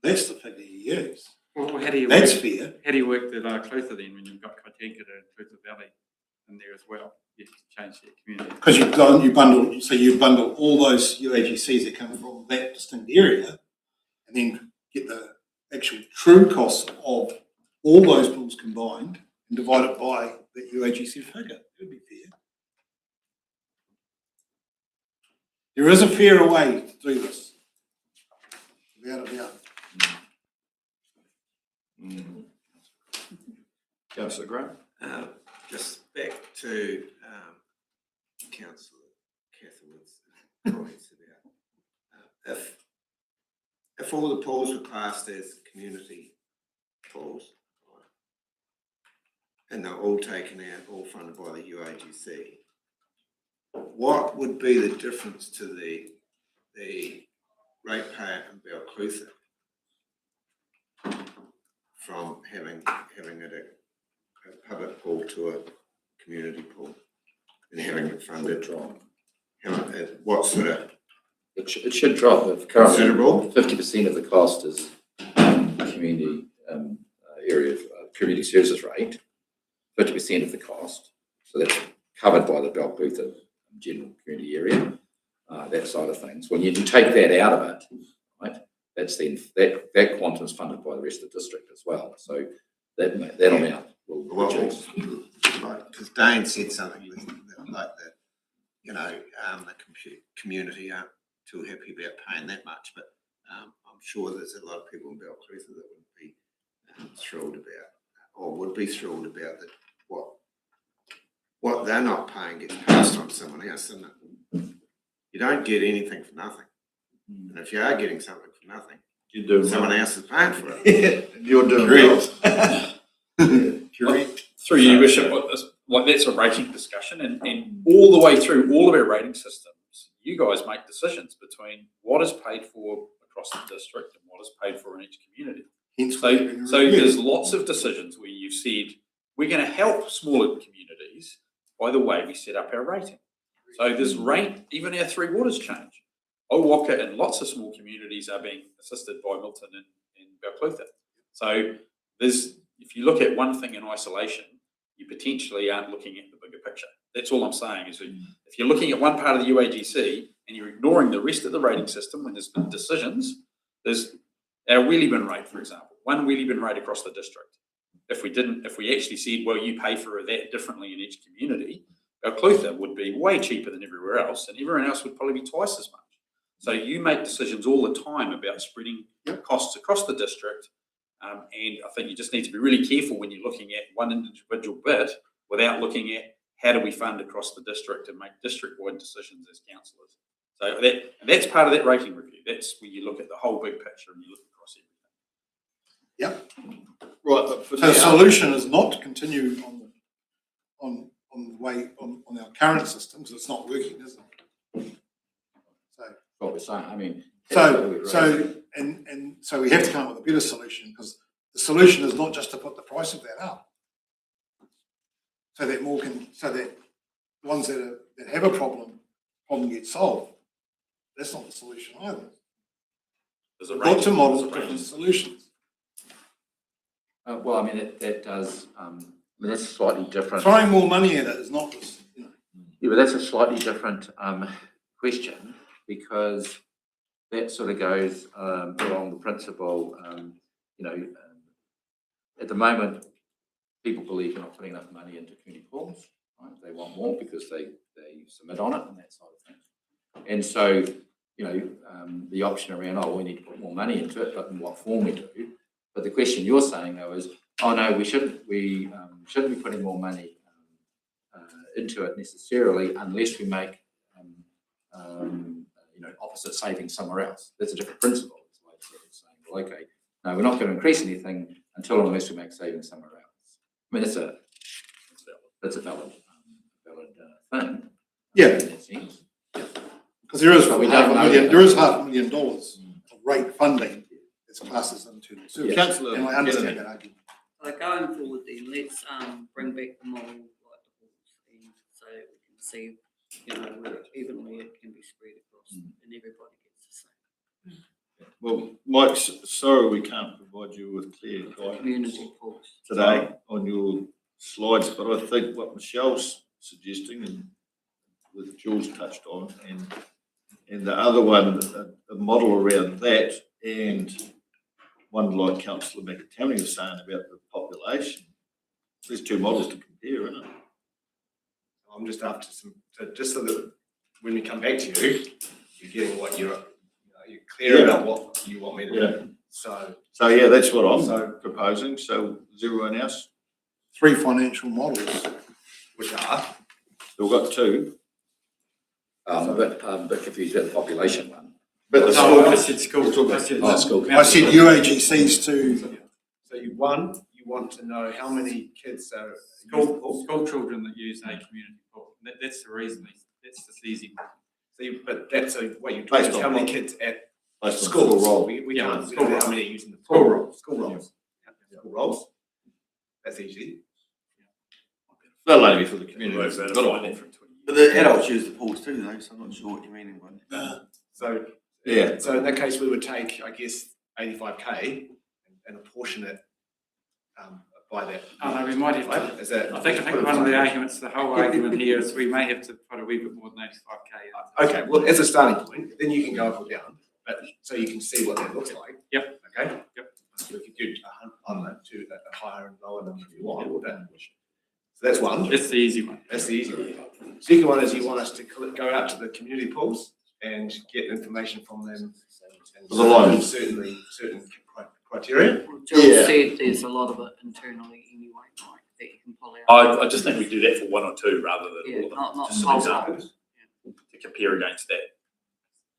That's the figure you use. Well, how do you That's work, fair. how do you work the Clutha then when you've got Kaitenka and Clutha Valley in there as well? You have to change their community. Because you bundle all those UAGCs that come from that distinct area, and then get the actual true costs of all those pools combined and divide it by that UAGC figure. It would be fair. There is a fairer way to do this, without a doubt. Councillor Grant? Just back to Councillor Catherwood's comments about if all the pools were classed as community pools, and they're all taken out, all funded by the UAGC, what would be the difference to the ratepayer in Balclutha from having it a public pool to a community pool and having it funded? What sort of It should drop. If currently considerable? 50% of the cost is community area of community services rate, 50% of the cost. So that's covered by the Balclutha general community area, that side of things. When you take that out of it, right, that's then that quantum is funded by the rest of the district as well. So that amount will reduce. Because Dane said something like that, the community aren't too happy about paying that much, but I'm sure there's a lot of people in Balclutha that would be thrilled about, or would be thrilled about that what they're not paying gets passed on to someone else, isn't it? You don't get anything for nothing. And if you are getting something for nothing, You're doing someone else is paying for it. You're doing well. Correct. Through you, Bishop, that's a rating discussion, and all the way through all of our rating systems, you guys make decisions between what is paid for across the district and what is paid for in each community. So there's lots of decisions where you've said, we're going to help smaller communities by the way we set up our rating. So there's even our three waters change. Owaka and lots of small communities are being assisted by Milton and Balclutha. So if you look at one thing in isolation, you potentially aren't looking at the bigger picture. That's all I'm saying is that if you're looking at one part of the UAGC and you're ignoring the rest of the rating system when there's been decisions, there's our wheelie bin rate, for example, one wheelie bin rate across the district. If we actually said, well, you pay for that differently in each community, Balclutha would be way cheaper than everywhere else, and everyone else would probably be twice as much. So you make decisions all the time about spreading costs across the district, and I think you just need to be really careful when you're looking at one individual bit without looking at how do we fund across the district and make district-wide decisions as councillors. So that's part of that rating review. That's where you look at the whole big picture and you look across everything. Yep. Right, but for So the now, solution is not to continue on our current system, because it's not working, is it? What we're saying, I mean. So we have to come up with a better solution, because the the solution is not just to put the price of that up. So that the ones that have a problem gets solved. That's not the solution either. There's a We've got range to of- model there's a range different of- solutions. Well, I mean, that does, that's slightly different. Throwing more money at it is not this, you know. Yeah, but that's a slightly different question, because that sort of goes along the principle, at the moment, people believe you're not putting enough money into community pools, right? They want more because they submit on it and that sort of thing. And so, the option around, oh, we need to put more money into it, but in what form we do. But the question you're saying though is, oh no, we shouldn't be putting more money into it necessarily unless we make opposite savings somewhere else. That's a different principle. It's like sort of saying, well, okay, no, we're not going to increase anything until unless we make savings somewhere else. I mean, that's a valid thing. Yeah. In that sense. Because there is But we half don't a know million, that. there is $500,000 of rate funding that's classed as internal service. Councillor And I understand Kennedy. that argument. So going forward then, let's bring back the model like the halls, and so we can see, where evenly it can be spread across and everybody gets the same. Well, Mike, sorry we can't provide you with clear guidance Community pools. today on your slides, but I think what Michelle's suggesting and that Jules touched on, and the other one, a model around that, and one like Councillor McAtamney was saying about the population. There's two models to compare, isn't it? I'm just after just so that when we come back to you, you're getting what you're clear about what you want me to do. So yeah, that's what I'm proposing. So is everyone else? 3 financial models. which are, We've got two. A bit confused about the population one. But the No, I school, said school. I said school. I said UAGCs to, so you want to know how many kids are School children that use a community pool. That's the reason. That's the easy one. But that's what you're talking Based is on how many what? kids at based on schools. school role. We Yeah, can't, we school don't know how roles. many are using the School pool. roles. School roles. School roles. That's easy. That'll only be for the community. Works out Got it. fine for 20 But the adults use the pools too, though, so I'm not sure what you're meaning by that. So, Yeah. so in that case, we would take, I guess, 85K and apportion it by that. Oh, no, we might have to. Right? Is that? I think one of the arguments, the whole argument here is we may have to put a wee bit more than 85K in. Okay, well, as a starting point, then you can go up or down, but so you can see what that looks like. Yep. Okay? Yep. We could do, I don't know, a higher and lower number if you want, but, so that's one. That's the easy one. That's the easy one. Second one is you want us to go out to the community pools and get information from them. And The line. certain criteria. Well, Jill Yeah. said there's a lot of it internally anyway, like that you can pull out. I just think we do that for one or two rather than Yeah, all of them. not Just some whole examples to compare against that.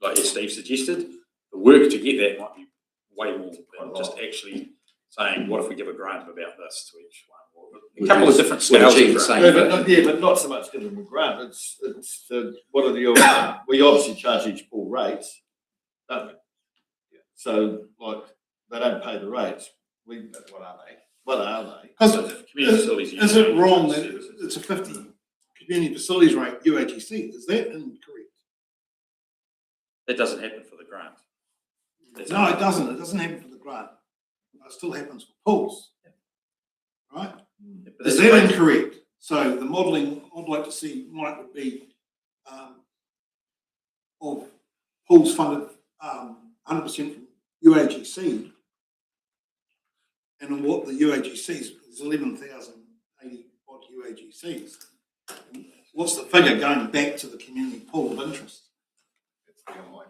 Like as Steve suggested, the work to get that might be way more than just actually saying, what if we give a grant of about this to each one? Or a couple of different Would scales. achieve of the grant. same But not so much giving them a grant. It's what are we obviously charge each pool rates, don't we? Yeah. So like they don't pay the rates. What are they? What are they? because Community facilities is it use wrong that services. it's a 50 community facilities rate UAGC? Is that incorrect? That doesn't happen for the grant. That's No, it doesn't. It doesn't happen for the grant. It still happens for pools. Right? But Is that's that right. incorrect? So the modelling I'd like to see, Mike, would be of pools funded 100% from UAGC, and what the UAGCs is 11,080 odd UAGCs. What's the figure going back to the community pool of interest? It's the online.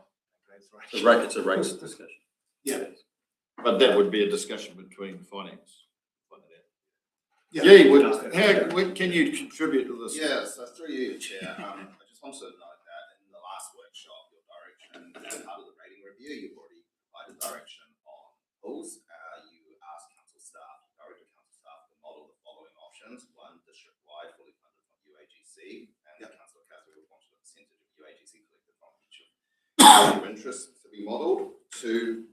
That's It's right. it's a rates discussion. Yeah. But that would be a discussion between finance. Yeah. Can you contribute to this? Yeah, so through you, Chair, I just want to note that in the last workshop, your direction, as part of the rating review, you've already provided direction on pools. You asked council staff, directed council staff to model the following options. One, district-wide, fully funded from UAGC, and Councillor Catherine wanted a percentage of UAGC collected from each of your interests to be modelled. Two,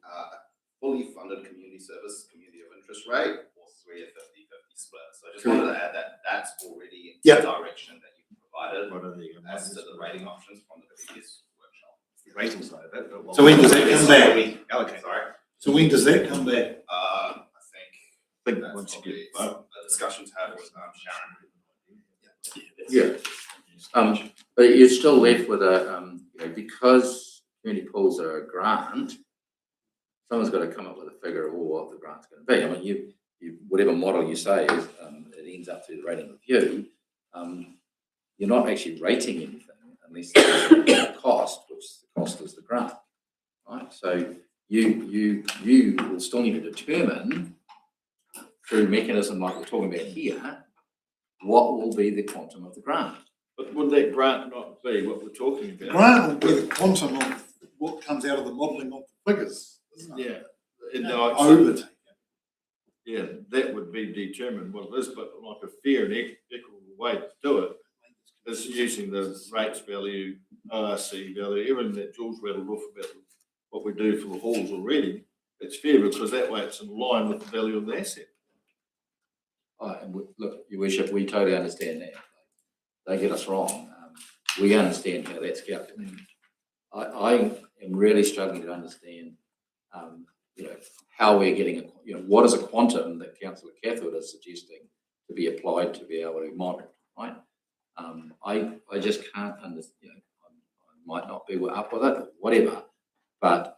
fully funded community service, community of interest interest rate. or 3 a 50-50 split. So I just wanted to add that that's already in Yeah. the direction that you've provided as to the rating options from the previous workshop. The rating side of it, but what So when does that come back? we allocate? Sorry, So when does that come back? I think that's once you probably get a discussion to have with Sharon. Yeah. But you're still left with a, because community pools are a grant, someone's got to come up with a figure of what the grant's going to be. I mean, you whatever model you say is, it ends up through the rating review. You're not actually rating anything unless there's a cost, which the cost is the grant, right? So you will still need to determine through mechanism like we're talking about here, what will be the quantum of the grant. But would that grant not be what we're talking The about? grant will be the quantum of what comes out of the modelling of the figures, isn't it? Yeah. Over time. Yeah, that would be determined what it is, but like a fair and equitable way to do it is using the rates value, ORC value, everything that Jules rattled off about what we do for the halls already. It's fair because that way it's in line with the value of the asset. Look, Your Worship, we totally understand that. Don't get us wrong. We understand how that's calculated. I am really struggling to understand, how we're getting, what is a quantum that Councillor Cathwood is suggesting to be applied to be able to model, right? I just can't understand, I might not be up with it, whatever, but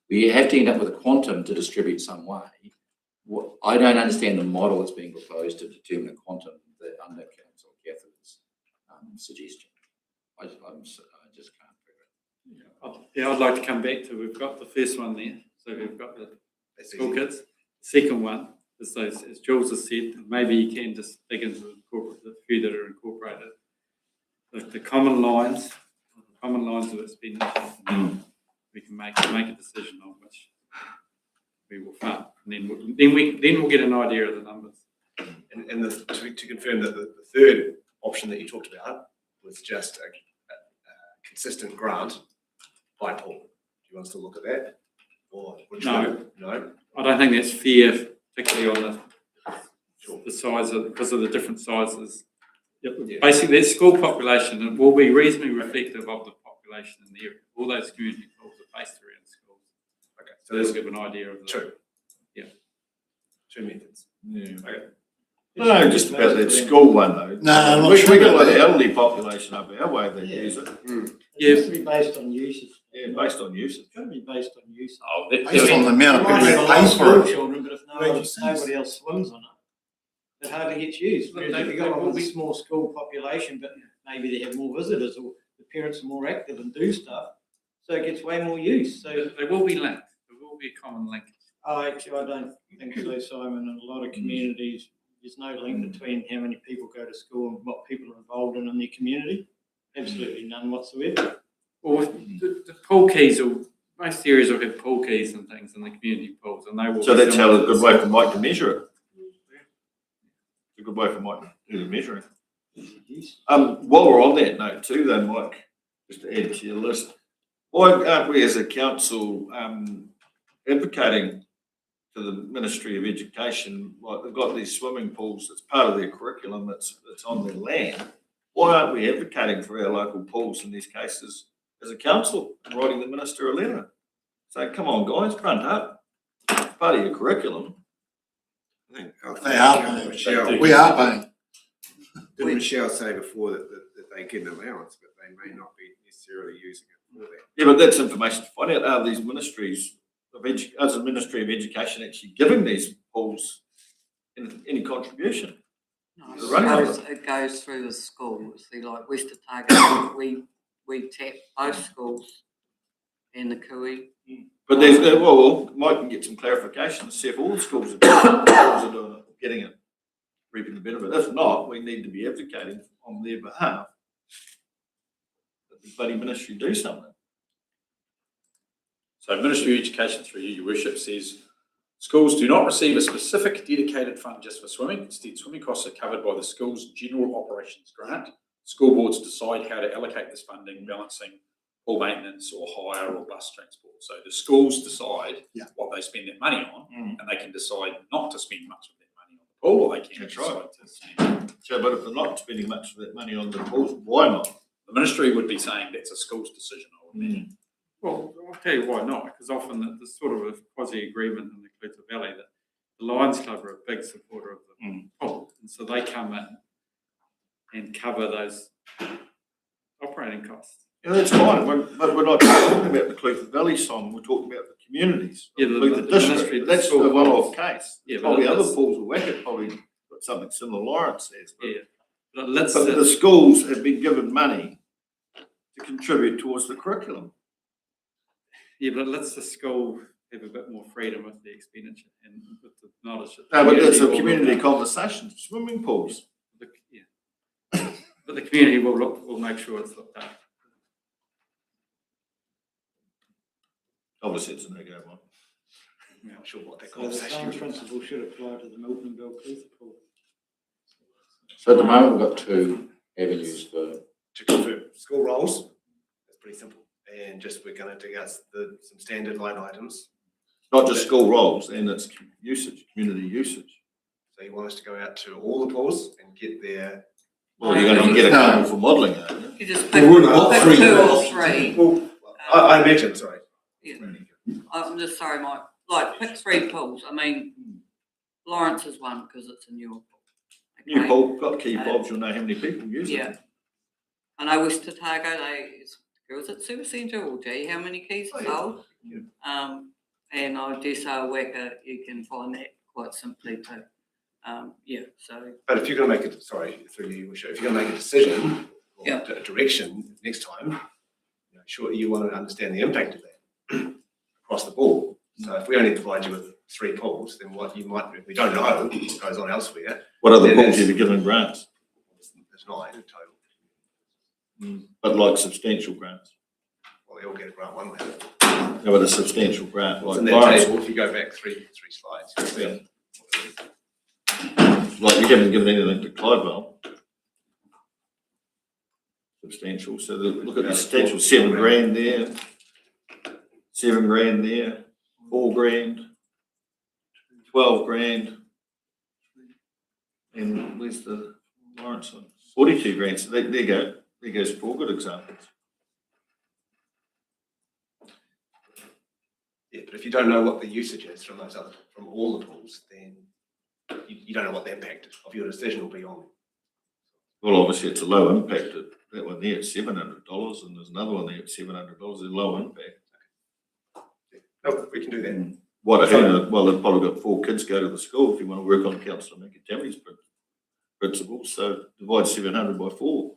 we have to end up with a quantum to distribute some way. I don't understand the model that's being proposed to determine a quantum that under Councillor Cathwood's suggestion. I just can't figure it. Yeah, I'd like to come back to, we've got the first one there, so we've got the school kids. Second one is those, as Jules has said, maybe you can just dig into the few that are incorporated. The common lines of expenditure, we can make a decision on which we will fund, and then we'll get an idea of the numbers. And to confirm that the third option that you talked about was just a consistent grant by pool. Do you want us to look at that? Or No. No? I don't think that's fair, particularly on the size because of the different sizes. Yeah. Basically, that school population will be reasonably reflective of the population in the area. All those community pools are based around schools. Okay. So that'll give an idea of the Two. Yeah. Two methods. Yeah. Okay. No, just about that school one though. No, I'm not we sure got about the that. elderly population up our way that Yeah. use it. It has to be based on usage. Yeah, based on usage. It's got to be based on usage. Oh, Based on the amount of Might people have a that lot of pay school for it. children, but if nobody else swims on it, it hardly gets used. Look, Whereas if they you've got will a be- small school population, but maybe they have more visitors or the parents are more active and do stuff, so it gets way more use. So they will be linked. There will be a common link. actually, I don't think so, Simon. In a lot of communities, there's no link between how many people go to school and what people are involved in their community. Absolutely none whatsoever. Or the pool keys most areas will have pool keys and things in the community pools, and they will. So be that's how similar a to good the way for schools. Mike to measure it. It's a good way for Mike to do the measuring. While we're on that note too though, Mike, just to add to your list, why aren't we as a council advocating to the Ministry of Education, like they've got these swimming pools, it's part of their curriculum, it's on their land. Why aren't we advocating for our local pools in these cases as a council and writing the minister a letter? Say, come on guys, front up, it's part of your curriculum. I think They are paying. Michelle, We are paying. didn't Michelle say before that they get an allowance, but they may not be necessarily using it for that? Yeah, but that's information to find out. Are these ministries as a Ministry of Education actually giving these pools any contribution? No, The running of it goes through the schools. See, like West Otago, we tap both schools and the Kui. But there's, well, Mike can get some clarification to see if all the schools are doing it, getting it, reaping the benefit. If not, we need to be advocating on their behalf that the bloody ministry do something. So Ministry of Education through you, Your Worship, says schools do not receive a specific dedicated fund just for swimming. Instead, swimming costs are covered by the school's general operations grant. School boards decide how to allocate this funding, balancing pool maintenance or hire or bus transport. So the schools decide Yeah. what they spend their money on, Mm. and they can decide not to spend much of their money on the pool, or they can That's decide right. to spend. So, but if they're not spending much of that money on the pools, why not? The ministry would be saying that's a school's decision, I would imagine. Well, I'll tell you why not, because often there's sort of a quasi-agreement in the Clutha Valley that the Lions Club are a big supporter of the pool, and so they come in and cover those operating costs. Yeah, that's fine, but we're not talking about the Clutha Valley song, we're talking about the communities. Yeah, the Clutha ministry, district, the that's school a one-off holds. case. Yeah, but Probably other that's- pools will whack it, probably got something similar Lawrence says. But Yeah, but let's, but the schools have been given money to contribute towards the curriculum. yeah, but let's the school have a bit more freedom with the expenditure and with the knowledge. that the No, but that's a will look community at- conversation, swimming pools. Yeah. But the community will make sure it's looked at. Obviously, it's a no-go one. Yeah. Not sure what that So the conversation same is. principle should apply to the Miltonville Clutha pool. So at the moment, we've got two avenues for, To confirm, school roles, it's pretty simple. And just, we're gonna dig out some standard line items. Not just school roles, and it's usage, community usage. So you want us to go out to all the pools and get their, Well, you're gonna get a couple for modelling, aren't you? You just Well, pick, we're not pick three two or roles. three. well, I imagine, sorry. Yeah. I'm just sorry, Mike, like pick three pools. I mean, Lawrence is one because it's a newer pool. New Okay? pool, got key fobs, you'll know how many people use it. Yeah. I know West Otago, was it Super Centre or gee, how many keys Oh, are yeah. sold? And I dare say Weka, you can find that quite simply too. Yeah, so, But if you're gonna make it, sorry, through you, if you're gonna make a decision or Yeah. a direction next time, you know, sure, you want to understand the impact of that across the board. So if we only provide you with 3 pools, then what you might, if we don't know what goes on elsewhere, What other It pools is. have you given grants? there's 9 in total. But like substantial grants. Well, they all get a grant one way. No, but a substantial grant, What's like in that Lawrence, table, if you go back three slides, you'll see. like you haven't given anything to Clydevale. Substantial, so look at the substantial, 7 grand there. 7 grand there, 4 grand. 12 grand. And where's the Lawrence one? 42 grand, so there you go, there goes 4 good examples. Yeah, but if you don't know what the usage is from all the pools, then you don't know what the impact of your decision will be on. Well, obviously, it's a low impact, that one there at $700, and there's another one there at $700, it's low impact. No, we can do that. Well, they've probably got 4 kids go to the school if you want to work on Councillor McAtammy's principles, so divide 700 by 4.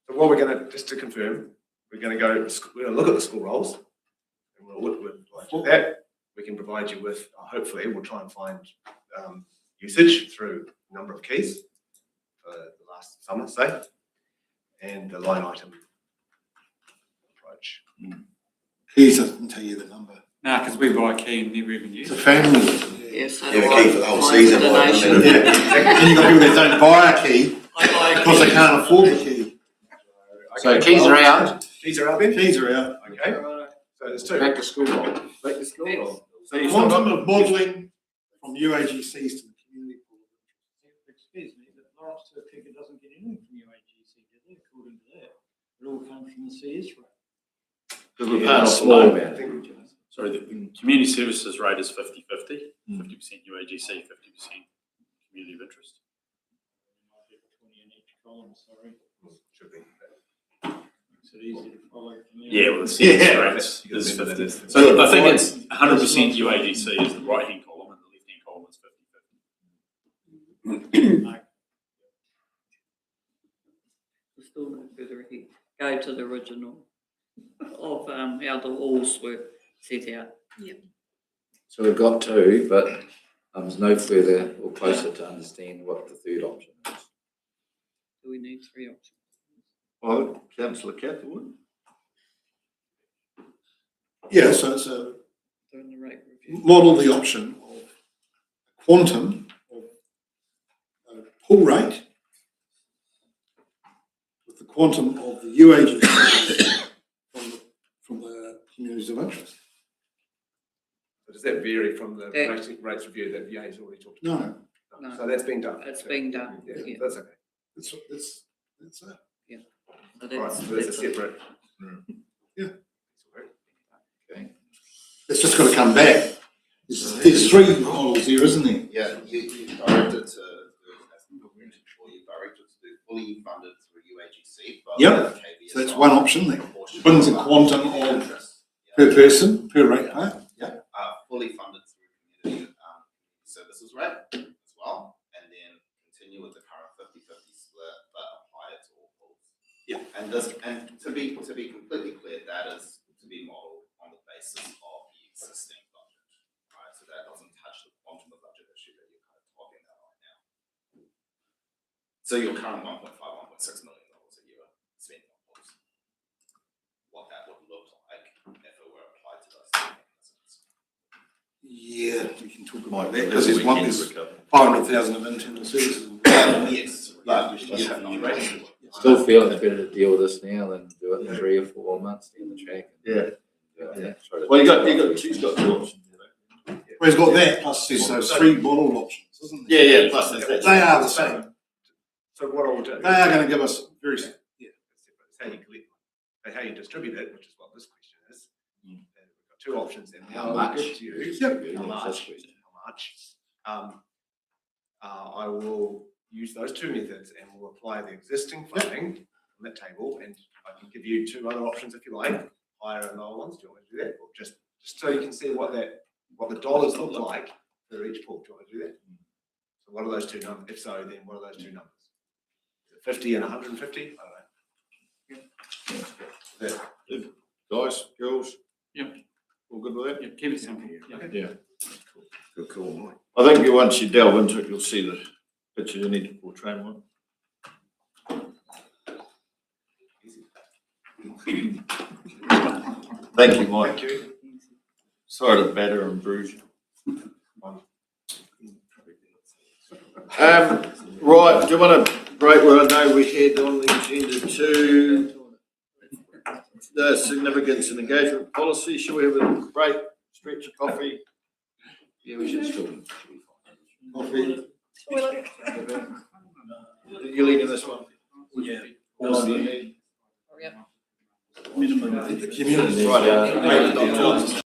So what we're gonna, just to confirm, we're gonna look at the school roles. And we'll provide you with that. We can provide you with, hopefully, we'll try and find usage through a number of keys for the last summer, say, and the line item approach. Keys doesn't tell you the number. No, because we buy a key and never even use It's a it. family. yeah, so. Yeah, I- keep for the whole I season, donation. like, And you've got people that don't buy a key I buy because they keys. can't afford the key. so keys are out, Keys are out then? Keys are out. Okay, so there's 2. back to school. Make the school roll. So you Quantum of modelling from UAGCs to the community pool. Excuse me, but Lawrence to Otago doesn't get anything from UAGC, do they, according to that? It all comes from the CS rate. because we're Yeah, paying off small low. amount. Sorry, the community services rate is 50/50, 50% UAGC, 50% community of interest. Might be 20 in each column, sorry. Should be. Makes it easy to follow from there. Yeah, well, the CS Yeah. rate You gotta is remember 50. that is- So I think it's 100% UAGC is the right-hand column and the left-hand column is 50/50. We're still no further ahead. Go to the original of how the walls were set out. So we've got 2, but there's no further or closer to understand what the third option is. Do we need 3 options? Well, Councillor Catherwood. Yeah, so it's a Doing the rate review. model the option of quantum of pool rate with the quantum of the UAGC communities of interest. So does that vary from the That- rates review that Yay's already talked about? No, No. So that's been done. It's been done, Yeah, yeah. that's okay. that's it. So Right, that's, so that's a that's separate. Yeah. Okay. It's just got to come back. There's three models here, isn't there? Yeah, you directed to, or you directed to do fully funded through UAGC. rather Yep. than KBS. So that's one option there. Proportional Brings a funding quantum community of interest. Yeah. Per person, per ratepayer. Yeah. Fully funded through community services rate as well, and then continue with the current 50-50 split, but apply it to all pools. Yeah. And this, and to be completely clear, that is to be modeled on the basis of the existing budget, right? So that doesn't touch the quantum of budget issue that you're kind of talking about right now. So your current $1.5, $1.6 million a year spent on pools, what that would look like if it were applied to those mechanisms. Yeah, we can talk about Might that be because there's one, weekend there's recovery. 500,000 of internal services. Yes, but you should have no rating. Still feeling it's better to deal with this now than do it in 3 or 4 months down the track. Yeah. Yeah. Well, she's got two options. Well, he's got that plus there's those three model options, isn't there? Yeah, plus that's. They are the same. So what I'll do. They are going to give us very, It's how you collect, and how you distribute it, which is what this question is. And we've got two options, and How how much? much to use. Yep. How much? How much? I will use those two methods and we'll apply the existing funding on that table, and I can give you two other options if you like, higher and lower ones. Do you want me to do that? Or just so you can see what the dollars look like for each pool. Do you want me to do that? So what are those two numbers? If so, then what are those two numbers? Is it 50 and 150? I don't know. Guys, girls? Yep. All good with that? Yeah, keep it simple. Yeah. Yeah. Cool. I think once you delve into it, you'll see the picture you need to portray one. Thank you, Mike. Thank you. Sorry to batter and bruise you. Right, do you want to break where I know we had on the agenda to the significance and engagement policy? Shall we have a break, stretch of coffee? Yeah, we should still. Coffee? You're leading this one? Yeah. Policy. hurry up. the community. Right,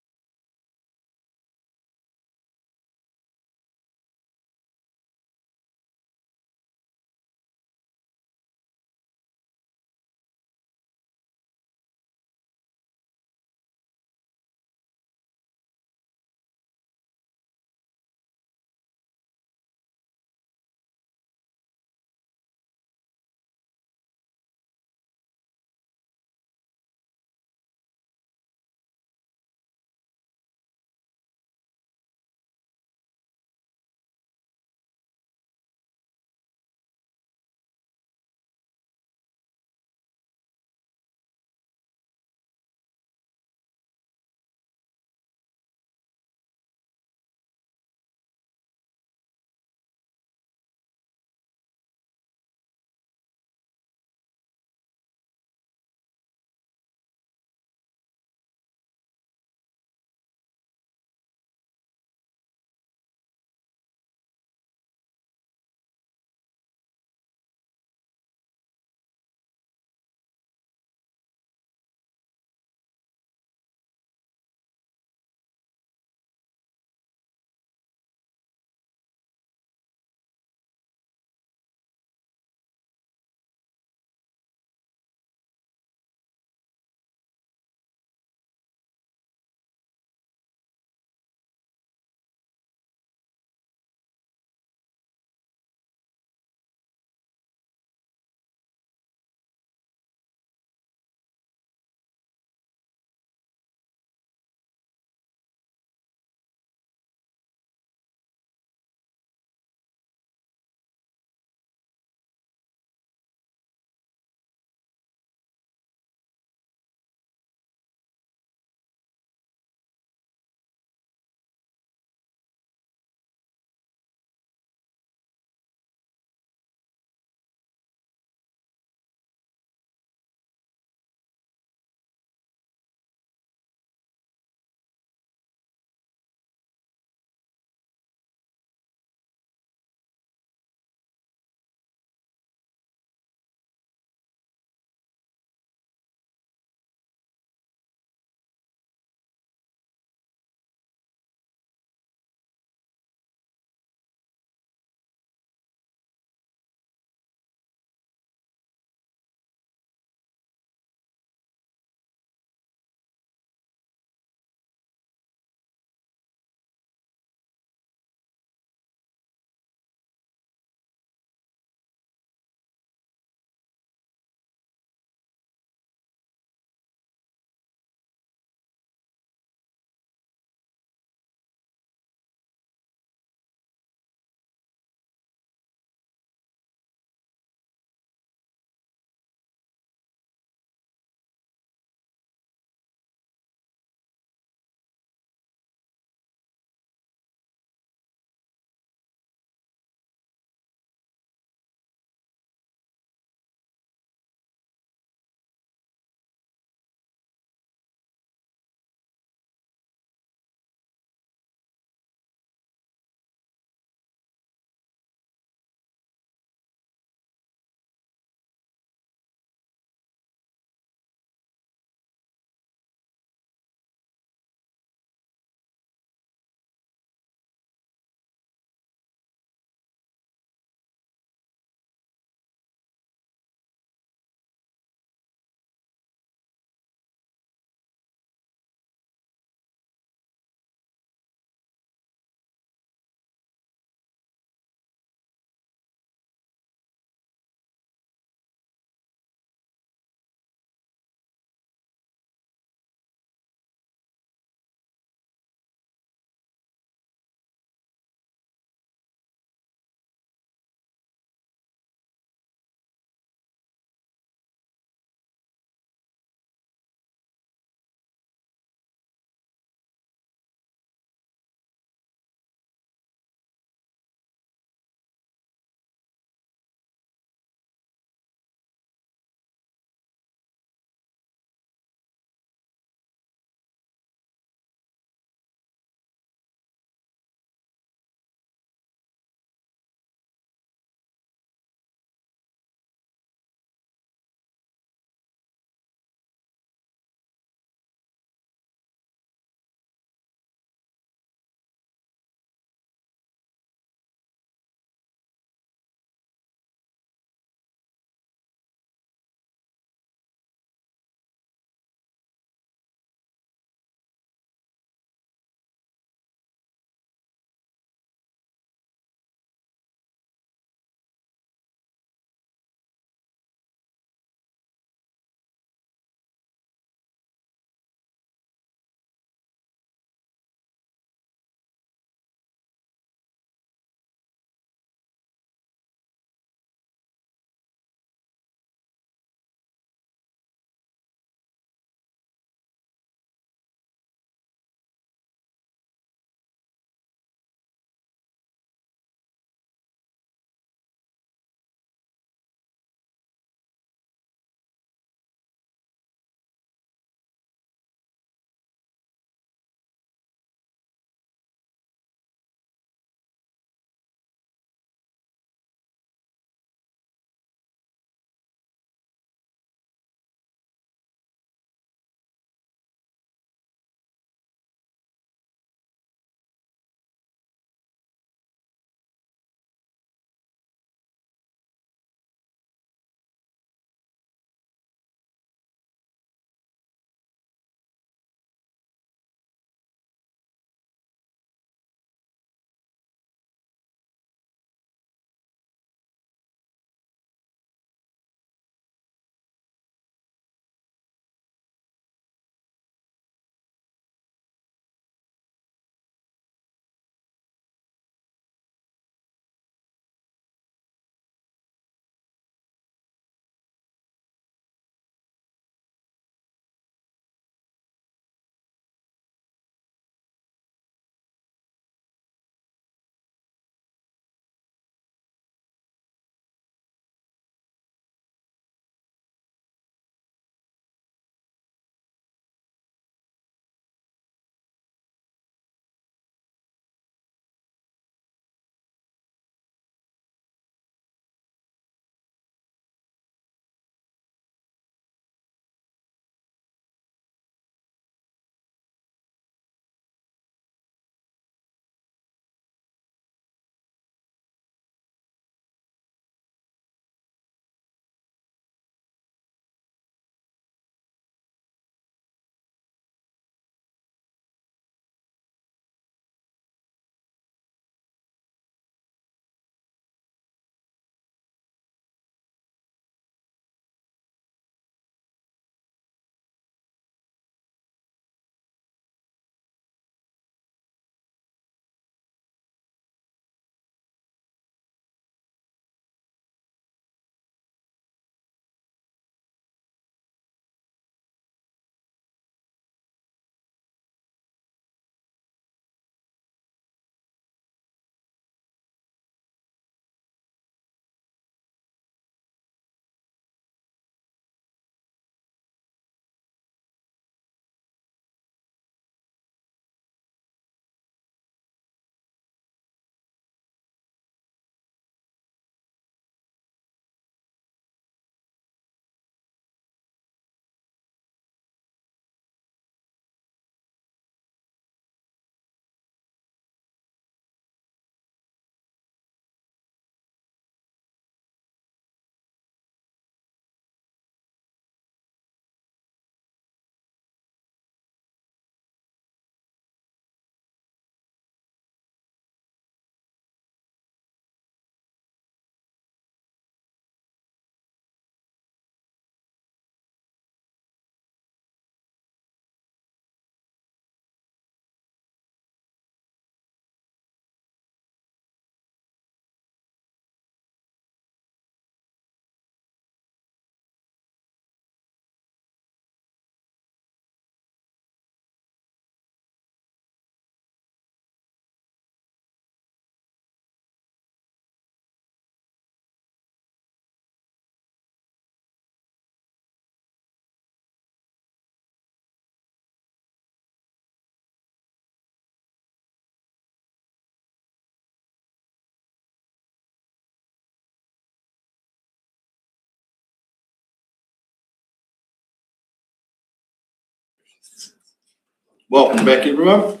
Welcome back, everyone.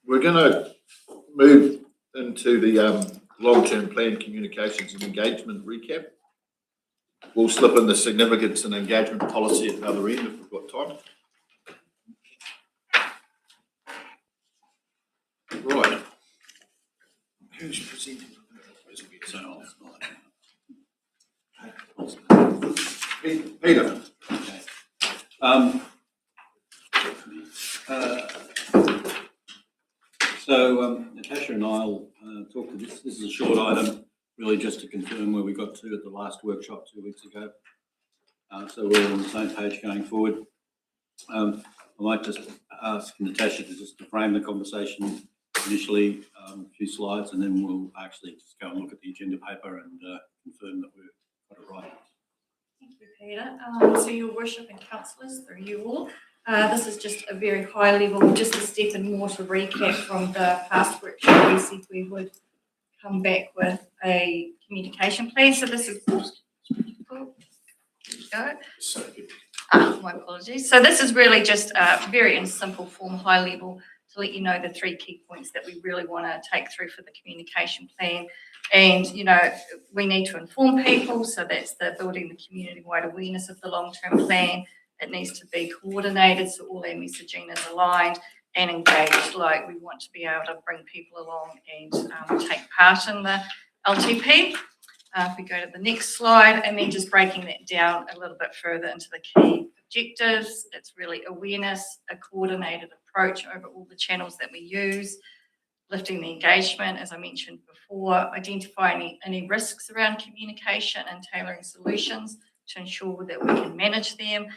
We're going to move into the long-term plan communications and engagement recap. We'll slip in the significance and engagement policy at the other end if we've got time. Right. Who's presenting? Peter. Natasha and I'll talk to this. This is a short item, really just to confirm where we got to at the last workshop 2 weeks ago. So we're all on the same page going forward. I might just ask Natasha to just frame the conversation initially, a few slides, and then we'll actually just go and look at the agenda paper and confirm that we've got it right. Thank you, Peter. So your worship and councillors, through you all, this is just a very high level, just a step and more to recap from the past workshop. We said we would come back with a communication plan. So this is, my apologies. So this is really just very in simple form, high level, to let you know the 3 key points that we really want to take through for the communication plan. And, you know, we need to inform people. So that's the building the community-wide awareness of the long-term plan. It needs to be coordinated, so all our messaging is aligned and engaged. Like, we want to be able to bring people along and take part in the LTP. If we go to the next slide, and then just breaking that down a little bit further into the key objectives. It's really awareness, a coordinated approach over all the channels that we use, lifting the engagement, as I mentioned before, identifying any risks around communication and tailoring solutions to ensure that we can manage them.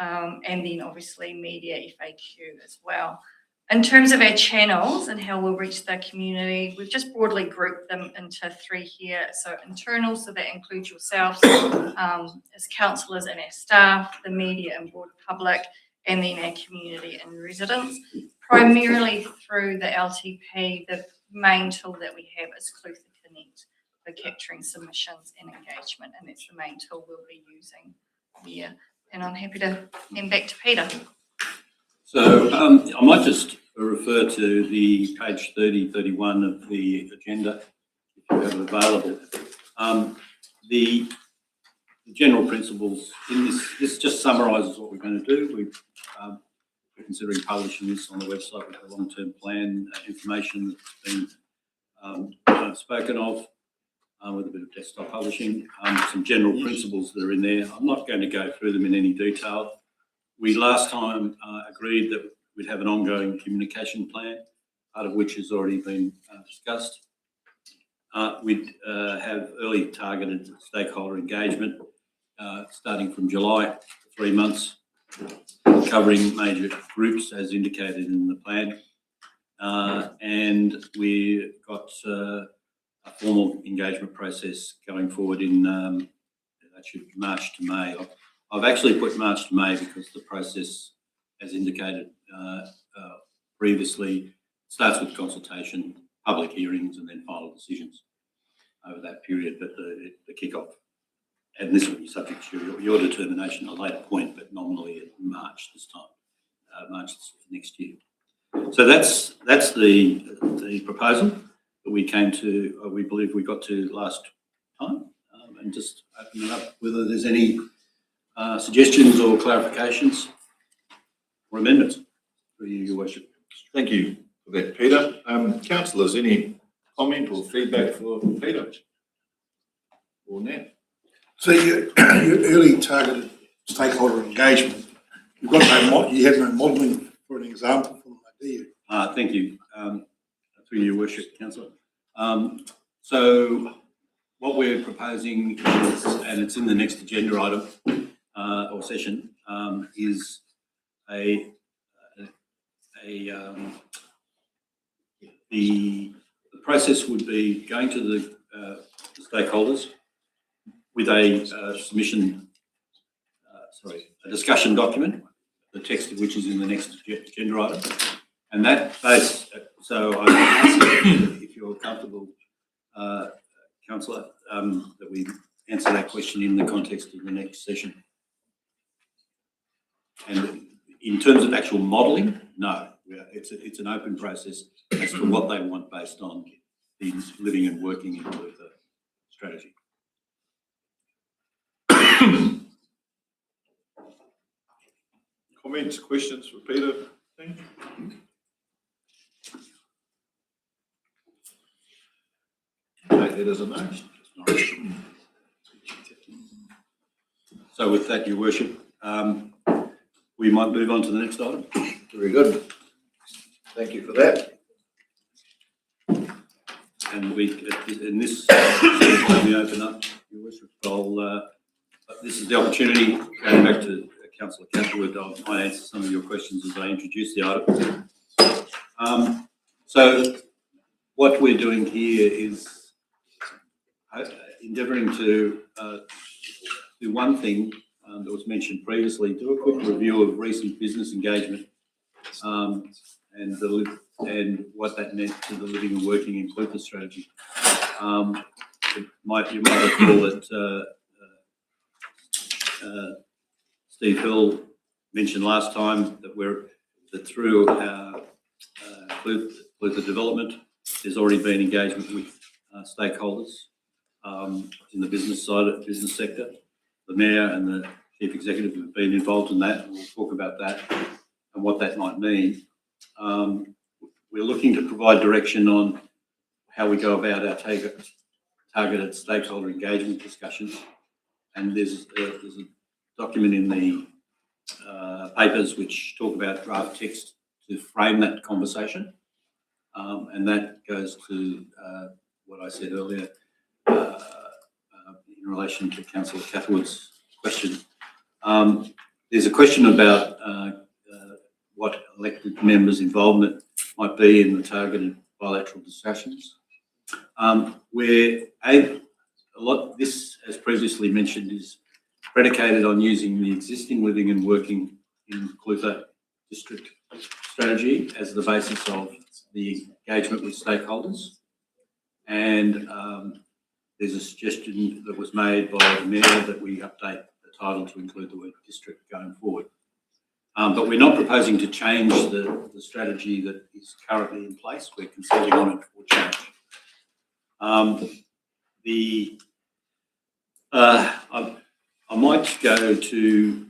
And then obviously media FAQ as well. In terms of our channels and how we'll reach the community, we've just broadly grouped them into 3 here. So internal, so that includes yourselves as councillors and our staff, the media and broad public, and then our community and residents. Primarily through the LTP, the main tool that we have is Clutha Connect for capturing submissions and engagement, and that's the main tool we'll be using here. And I'm happy to hand back to Peter. So I might just refer to the page 30, 31 of the agenda, if you have it available. The general principles in this just summarises what we're going to do. We're considering publishing this on the website with the long-term plan information that's been spoken of. With a bit of desktop publishing, some general principles that are in there. I'm not going to go through them in any detail. We last time agreed that we'd have an ongoing communication plan, part of which has already been discussed. We'd have early targeted stakeholder engagement starting from July, 3 months, covering major groups as indicated in the plan. And we got a formal engagement process going forward in actually March to May. I've actually put March to May because the process, as indicated previously, starts with consultation, public hearings, and then final decisions over that period. But the kick-off, and this will be subject to your determination at a later point, but nominally in March this time, March next year. So that's the proposal that we came to, we believe we got to last time, and just open it up whether there's any suggestions or clarifications or amendments for you, Your Worship. Thank you for that, Peter. Councillors, any comment or feedback for Peter or Nat? So your early targeted stakeholder engagement, you have no modelling for an example from that, do you? Thank you. Through Your Worship, Councillor. So what we're proposing is, and it's in the next agenda item or session, is the process would be going to the stakeholders with a submission, a discussion document, the text of which is in the next agenda item. And that base, so I ask if you're comfortable, Councillor, that we answer that question in the context of the next session. And in terms of actual modelling, no. It's an open process as to what they want based on the living and working in Clutha strategy. Comments, questions for Peter? Take that as a no. So with that, Your Worship, we might move on to the next item. Very good. Thank you for that. And in this, let me open up, Your Worship. This is the opportunity, going back to Councillor Catherwood, I might answer some of your questions as I introduce the item. So what we're doing here is endeavouring to do one thing that was mentioned previously, do a quick review of recent business engagement and what that meant to the living and working in Clutha strategy. You might recall that Steve Hill mentioned last time that through our Clutha development, there's already been engagement with stakeholders in the business sector. The Mayor and the Chief Executive have been involved in that, and we'll talk about that and what that might mean. We're looking to provide direction on how we go about our targeted stakeholder engagement discussions, and there's a document in the papers which talk about draft text to frame that conversation, and that goes to what I said earlier in relation to Councillor Catherwood's question. There's a question about what elected members' involvement might be in the targeted bilateral discussions. This, as previously mentioned, is predicated on using the existing living and working in Clutha district strategy as the basis of the engagement with stakeholders. And there's a suggestion that was made by the Mayor that we update the title to include the word district going forward. But we're not proposing to change the strategy that is currently in place. We're considering on it for change. I might go to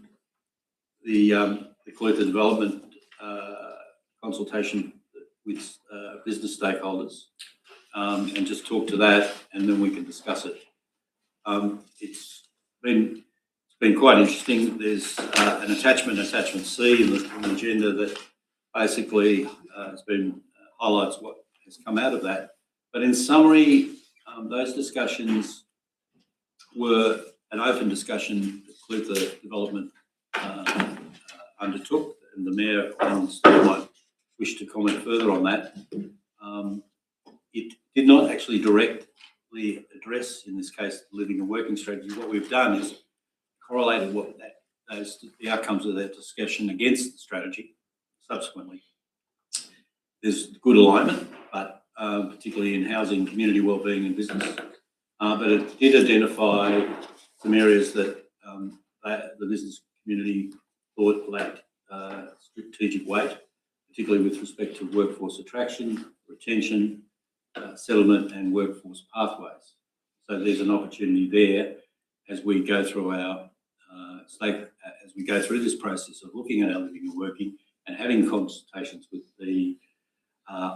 the Clutha development consultation with business stakeholders and just talk to that, and then we can discuss it. It's been quite interesting. There's an attachment C in the agenda that basically has been highlights what has come out of that. But in summary, those discussions were an open discussion that Clutha development undertook, and the Mayor might wish to comment further on that. It did not actually directly address, in this case, the living and working strategy. What we've done is correlated the outcomes of that discussion against the strategy subsequently. There's good alignment, but particularly in housing, community wellbeing and business. But it did identify some areas that the business community thought lacked strategic weight, particularly with respect to workforce attraction, retention, settlement and workforce pathways. So there's an opportunity there as we go through this process of looking at our living and working and having consultations with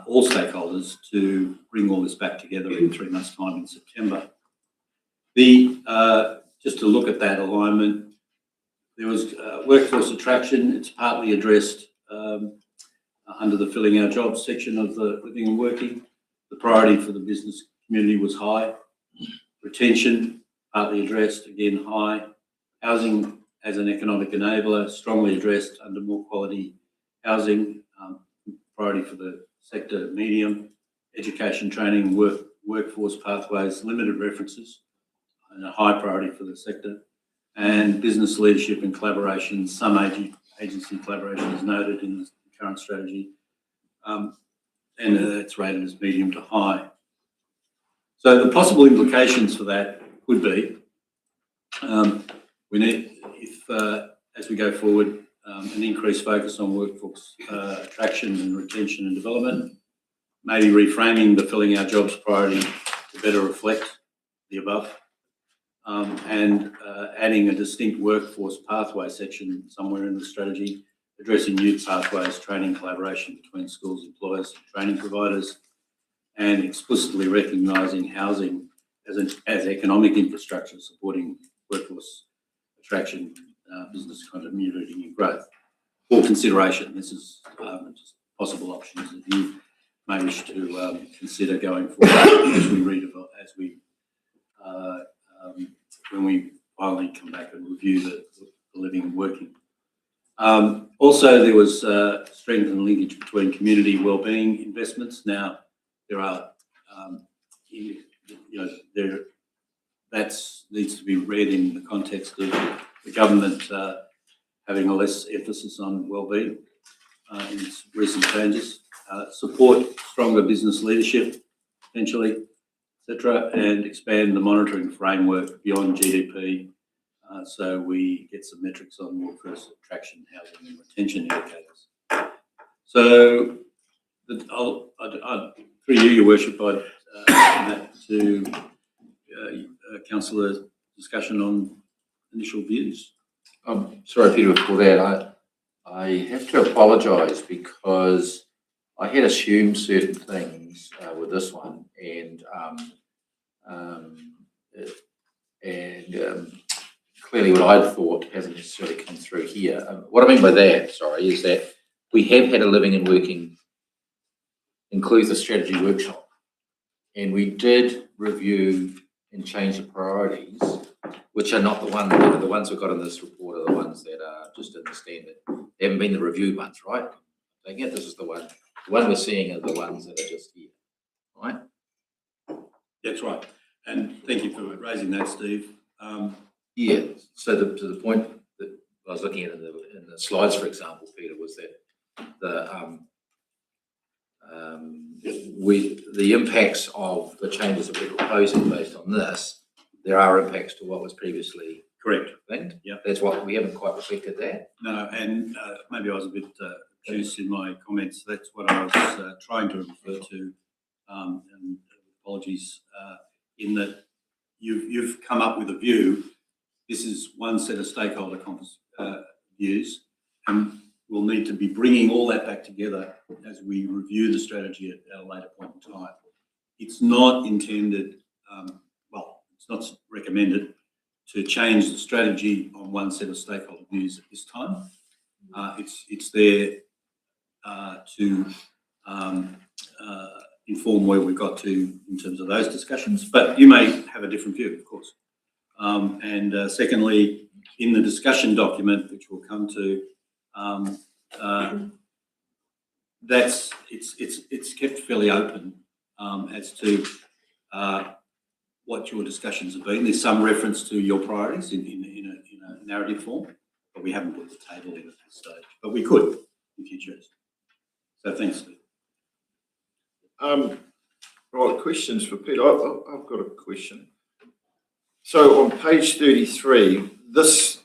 all stakeholders to bring all this back together in 3 months' time in September. Just to look at that alignment, there was workforce attraction. It's partly addressed under the filling our jobs section of the living and working. The priority for the business community was high. Retention, partly addressed, again high. Housing as an economic enabler, strongly addressed under more quality housing. Priority for the sector, medium. Education, training, workforce pathways, limited references, and a high priority for the sector. And business leadership and collaboration, some agency collaboration is noted in the current strategy, and it's rated as medium to high. So the possible implications for that could be, as we go forward, an increased focus on workforce attraction and retention and development, maybe reframing the filling our jobs priority to better reflect the above, and adding a distinct workforce pathway section somewhere in the strategy, addressing youth pathways, training collaboration between schools, employers, and training providers, and explicitly recognising housing as economic infrastructure supporting workforce attraction, business continuity and growth. For consideration, this is just possible options that you may wish to consider going forward as we when we finally come back and review the living and working. Also, there was strength and linkage between community wellbeing investments. Now, there are, that needs to be read in the context of the government having a less emphasis on wellbeing in its recent changes. Support stronger business leadership, potentially, etc., and expand the monitoring framework beyond GDP, so we get some metrics on workforce attraction, housing, and retention indicators. So, through you, Your Worship, I'd that to Councillor discussion on initial views. Sorry, Peter, for that. I have to apologise because I had assumed certain things with this one, and clearly what I'd thought hasn't necessarily come through here. What I mean by that, sorry, is that we have had a living and working includes a strategy workshop, and we did review and change the priorities, which are not the ones we've got in this report are the ones that are just in the standard. They haven't been the reviewed ones, right? I get this is the one. The one we're seeing are the ones that are just here, right? That's right. And thank you for raising that, Steve. Yeah. So to the point that I was looking at in the slides, for example, Peter, was that the impacts of the changes that we're proposing based on this, there are impacts to what was previously correct. Linked. Yeah. That's what we haven't quite reflected that. No, and maybe I was a bit obtuse in my comments. That's what I was trying to refer to, and apologies, in that you've come up with a view. This is one set of stakeholder views, and we'll need to be bringing all that back together as we review the strategy at a later point in time. It's not intended, it's not recommended to change the strategy on one set of stakeholder views at this time. It's there to inform where we got to in terms of those discussions, but you may have a different view, of course. And secondly, in the discussion document, which we'll come to, it's kept fairly open as to what your discussions have been. There's some reference to your priorities in a narrative form, but we haven't put the table in at this stage. But we could if you choose. So thanks, Steve. Right, questions for Peter. I've got a question. So on page 33, this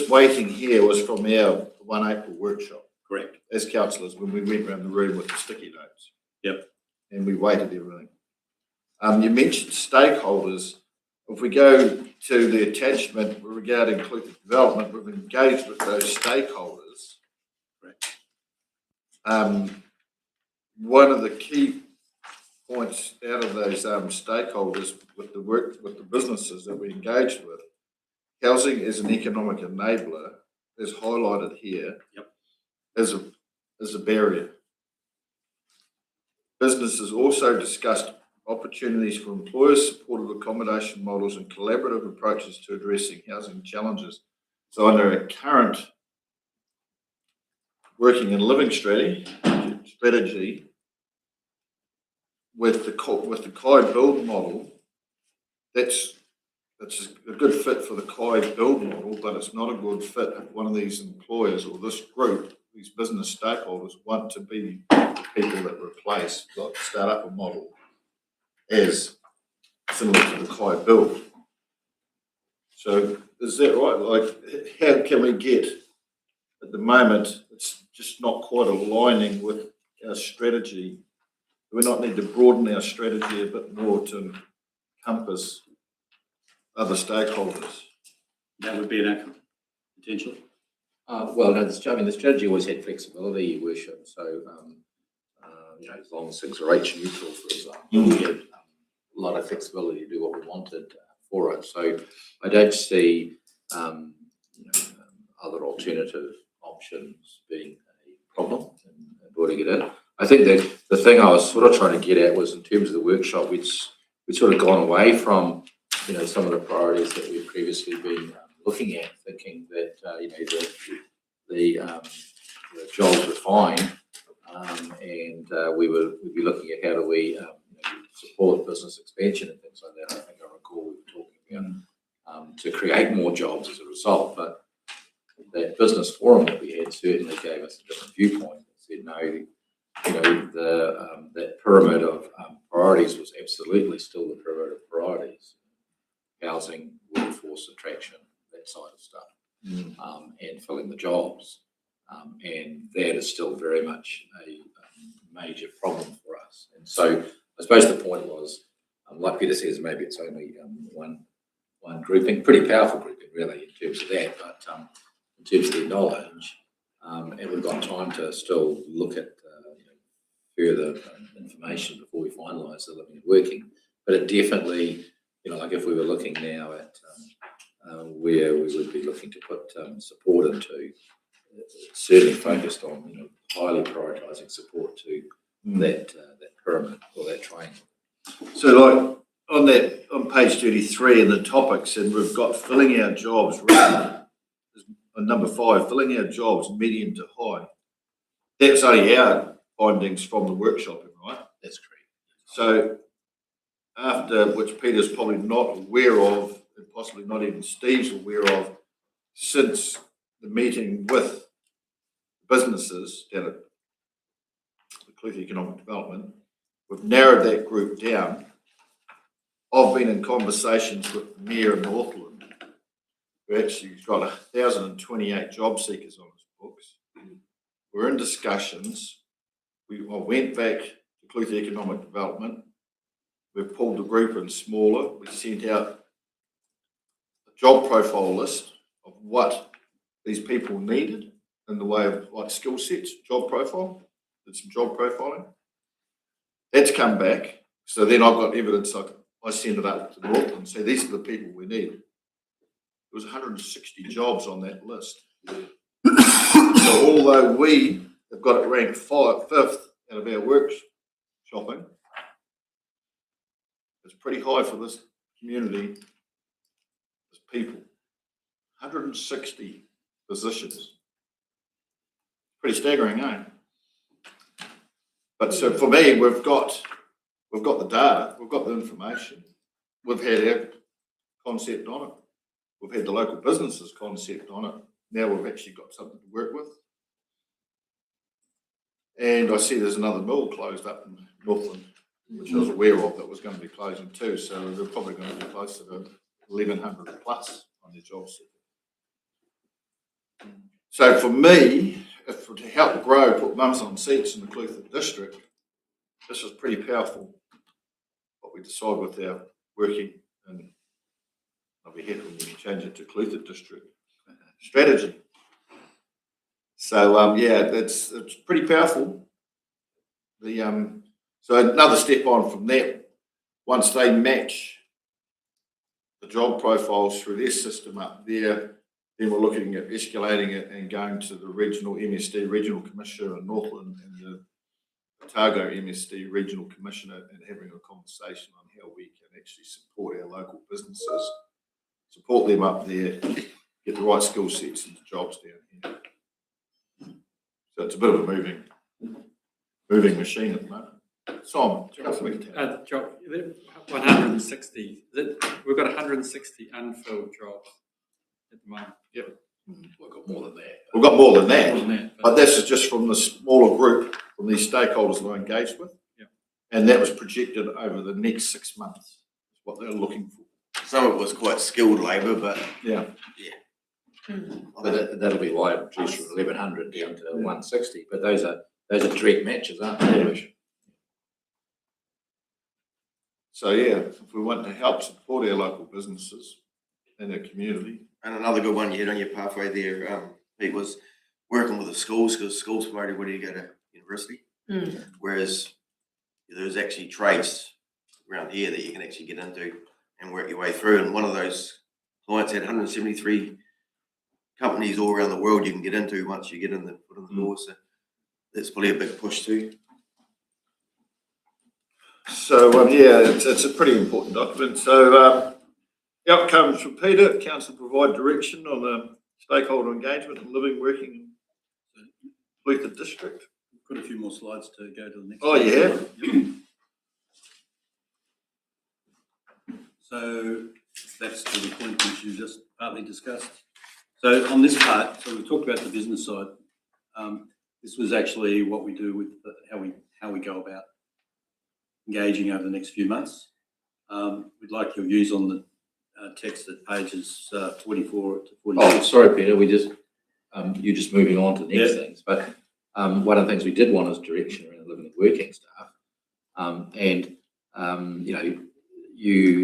weighting here was from our 1 April workshop. Correct. As councillors, when we went around the room with the sticky notes. Yep. And we weighted everything. You mentioned stakeholders. If we go to the attachment regarding inclusive development, we've engaged with those stakeholders. Correct. One of the key points out of those stakeholders with the businesses that we engaged with, housing as an economic enabler is highlighted here. Yep. as a barrier. Businesses also discussed opportunities for employers, supportive accommodation models and collaborative approaches to addressing housing challenges. So under a current working and living strategy with the Kai build model, that's a good fit for the Kai build model, but it's not a good fit if one of these employers or this group, these business stakeholders, want to be the people that replace, like start up a model as similar to the Kai build. So is that right? Like, how can we get at the moment, it's just not quite aligning with our strategy. Do we not need to broaden our strategy a bit more to encompass other stakeholders? That would be an outcome, potentially. Well, no, the strategy always had flexibility, Your Worship. So, as long as things are H neutral, for example, we had a lot of flexibility to do what we wanted for it. So, I don't see other alternative options being a problem in putting it in. I think that the thing I was sort of trying to get at was in terms of the workshop, we'd sort of gone away from some of the priorities that we've previously been looking at, thinking that the jobs were fine, and we'd be looking at how do we support business expansion and things like that. I think I recall we were talking about to create more jobs as a result, but that business forum that we had certainly gave us a different viewpoint. It said no, that pyramid of priorities was absolutely still the pyramid of priorities: housing, workforce attraction, that side of stuff, and filling the jobs. And that is still very much a major problem for us. And so I suppose the point was, like Peter says, maybe it's only one grouping, pretty powerful grouping really in terms of that, but in terms of their knowledge, and we've got time to still look at further information before we finalise the living and working. But it definitely, like if we were looking now at where we would be looking to put support into, certainly focused on highly prioritising support to that pyramid or that triangle. So like on page 33 in the topics, and we've got filling our jobs, on number 5, filling our jobs medium to high. That's only our findings from the workshop, right? That's correct. So after, which Peter's probably not aware of, and possibly not even Steve's aware of, since the meeting with businesses down at the Clutha Economic Development, we've narrowed that group down. I've been in conversations with the Mayor of Northland, who actually got 1,028 job seekers on his books. We're in discussions. I went back to Clutha Economic Development. We've pulled the group in smaller. We sent out a job profile list of what these people needed in the way of like skill sets, job profile, did some job profiling. That's come back. So then I've got evidence, I send it up to Northland and say, these are the people we need. There was 160 jobs on that list. So although we have got it ranked 5th out of our work shopping, it's pretty high for this community, this people. 160 positions. Pretty staggering, eh? But so for me, we've got the data, we've got the information, we've had our concept on it, we've had the local businesses concept on it. Now we've actually got something to work with. And I see there's another mill closed up in Northland, which I was aware of, that was going to be closing too. So they're probably going to be closer to 1,100 plus on their job seeker. So for me, to help grow, put mums on seats in the Clutha district, this is pretty powerful. What we decide with our working, and I'll be happy when we change it to Clutha district strategy. So it's pretty powerful. So another step on from that, once they match the job profiles through their system up there, then we're looking at escalating it and going to the regional MSD regional commissioner in Northland and the Otago MSD regional commissioner, and having a conversation on how we can actually support our local businesses, support them up there, get the right skill sets into jobs down here. So it's a bit of a moving machine at the moment. Simon, do you have something to add? Job, 160. We've got 160 unfilled jobs at the moment. Yep. We've got more than that. We've got more than that. More than that, But this is just from the smaller group, from these stakeholders that I engaged with. Yeah. And that was projected over the next 6 months, what they're looking for. Some of it was quite skilled labour, but Yeah. But that'll be why it reduced from 1,100 down to 160. But those are direct matches, aren't they? So yeah, if we want to help support our local businesses and our community. And another good one you had on your pathway there, Pete, was working with the schools, because schools promote everybody to go to university. Whereas there's actually trades around here that you can actually get into and work your way through. And one of those clients had 173 companies all around the world you can get into once you get in the foot in the door. So that's probably a big push too. So yeah, it's a pretty important document. So the outcomes from Peter, council provide direction on the stakeholder engagement and living, working in Luther District. Got a few more slides to go to the next. Oh, yeah. So that's to the point which you just partly discussed. So on this part, so we talked about the business side. This was actually what we do with how we go about engaging over the next few months. We'd like your views on the text at pages 44 to 46. Oh, sorry, Peter. You're just moving on to the next things. But one of the things we did want is direction around living and working staff.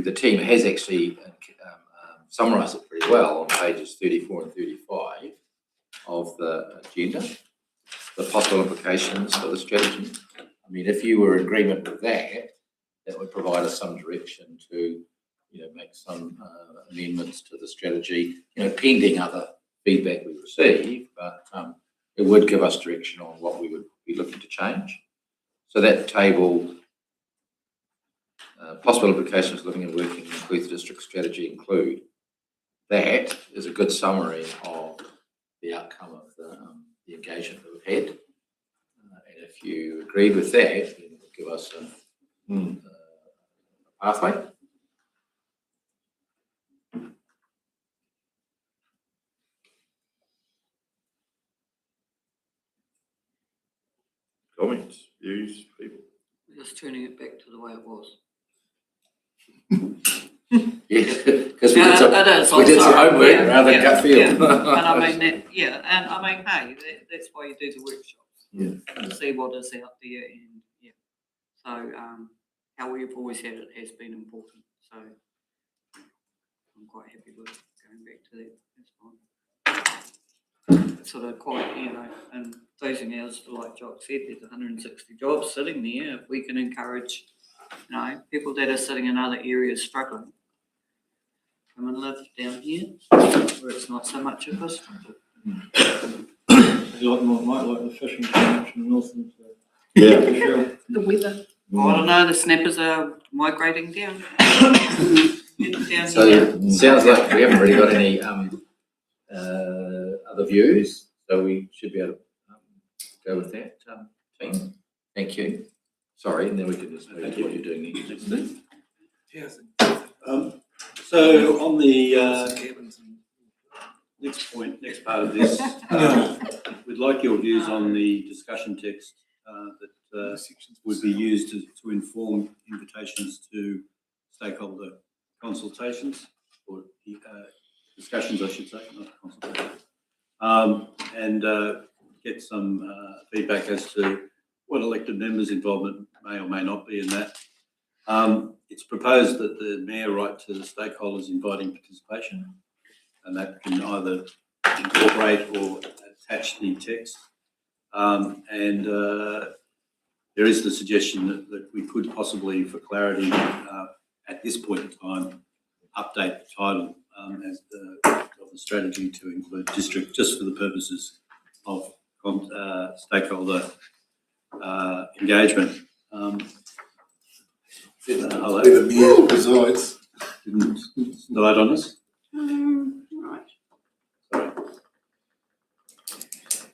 The team has actually summarised it pretty well on pages 34 and 35 of the agenda, the possible implications for the strategy. I mean, if you were in agreement with that, that would provide us some direction to, make some amendments to the strategy, pending other feedback we receive, but it would give us direction on what we would be looking to change. So that table, possible implications of living and working in the district strategy include, that is a good summary of the outcome of the engagement that we've had. And if you agree with that, then it will give us a pathway. Comments, views, people. We're just turning it back to the way it was. Yeah, because we did some homework rather than gut feel. Yeah. And I mean hey, that's why you do the workshops. To see what is out there, and so how we've always had it has been important. So I'm quite happy with going back to that. That's fine. Sort of quite, and closing hours, like Jock said, there's 160 jobs sitting there. If we can encourage, people that are sitting in other areas struggling, come and live down here where it's not so much of a struggle. Might like the fishing too much in the north. Yeah. The weather. I don't know, the snappers are migrating down. So it sounds like we haven't really got any other views, so we should be able to go with that, team. Thank you. Sorry, and then we can just move to what you're doing next. So on the next part of this, we'd like your views on the discussion text that would be used to inform invitations to stakeholder consultations, or discussions, I should say, not consultations, and get some feedback as to what elected members' involvement may or may not be in that. It's proposed that the mayor write to the stakeholders inviting participation, and that can either incorporate or attach the text. And there is the suggestion that we could possibly, for clarity, at this point in time, update the title as of the strategy to include district, just for the purposes of stakeholder engagement. I'll Where the mayor resides. didn't slide on us. Right. Sorry.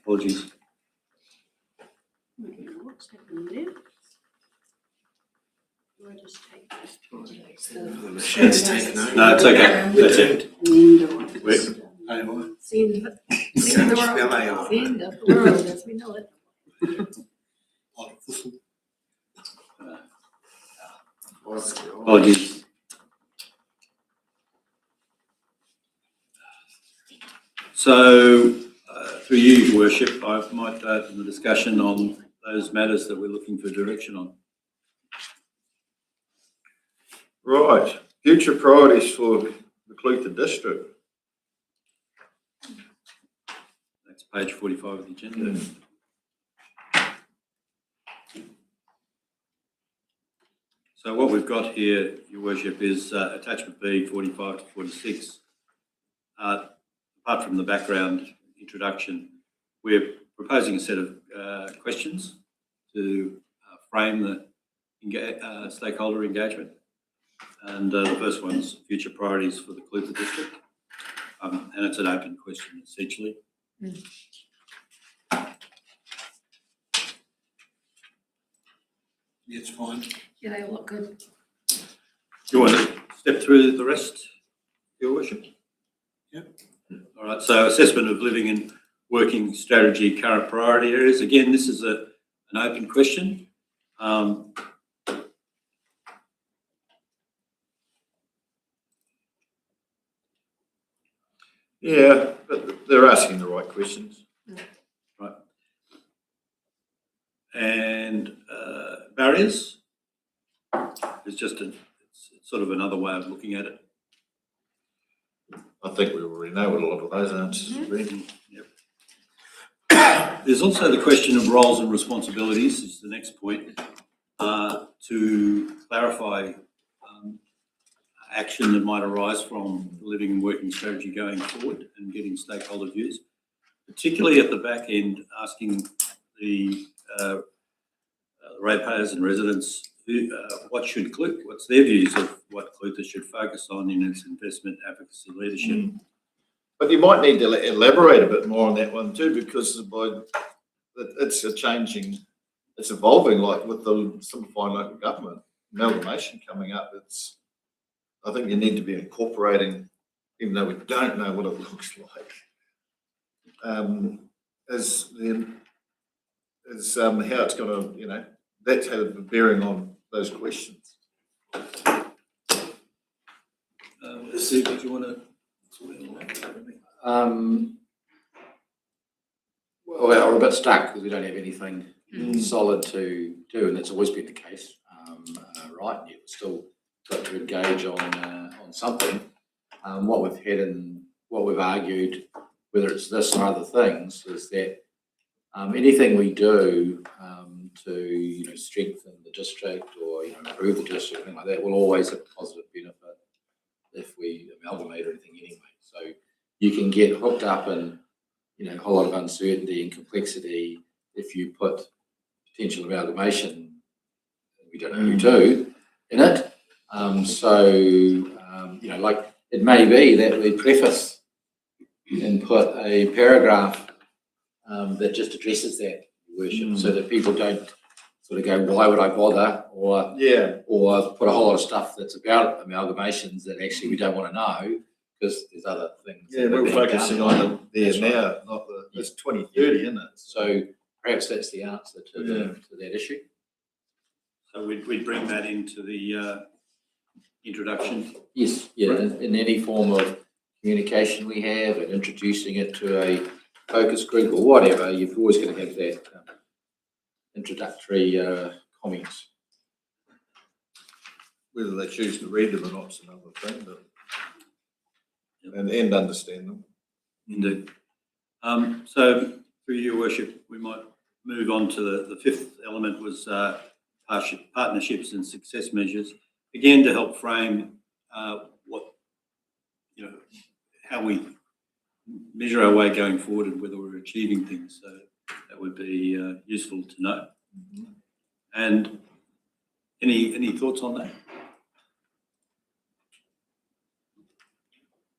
Apologies. What's happening there? Do I just take this? No, it's okay. That's it. Wait. Send the world as we know it. Apologies. So, through you, Your Worship, I might open the discussion on those matters that we're looking for direction on. Right, future priorities for the Clutha district. That's page 45 of the agenda. So what we've got here, Your Worship, is attachment B 45 to 46. Apart from the background introduction, we're proposing a set of questions to frame the stakeholder engagement. And the first one's future priorities for the Clutha district. And it's an open question, essentially. It's fine. Yeah, they look good. Do you want to step through the rest, Your Worship? Yep. All right, so assessment of living and working strategy, current priority areas. Again, this is an open question. Yeah, but they're asking the right questions. Right. And barriers is just it's sort of another way of looking at it. I think we already know what a lot of those answers have been. Yep. There's also the question of roles and responsibilities is the next point, to clarify action that might arise from the living and working strategy going forward and getting stakeholder views, particularly at the back end, asking the ratepayers and residents what's their views of what Clutha should focus on in its investment advocacy leadership. But you might need to elaborate a bit more on that one too, because it's it's evolving, like with the simplifying local government amalgamation coming up. I think you need to be incorporating, even though we don't know what it looks like, as how it's going to, that's had a bearing on those questions. Steve, did you want to? Well, we're a bit stuck because we don't have anything solid to do, and that's always been the case, right? And you've still got to engage on something. What we've had and what we've argued, whether it's this or other things, is that anything we do to strengthen the district or improve the district, thing like that, will always have a positive benefit if we amalgamate or anything anyway. So you can get hooked up in a whole lot of uncertainty and complexity if you put potential amalgamation, we don't know who to, in it. Like it may be that we preface and put a paragraph that just addresses that, Your Worship, so that people don't sort of go, why would I bother? Or put a whole lot of stuff that's about amalgamations that actually we don't want to know because there's other things. Yeah, we're focusing on there now, not it's 2030, isn't it? So perhaps that's the answer to that issue. So we'd bring that into the introduction. Yes, yeah, in any form of communication we have and introducing it to a focus group or whatever, you've always going to have that introductory comments. Whether they choose to read them or not is another thing, but and understand them. Indeed. So through Your Worship, we might move on to the fifth element was partnerships and success measures. Again, to help frame how we measure our way going forward and whether we're achieving things. So that would be useful to know. And any thoughts on that?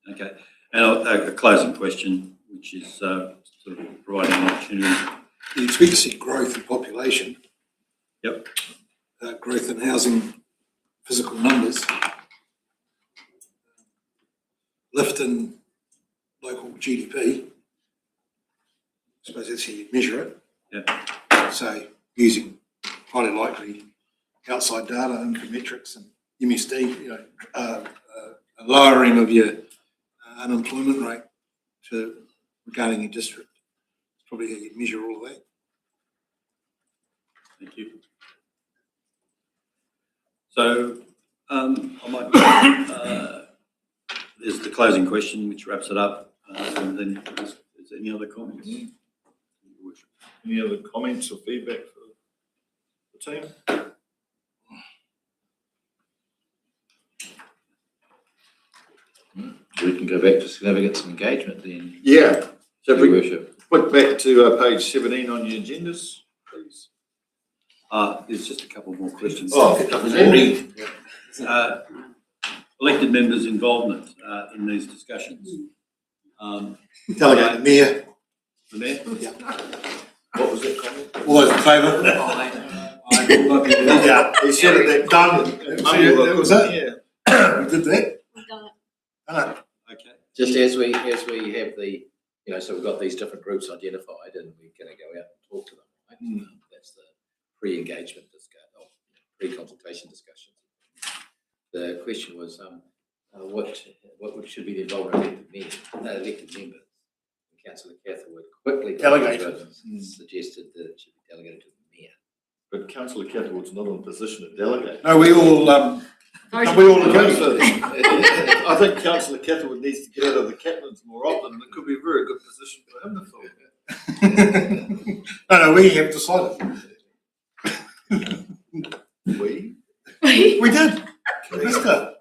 Okay. And a closing question, which is sort of providing an opportunity. You expect to see growth in population. Yep. Growth in housing, physical numbers, lift in local GDP. I suppose that's how you measure it. Yeah. So using highly likely outside data, infometrics and MSD, a lowering of your unemployment rate to regarding your district. It's probably how you measure all of that. Thank you. So, I might, there's the closing question, which wraps it up, and then is there any other comments? Your Worship. Any other comments or feedback for the team? We can go back to significance and engagement then. Yeah. So if Your we Worship. put back to page 17 on your agendas, please. There's just a couple more questions. Oh, Elected members' involvement in these discussions. Delegate the mayor. The mayor? Yeah. what was that comment? All those in favour? Yeah. He said it that done. That was it? Yeah. We did that? We've done it. Okay. Just as we have the, so we've got these different groups identified and we're going to go out and talk to them, right? That's the pre-engagement discussion, or pre-consultation discussion. The question was, what should be the involvement of elected members? And Councillor Catherwood quickly Delegated. suggested that it should be delegated to the mayor. But Councillor Catherwood's not in a position to delegate. No, we all agree. I think Councillor Catherwood needs to get out of the captains more often, and it could be a very good position for him to fill. No, we have decided. We did. Mister.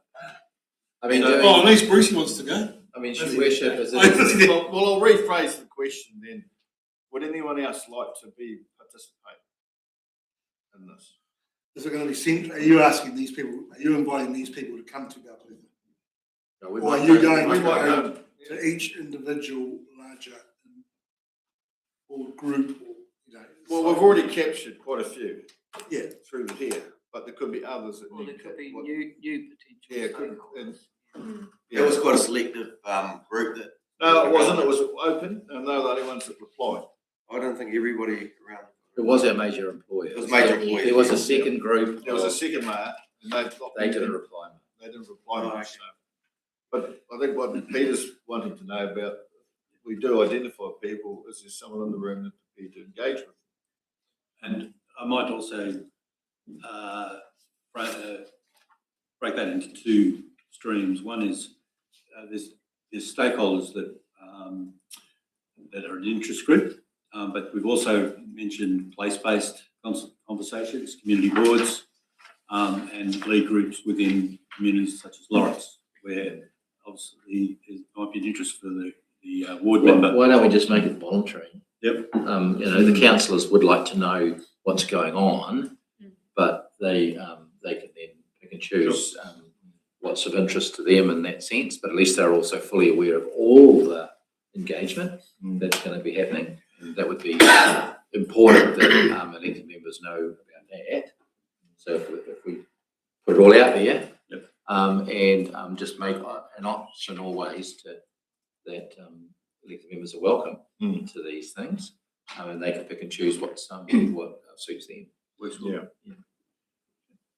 I mean, Oh, at least Brucey wants to go. I mean, Your Worship, is it? Well, I'll rephrase the question then. Would anyone else like to participate in this? Is it going to be sent? Are you asking these people? Are you inviting these people to come to Abruptly? No, we Or might are you go- going we to might go go. to each individual larger or group? Or, Well, we've already captured quite a few Yeah. through here, but there could be others that Well, need. there could be what- new potential. Yeah, could, and, It was quite a selective group that. no, it wasn't. It was open, and they're the only ones that replied. I don't think everybody around. It was our major employer. It was major employer. There was a second group. There was a of- second layer, and They didn't reply. They didn't reply Oh, much. okay. So. But I think what Peter's wanting to know about, if we do identify people, is there someone in the room that we to engage with? And I might also break that into two streams. One is there's stakeholders that are an interest group, but we've also mentioned place-based conversations, community boards, and lead groups within communities such as Lawrence, where obviously there might be an interest for the ward member. Why don't we just make it voluntary? Yep. The councillors would like to know what's going on, but they can then pick and choose what's of interest to them in that sense. But at least they're also fully aware of all the engagement that's going to be happening. And that would be important that elected members know about that. So if we put it all out there, and just make an option always to that elected members are welcome to these things, and they can pick and choose what suits them. Yeah.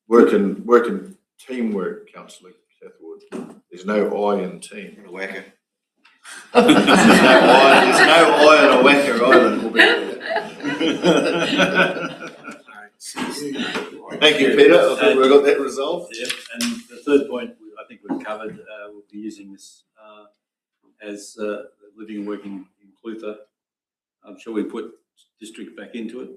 Working teamwork, Councillor Catherwood. There's no I in team. A whacker. There's no I in a whacker either. Thank you, Peter. I think we've got that resolved. Yep. And the third point I think we've covered, we'll be using this as living and working in Clutha. I'm sure we put district back into it.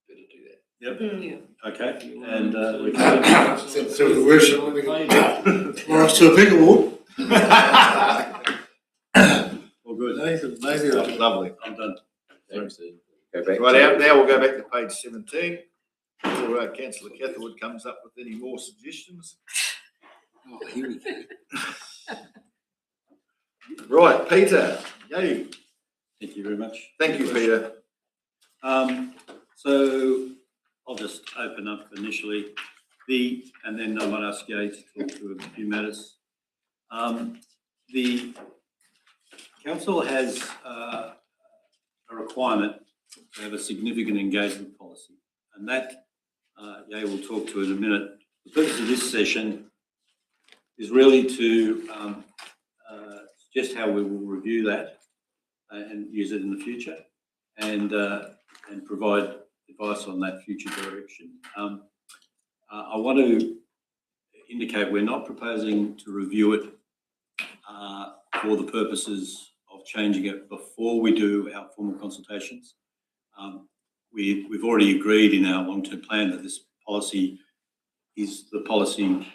Better do that. Yep. Yeah. Okay. And we covered. So the worship Lawrence to a big award. All good. Lovely. I'm done. Thanks. Go back. Right out now, we'll go back to page 17. Before Councillor Catherwood comes up with any more suggestions. Oh, here we go. Right, Peter. Yay. Thank you very much. Thank you, Peter. So I'll just open up initially and then I might ask Gay to talk to a few matters. The council has a requirement to have a significant engagement policy, and that Gay will talk to in a minute. The purpose of this session is really to suggest how we will review that and use it in the future, and provide advice on that future direction. I want to indicate we're not proposing to review it for the purposes of changing it before we do our formal consultations. We've already agreed in our long-term plan that this policy is the policy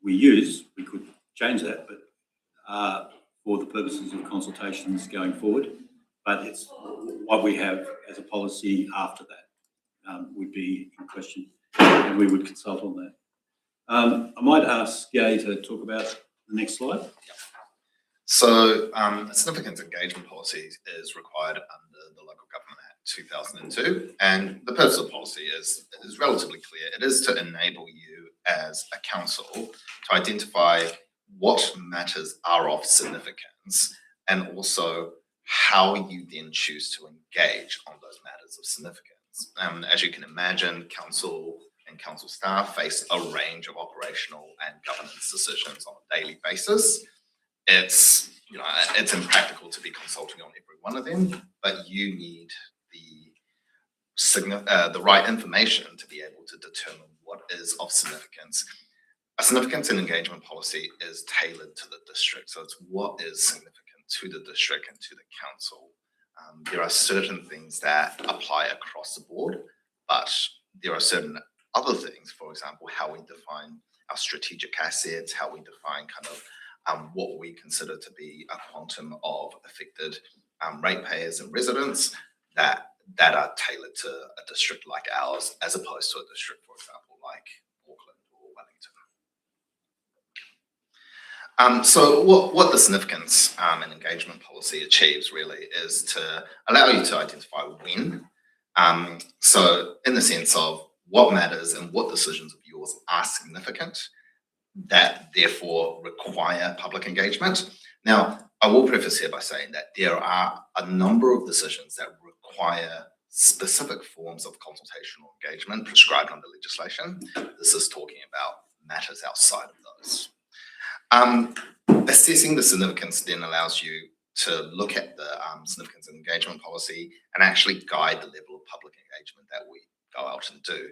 we use. We could change that, but for the purposes of consultations going forward. But it's what we have as a policy after that would be in question, and we would consult on that. I might ask Gay to talk about the next slide. So a significant engagement policy is required under the Local Government Act 2002, and the purpose of the policy is relatively clear. It is to enable you as a council to identify what matters are of significance, and also how you then choose to engage on those matters of significance. As you can imagine, council and council staff face a range of operational and governance decisions on a daily basis. It's impractical to be consulting on every one of them, but you need the right information to be able to determine what is of significance. A significance and engagement policy is tailored to the district, so it's what is significant to the district and to the council. There are certain things that apply across the board, but there are certain other things, for example, how we define our strategic assets, how we define kind of what we consider to be a quantum of affected ratepayers and residents that are tailored to a district like ours, as opposed to a district, for example, like Auckland or Wellington. So what the significance and engagement policy achieves really is to allow you to identify when. So in the sense of what matters and what decisions of yours are significant, that therefore require public engagement. Now, I will preface here by saying that there are a number of decisions that require specific forms of consultational engagement prescribed under legislation. This is talking about matters outside of those. Assessing the significance then allows you to look at the significance and engagement policy and actually guide the level of public engagement that we go out and do.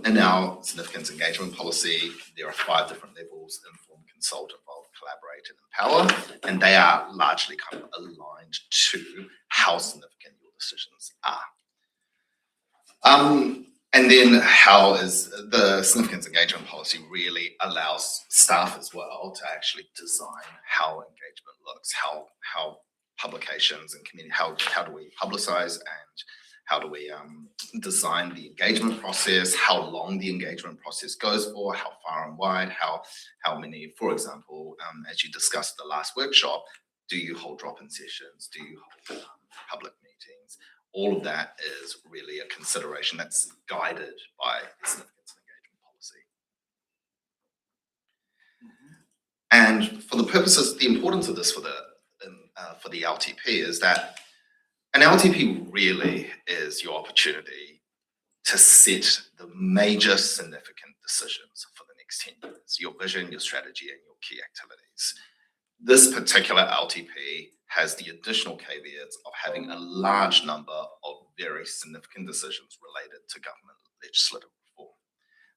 In our significance engagement policy, there are 5 different levels: inform, consult, involve, collaborate, and empower, and they are largely kind of aligned to how significant your decisions are. And then how is the significance engagement policy really allows staff as well to actually design how engagement looks, how publications and community, how do we publicize, and how do we design the engagement process, how long the engagement process goes for, how far and wide, how many, for example, as you discussed the last workshop, do you hold drop-in sessions, do you hold public meetings? All of that is really a consideration that's guided by the significance and engagement policy. And for the purposes, the importance of this for the LTP is that an LTP really is your opportunity to set the major significant decisions for the next 10 years, your vision, your strategy, and your key activities. This particular LTP has the additional caveats of having a large number of very significant decisions related to government legislative reform.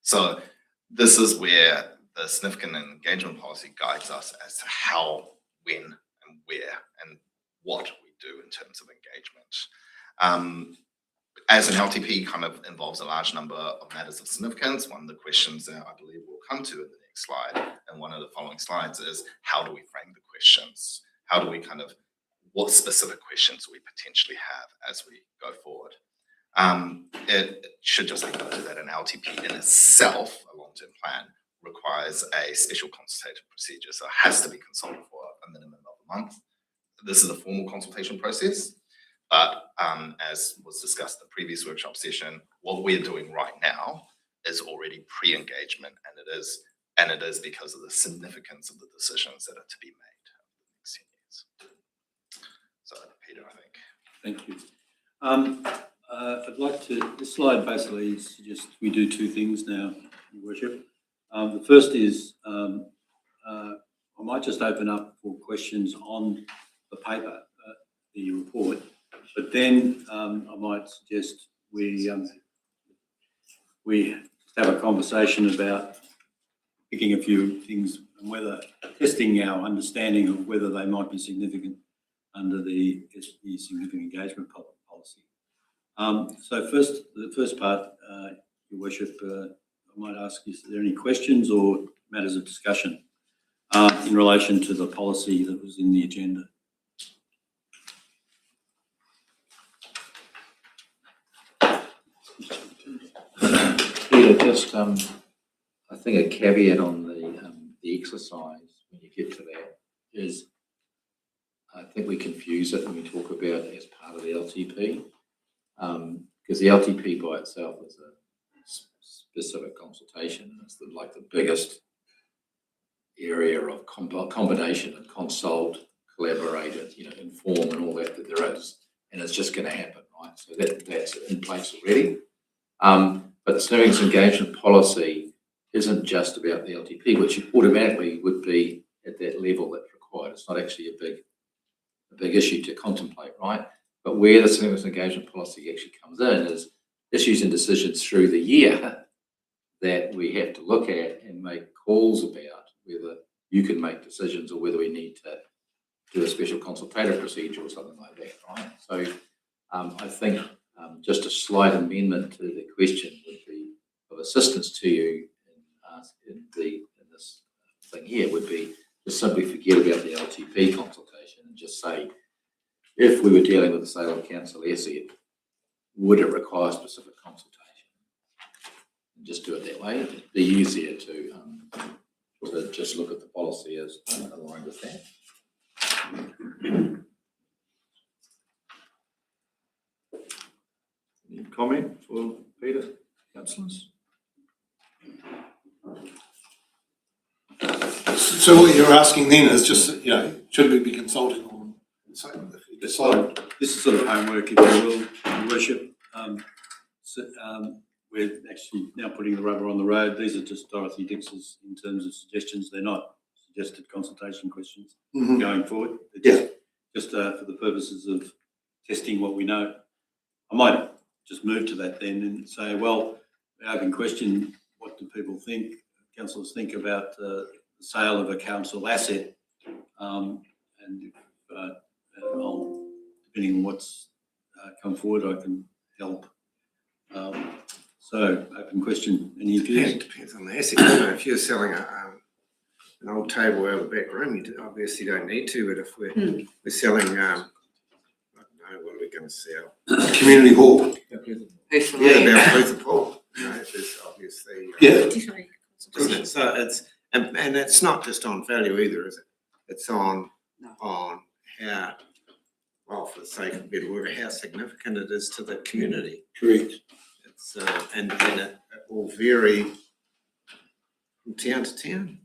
So this is where the significant engagement policy guides us as to how, when, and where, and what we do in terms of engagement. As an LTP kind of involves a large number of matters of significance, one of the questions that I believe we'll come to in the next slide and one of the following slides is how do we frame the questions? How do we what specific questions do we potentially have as we go forward? It should just be noted that an LTP in itself, a long-term plan, requires a special consultative procedure, so it has to be consulted for a minimum of a month. This is a formal consultation process, but as was discussed in the previous workshop session, what we're doing right now is already pre-engagement, and it is because of the significance of the decisions that are to be made over the next 10 years. So, Peter, I think. Thank you. I'd like to, this slide basically suggests we do 2 things now, Your Worship. The first is I might just open up for questions on the paper. the report. But then I might suggest we have a conversation about picking a few things and whether testing our understanding of whether they might be significant under the SB significant engagement policy. So the first part, Your Worship, I might ask, is there any questions or matters of discussion in relation to the policy that was in the agenda? Peter, just I think a caveat on the exercise when you get to that is I think we confuse it when we talk about it as part of the LTP, because the LTP by itself is a specific consultation. It's like the biggest area of combination and consult, collaborate, inform and all that there is, and it's just going to happen, right? So that's in place already. But the significant engagement policy isn't just about the LTP, which automatically would be at that level that's required. It's not actually a big issue to contemplate, right? But where the significant engagement policy actually comes in is issues and decisions through the year that we have to look at and make calls about whether you can make decisions or whether we need to do a special consultative procedure or something like that, right? So I think just a slight amendment to the question would be of assistance to you in this thing here would be to simply forget about the LTP consultation and just say, if we were dealing with the sale of council asset, would it require specific consultation? And just do it that way. It'd be easier to just look at the policy as aligned with that. Any comment for Peter, councillors? So what you're asking then is just, should we be consulting on, so if we decide? This is sort of homework, if you will, Your Worship. We're actually now putting the rubber on the road. These are just Dorothy Dix's in terms of suggestions. They're not suggested consultation questions going forward. They're just for the purposes of testing what we know. I might just move to that then and say, well, I can question what do people think, councillors think about the sale of a council asset, and depending on what's come forward, I can help. So, open question. Any views? It depends on the asset. If you're selling an old table out of the back room, you obviously don't need to. But if we're selling, I don't know, what are we going to sell? Community hall. About Luther Paul. There's obviously so it's and it's not just on value either, is it? It's on how, well, for the sake of a better word, how significant it is to the community. Correct. It's and it will vary from town to town.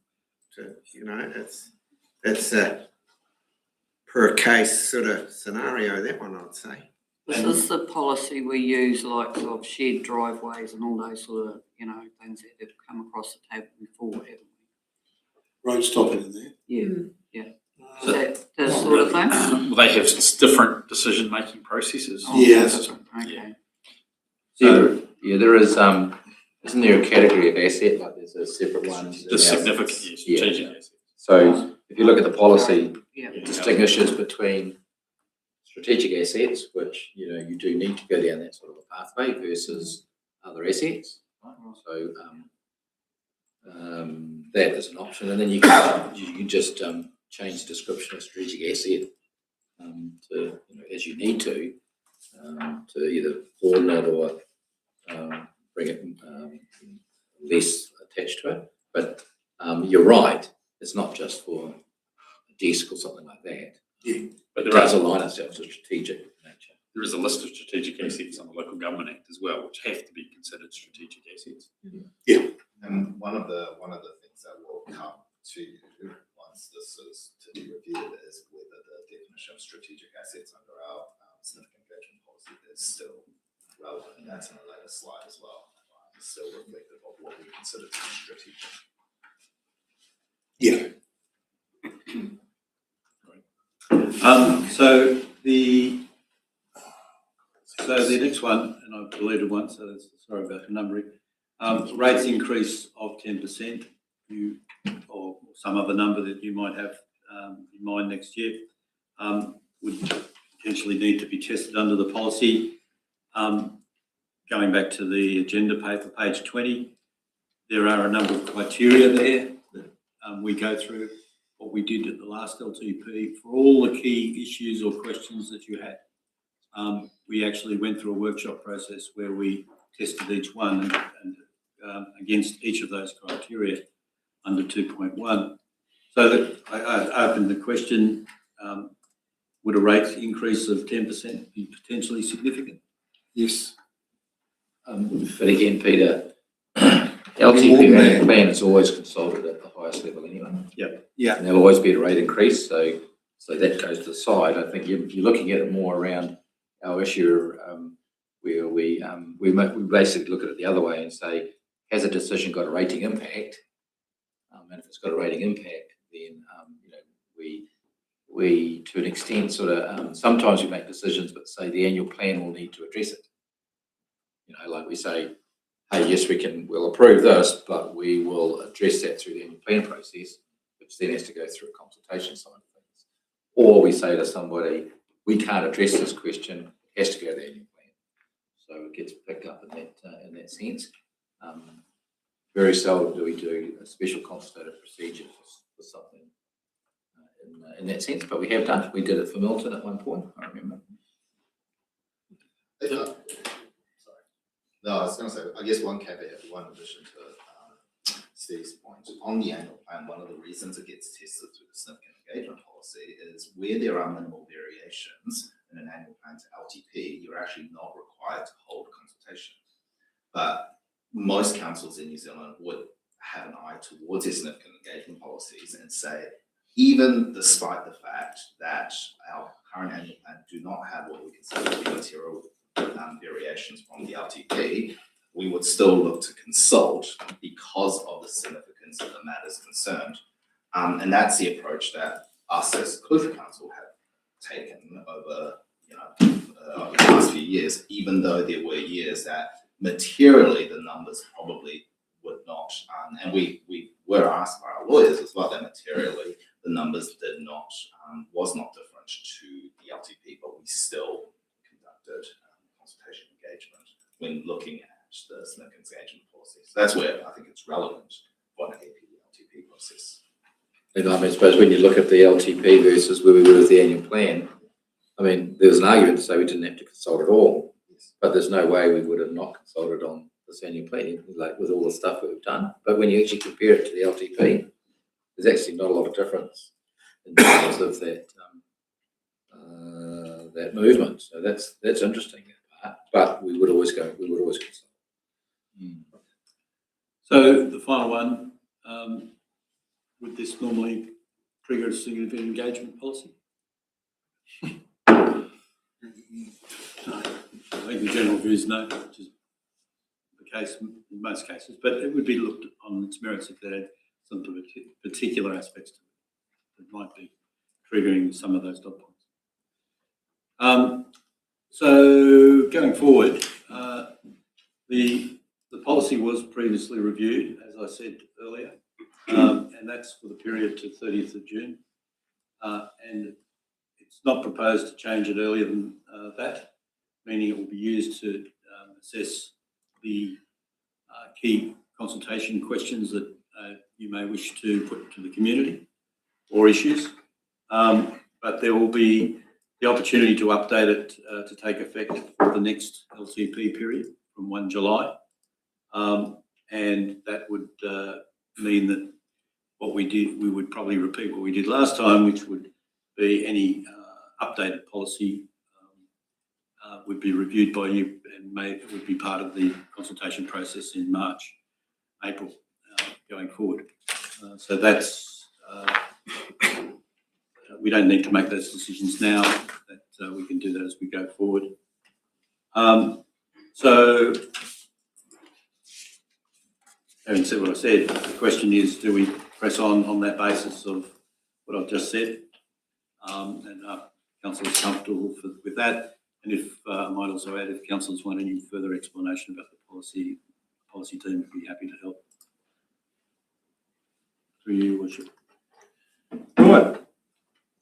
It's a per case sort of scenario, that one, I'd say. This is the policy we use, like of shared driveways and all those sort of, things that have come across the table before, haven't we? Road stopping in there. Yeah. Is that sort of thing? Well, they have different decision-making processes. Yes. Okay. So, there is, isn't there a category of asset, like there's a separate one? The significant, strategic asset. So if you look at the policy, Yeah. it distinguishes between strategic assets, which, you do need to go down that sort of a pathway versus other assets. Right? So that is an option. And then you can just change the description of strategic asset to, as you need to either broaden it or bring it less attached to it. But you're right, it's not just for a desk or something like that. Yeah. But it does align itself to strategic nature. There is a list of strategic assets on the Local Government Act as well, which have to be considered strategic assets. Yeah. And one of the things that will come to you once this is to be reviewed is whether the definition of strategic assets under our significant engagement policy is still relevant. And that's in a later slide as well. It's still reflective of what we consider to be strategic. Yeah. So So the next one, and I've deleted one, so sorry about the numbering. Rates increase of 10%, or some other number that you might have in mind next year, would potentially need to be tested under the policy. Going back to the agenda paper, page 20, there are a number of criteria there that we go through. What we did at the last LTP for all the key issues or questions that you had. We actually went through a workshop process where we tested each one and against each of those criteria under 2.1. So that I opened the question, would a rate increase of 10% be potentially significant? Yes. But again, Peter, LTP annual plan is always consulted at the highest level anyway. Yep. Yeah. And there'll always be a rate increase, so that goes to the side. I think you're looking at it more around our issue where we basically look at it the other way and say, has a decision got a rating impact? And if it's got a rating impact, then we to an extent sort of sometimes we make decisions, but say the annual plan will need to address it. Like we say, hey, yes, we'll approve this, but we will address that through the annual plan process, which then has to go through a consultation side of things. Or we say to somebody, we can't address this question, it has to go to the annual plan. So it gets picked up in that sense. Very seldom do we do a special consultative procedure for something in that sense, but we have done it. We did it for Milton at one point, I remember. No, I was going to say, I guess one caveat, one addition to Steve's point, on the annual plan, one of the reasons it gets tested through the significant engagement policy is where there are minimal variations in an annual plan to LTP, you're actually not required to hold a consultation. But most councils in New Zealand would have an eye towards their significant engagement policies and say, even despite the fact that our current annual plan do not have what we consider to be material variations from the LTP, we would still look to consult because of the significance of the matters concerned. And that's the approach that us as Clutha Council have taken over, over the last few years, even though there were years that materially the numbers probably would not. And we were asked by our lawyers as well that materially the numbers did not, was not different to the LTP, but we still conducted consultation engagement when looking at the significant engagement policy. So that's where I think it's relevant for an LTP process. And I suppose when you look at the LTP versus where we were with the annual plan, there was an argument to say we didn't have to consult at all, but there's no way we would have not consulted on this annual plan, like with all the stuff that we've done. But when you actually compare it to the LTP, there's actually not a lot of difference in terms of that that movement. So that's interesting. But we would always consult. So the final one, would this normally trigger a significant engagement policy? I think the general view is no, which is the case in most cases, but it would be looked on its merits if there had some particular aspects to it that might be triggering some of those dot points. So going forward, the policy was previously reviewed, as I said earlier, and that's for the period to 30th of June. And it's not proposed to change it earlier than that, meaning it will be used to assess the key consultation questions that you may wish to put to the community or issues. But there will be the opportunity to update it to take effect for the next LTP period from 1 July. And that would mean that what we did, we would probably repeat what we did last time, which would be any updated policy would be reviewed by you and would be part of the consultation process in March, April, going forward. So that's, we don't need to make those decisions now, that we can do that as we go forward. So, having said what I said, the question is, do we press on that basis of what I've just said? And council is comfortable with that. And if, I might also add, if councillors want any further explanation about the policy team would be happy to help. Through you, Your Worship. Right.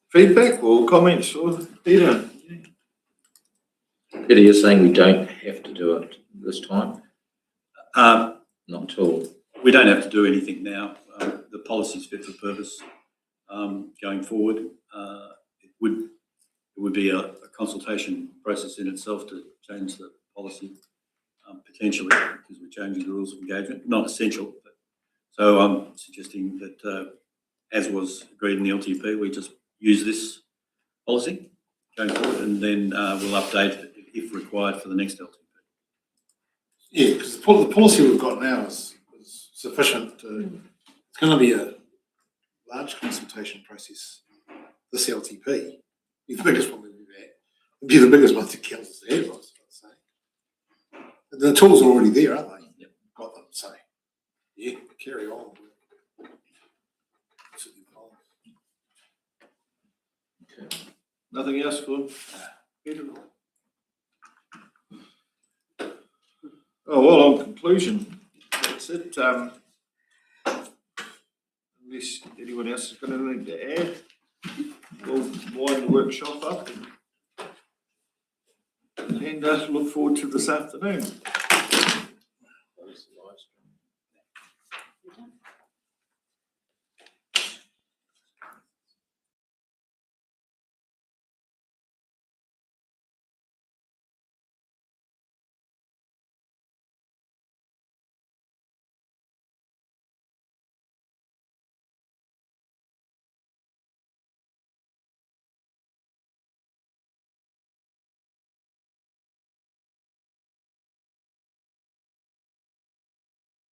Feedback or comments or Peter? Peter, you're saying we don't have to do it this time? Not at all. We don't have to do anything now. The policy is fit for purpose. Going forward, it would be a consultation process in itself to change the policy, potentially, because we're changing the rules of engagement. Not essential, but so I'm suggesting that, as was agreed in the LTP, we just use this policy going forward, and then we'll update it if required for the next LTP. Yeah, because the policy we've got now is sufficient to, it's going to be a large consultation process, this LTP. Be the biggest one we've ever had. It'd be the biggest one that council's had, I was going to say. The tools are already there, aren't they? Yep. Got them, so yeah, carry on. Okay. Nothing else for Peter? Oh, well, on conclusion, that's it. Unless anyone else has got anything to add, we'll wind the workshop up and look forward to this afternoon.